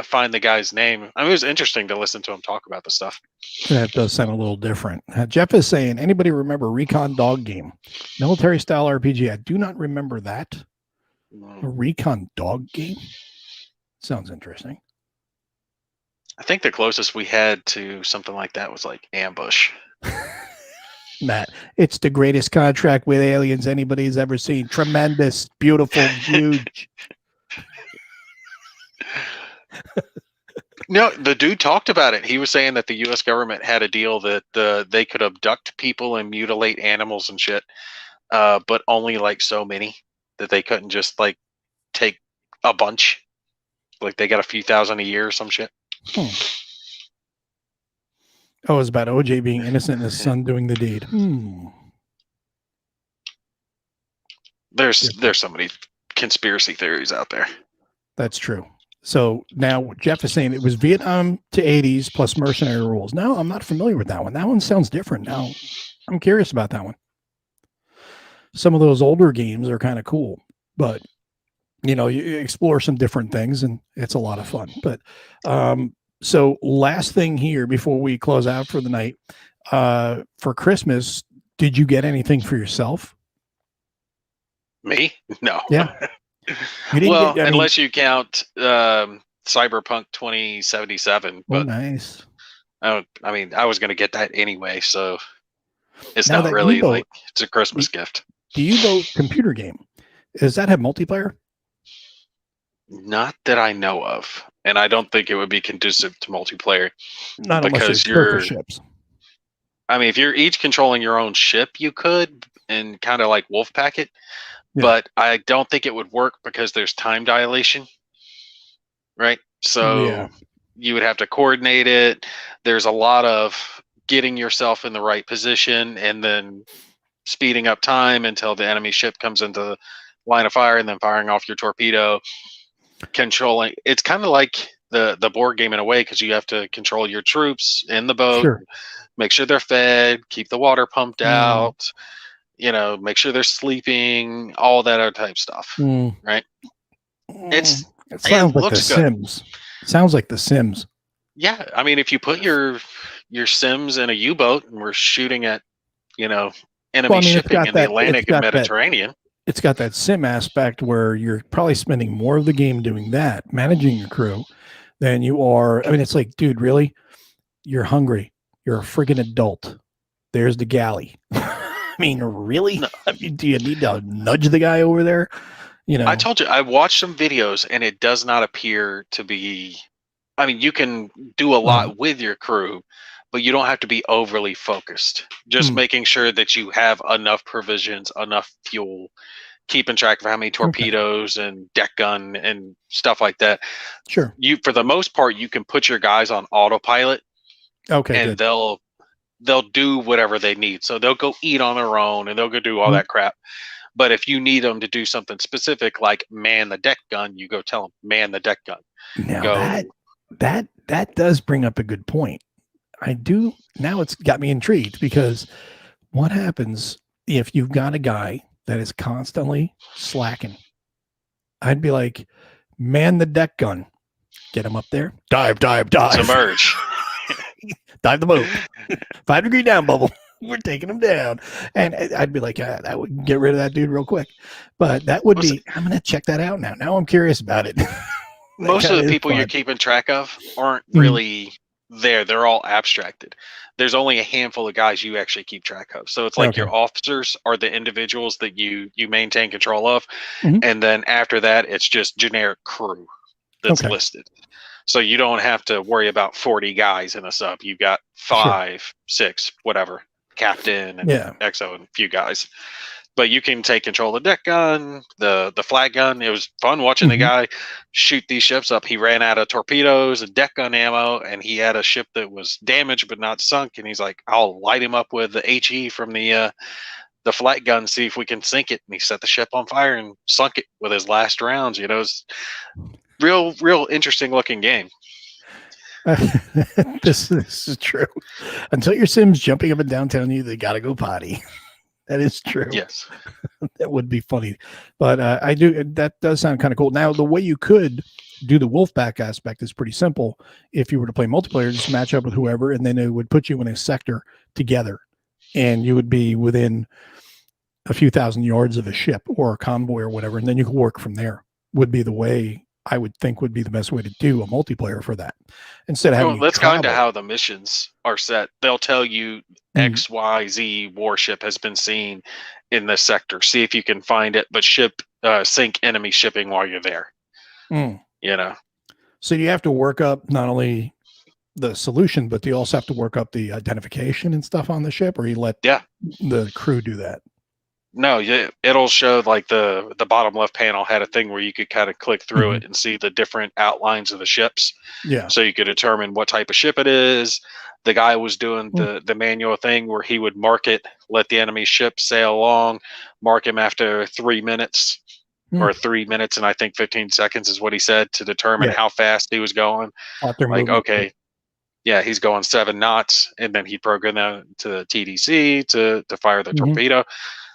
find the guy's name. I mean, it was interesting to listen to him talk about the stuff. That does sound a little different. Jeff is saying, anybody remember Recon Dog Game? Military style RPG. I do not remember that. A Recon Dog Game? Sounds interesting. I think the closest we had to something like that was like Ambush. Matt, it's the greatest contract with aliens anybody's ever seen. Tremendous, beautiful, huge. No, the dude talked about it. He was saying that the U.S. government had a deal that they could abduct people and mutilate animals and shit, but only like so many, that they couldn't just like take a bunch. Like, they got a few thousand a year or some shit. Oh, it's about OJ being innocent and his son doing the deed. There's so many conspiracy theories out there. That's true. So now Jeff is saying it was Vietnam to 80s plus mercenary rules. No, I'm not familiar with that one. That one sounds different. Now I'm curious about that one. Some of those older games are kind of cool, but you know, you explore some different things and it's a lot of fun. But so last thing here before we close out for the night, for Christmas, did you get anything for yourself? Me? No. Yeah. Well, unless you count Cyberpunk 2077. But nice. I mean, I was going to get that anyway, so it's not really like it's a Christmas gift. Do you vote computer game? Does that have multiplayer? Not that I know of, and I don't think it would be conducive to multiplayer. Not because you're ships. I mean, if you're each controlling your own ship, you could, and kind of like wolf pack it. Yeah. But I don't think it would work because there's time dilation, right? So you would have to coordinate it. There's a lot of getting yourself in the right position and then speeding up time until the enemy ship comes into line of fire and then firing off your torpedo. Controlling, it's kind of like the board game in a way, because you have to control your troops in the boat, make sure they're fed, keep the water pumped out, you know, make sure they're sleeping, all that other type stuff, right? It sounds like The Sims. It sounds like The Sims. Yeah, I mean, if you put your Sims in a U-boat and we're shooting at, you know, enemy shipping in the Atlantic and Mediterranean. It's got that sim aspect where you're probably spending more of the game doing that, managing your crew, than you are. I mean, it's like, dude, really? You're hungry. You're a freaking adult. There's the galley. I mean, really? No. I mean, do you need to nudge the guy over there? You know, I told you, I watched some videos and it does not appear to be, I mean, you can do a lot with your crew, but you don't have to be overly focused. Just making sure that you have enough provisions, enough fuel, keeping track of how many torpedoes and deck gun and stuff like that. Sure. You, for the most part, you can put your guys on autopilot. Okay. And they'll do whatever they need. So they'll go eat on their own and they'll go do all that crap. But if you need them to do something specific, like man the deck gun, you go tell them, man the deck gun. Now that does bring up a good point. Now it's got me intrigued, because what happens if you've got a guy that is constantly slacking? I'd be like, man the deck gun, get him up there, dive, Submerge. dive the boat, 5 degree down bubble. We're taking him down. And I'd be like, that would get rid of that dude real quick. But that would be, I'm going to check that out now. Now I'm curious about it. Most of the people you're keeping track of aren't really there. They're all abstracted. There's only a handful of guys you actually keep track of. So it's like your officers are the individuals that you maintain control of. And then after that, it's just generic crew that's listed. So you don't have to worry about 40 guys in a sub. You've got 5, 6, whatever, captain and XO and a few guys. But you can take control of the deck gun, the flag gun. It was fun watching the guy shoot these ships up. He ran out of torpedoes and deck gun ammo, and he had a ship that was damaged but not sunk. And he's like, I'll light him up with the HE from the flag gun, see if we can sink it. And he set the ship on fire and sunk it with his last rounds. You know, it's real interesting looking game. This is true. Until your Sims jumping up and down telling you they got to go potty. That is true. Yes. That would be funny. But that does sound kind of cool. Now, the way you could do the Wolfpack aspect is pretty simple. If you were to play multiplayer, just match up with whoever, and then it would put you in a sector together, and you would be within a few thousand yards of a ship or a convoy or whatever, and then you could work from there. Would be the way I would think would be the best way to do a multiplayer for that. Instead of having that's kind of how the missions are set. They'll tell you XYZ warship has been seen in this sector. See if you can find it, but sink enemy shipping while you're there. You know. So you have to work up not only the solution, but you also have to work up the identification and stuff on the ship, or you let the crew do that. No, it'll show like the bottom left panel had a thing where you could kind of click through it and see the different outlines of the ships. Yeah. So you could determine what type of ship it is. The guy was doing the manual thing where he would mark it, let the enemy ship sail along, mark him after 3 minutes or 3 minutes and I think 15 seconds is what he said to determine how fast he was going. Like, okay, he's going 7 knots, and then he'd program that to the TDC to fire the torpedo.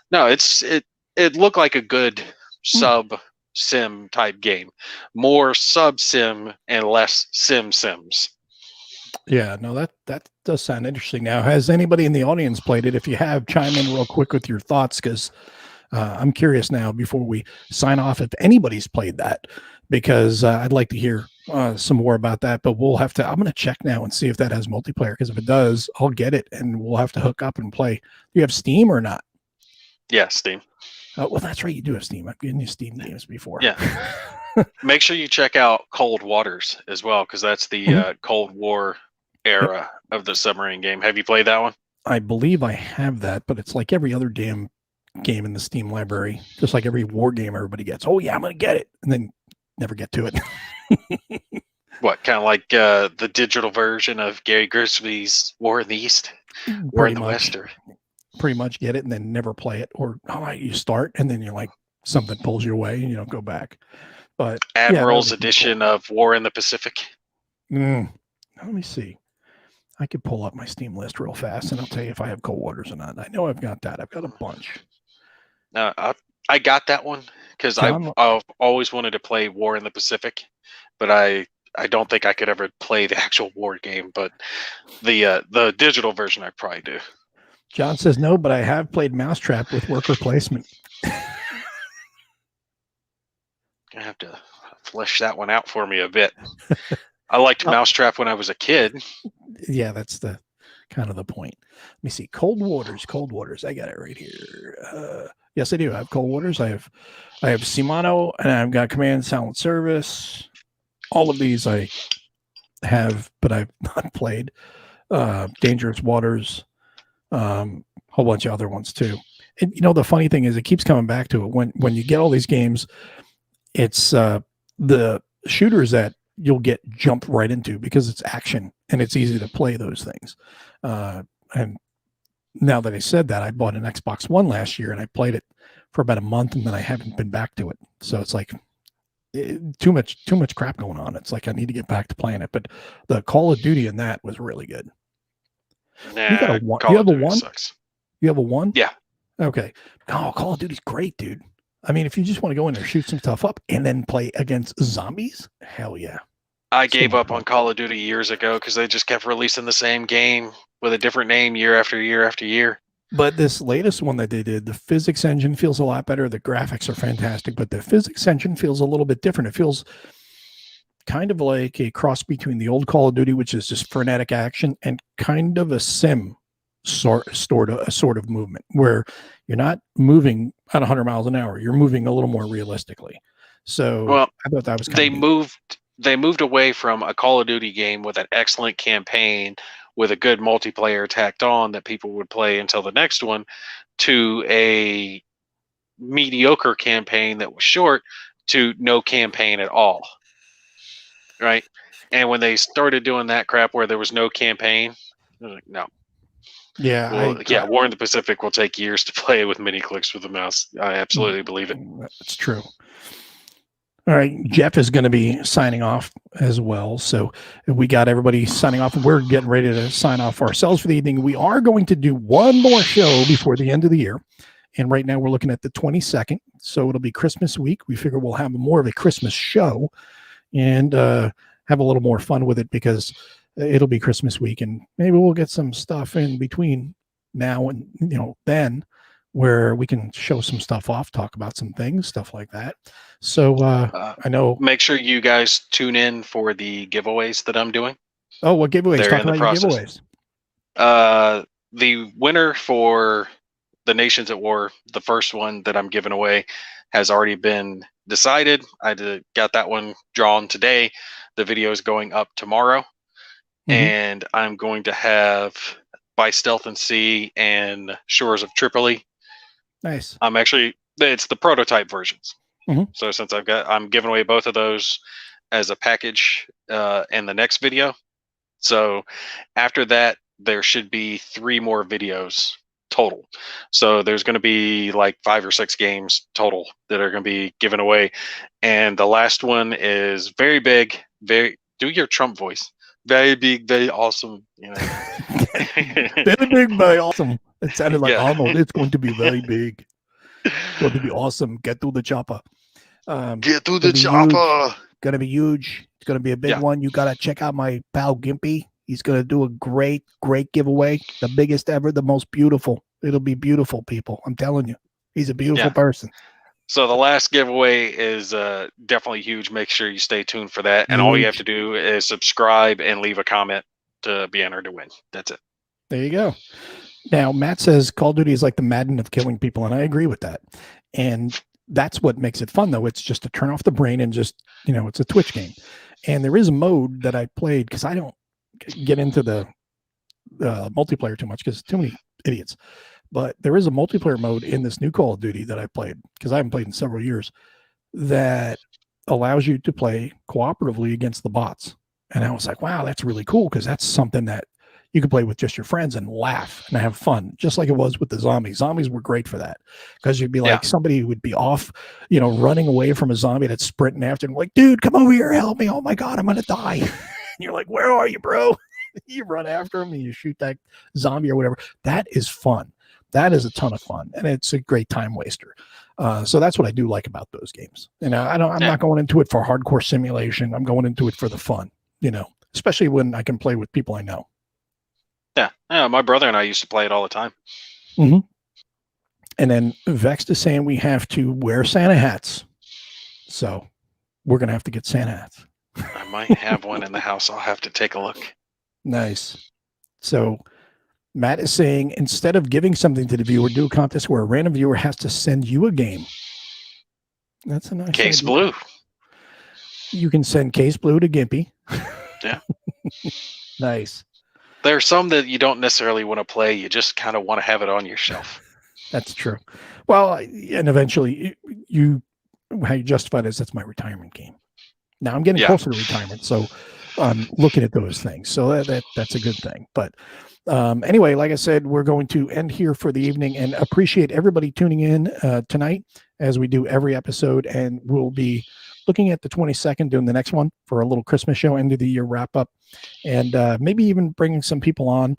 No, it looked like a good sub sim type game, more sub sim and less sims. Yeah, no, that does sound interesting. Now, has anybody in the audience played it? If you have, chime in real quick with your thoughts, because I'm curious now before we sign off if anybody's played that, because I'd like to hear some more about that. But I'm going to check now and see if that has multiplayer, because if it does, I'll get it and we'll have to hook up and play. Do you have Steam or not? Yeah, Steam. Well, that's right. You do have Steam. I've given you Steam games before. Yeah. Make sure you check out Cold Waters as well, because that's the Cold War era of the submarine game. Have you played that one? I believe I have that, but it's like every other damn game in the Steam library. Just like every war game everybody gets. Oh, yeah, I'm going to get it. And then never get to it. What, kind of like the digital version of Gary Grigsby's War in the East? War in the West? Or... Pretty much get it and then never play it, or you start and then you're like something pulls you away and you don't go back. But Admiral's edition of War in the Pacific. Let me see. I could pull up my Steam list real fast and I'll tell you if I have Cold Waters or not. I know I've got that. I've got a bunch. No, I got that one because I've always wanted to play War in the Pacific, but I don't think I could ever play the actual war game. But the digital version I probably do. John says no, but I have played Mousetrap with worker placement. I have to flesh that one out for me a bit. I liked Mousetrap when I was a kid. Yeah, that's the kind of the point. Let me see. Cold Waters. I got it right here. Yes, I do. I have Cold Waters. I have Shimano, and I've got Command Silent Service. All of these I have, but I've not played. Dangerous Waters. Whole bunch of other ones too. And the funny thing is it keeps coming back to it when you get all these games, it's the shooters that you'll get jumped right into because it's action and it's easy to play those things. And now that I said that, I bought an Xbox One last year and I played it for about a month and then I haven't been back to it. So it's like too much crap going on. It's like I need to get back to playing it. But the Call of Duty in that was really good. Nah, you got a one. You have a one? Sucks. You have a one? Yeah. Okay. Oh, Call of Duty's great, dude. I mean, if you just want to go in there, shoot some stuff up, and then play against zombies, hell yeah. I gave up on Call of Duty years ago because they just kept releasing the same game with a different name year after year after year. But this latest one that they did, the physics engine feels a lot better. The graphics are fantastic, but the physics engine feels a little bit different. It feels kind of like a cross between the old Call of Duty, which is just frenetic action, and kind of a sim sort of movement where you're not moving at 100 miles an hour. You're moving a little more realistically. So Well, I thought that was kind they of neat. moved away from a Call of Duty game with an excellent campaign with a good multiplayer tacked on that people would play until the next one to a mediocre campaign that was short to no campaign at all. Right? And when they started doing that crap where there was no campaign, I was like, no. Yeah, Well, War in the Pacific will take years to play with mini clicks with the mouse. I absolutely believe it. That's true. All right, Jeff is going to be signing off as well. So we got everybody signing off. We're getting ready to sign off ourselves for the evening. We are going to do one more show before the end of the year. And right now we're looking at the 22nd. So it'll be Christmas week. We figure we'll have more of a Christmas show and have a little more fun with it because it'll be Christmas week. And maybe we'll get some stuff in between now and, then where we can show some stuff off, talk about some things, stuff like that. So I know. Make sure you guys tune in for the giveaways that I'm doing. Oh, what giveaways? They're Talk in the about your process. giveaways. The winner for the Nations at War, the first one that I'm giving away, has already been decided. I got that one drawn today. The video is going up tomorrow. And I'm going to have By Stealth and Sea and Shores of Tripoli. Nice. It's the prototype versions. So since I'm giving away both of those as a package in the next video. So after that, there should be 3 more videos total. So there's going to be like 5 or 6 games total that are going to be given away. And the last one is very big, do your Trump voice. Very big, very awesome. Very big, very awesome. It sounded like Arnold. It's going to be very big. It's going to be awesome. Get through the chopper. Get through the chopper. Going to be huge. It's going to be a big one. You got to check out my pal Gimpy. He's going to do a great giveaway. The biggest ever, the most beautiful. It'll be beautiful, people. I'm telling you. He's a beautiful person. So the last giveaway is definitely huge. Make sure you stay tuned for that. And all you have to do is subscribe and leave a comment to be entered to win. That's it. There you go. Now, Matt says Call of Duty is like the Madden of killing people, and I agree with that. And that's what makes it fun, though. It's just to turn off the brain and just, it's a Twitch game. And there is a mode that I played because I don't get into the multiplayer too much because too many idiots. But there is a multiplayer mode in this new Call of Duty that I played because I haven't played in several years that allows you to play cooperatively against the bots. And I was like, wow, that's really cool because that's something that you can play with just your friends and laugh and have fun, just like it was with the zombies. Zombies were great for that because you'd be like, somebody would be off, running away from a zombie that's sprinting after him, like, dude, come over here, help me. Oh my God, I'm going to die. And you're like, where are you, bro? You run after him and you shoot that zombie or whatever. That is fun. That is a ton of fun, and it's a great time waster. So that's what I do like about those games. And I'm not going into it for hardcore simulation. I'm going into it for the fun, especially when I can play with people I know. Yeah. My brother and I used to play it all the time. And then Vext is saying we have to wear Santa hats. So we're going to have to get Santa hats. I might have one in the house. I'll have to take a look. Nice. So Matt is saying, instead of giving something to the viewer, do a contest where a random viewer has to send you a game. That's a nice Case idea. Blue. You can send Case Blue to Gimpy. Yeah. Nice. There are some that you don't necessarily want to play. You just kind of want to have it on your shelf. That's true. Well, and eventually how you justify this, that's my retirement game. Now I'm getting closer to retirement, so I'm looking at those things. So that's a good thing. But anyway, like I said, we're going to end here for the evening and appreciate everybody tuning in tonight as we do every episode. And we'll be looking at the 22nd, doing the next one for a little Christmas show, end of the year wrap up, and maybe even bringing some people on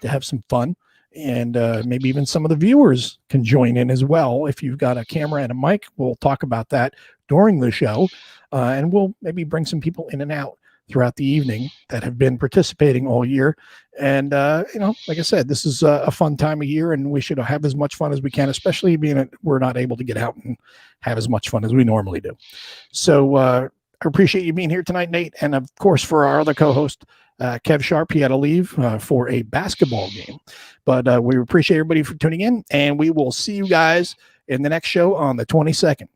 to have some fun and maybe even some of the viewers can join in as well. If you've got a camera and a mic, we'll talk about that during the show, and we'll maybe bring some people in and out throughout the evening that have been participating all year. And, like I said, this is a fun time of year, and we should have as much fun as we can, especially being that we're not able to get out and have as much fun as we normally do. So I appreciate you being here tonight, Nate. And of course, for our other co-host, Kev Sharp, he had to leave for a basketball game, but we appreciate everybody for tuning in, and we will see you guys in the next show on the 22nd.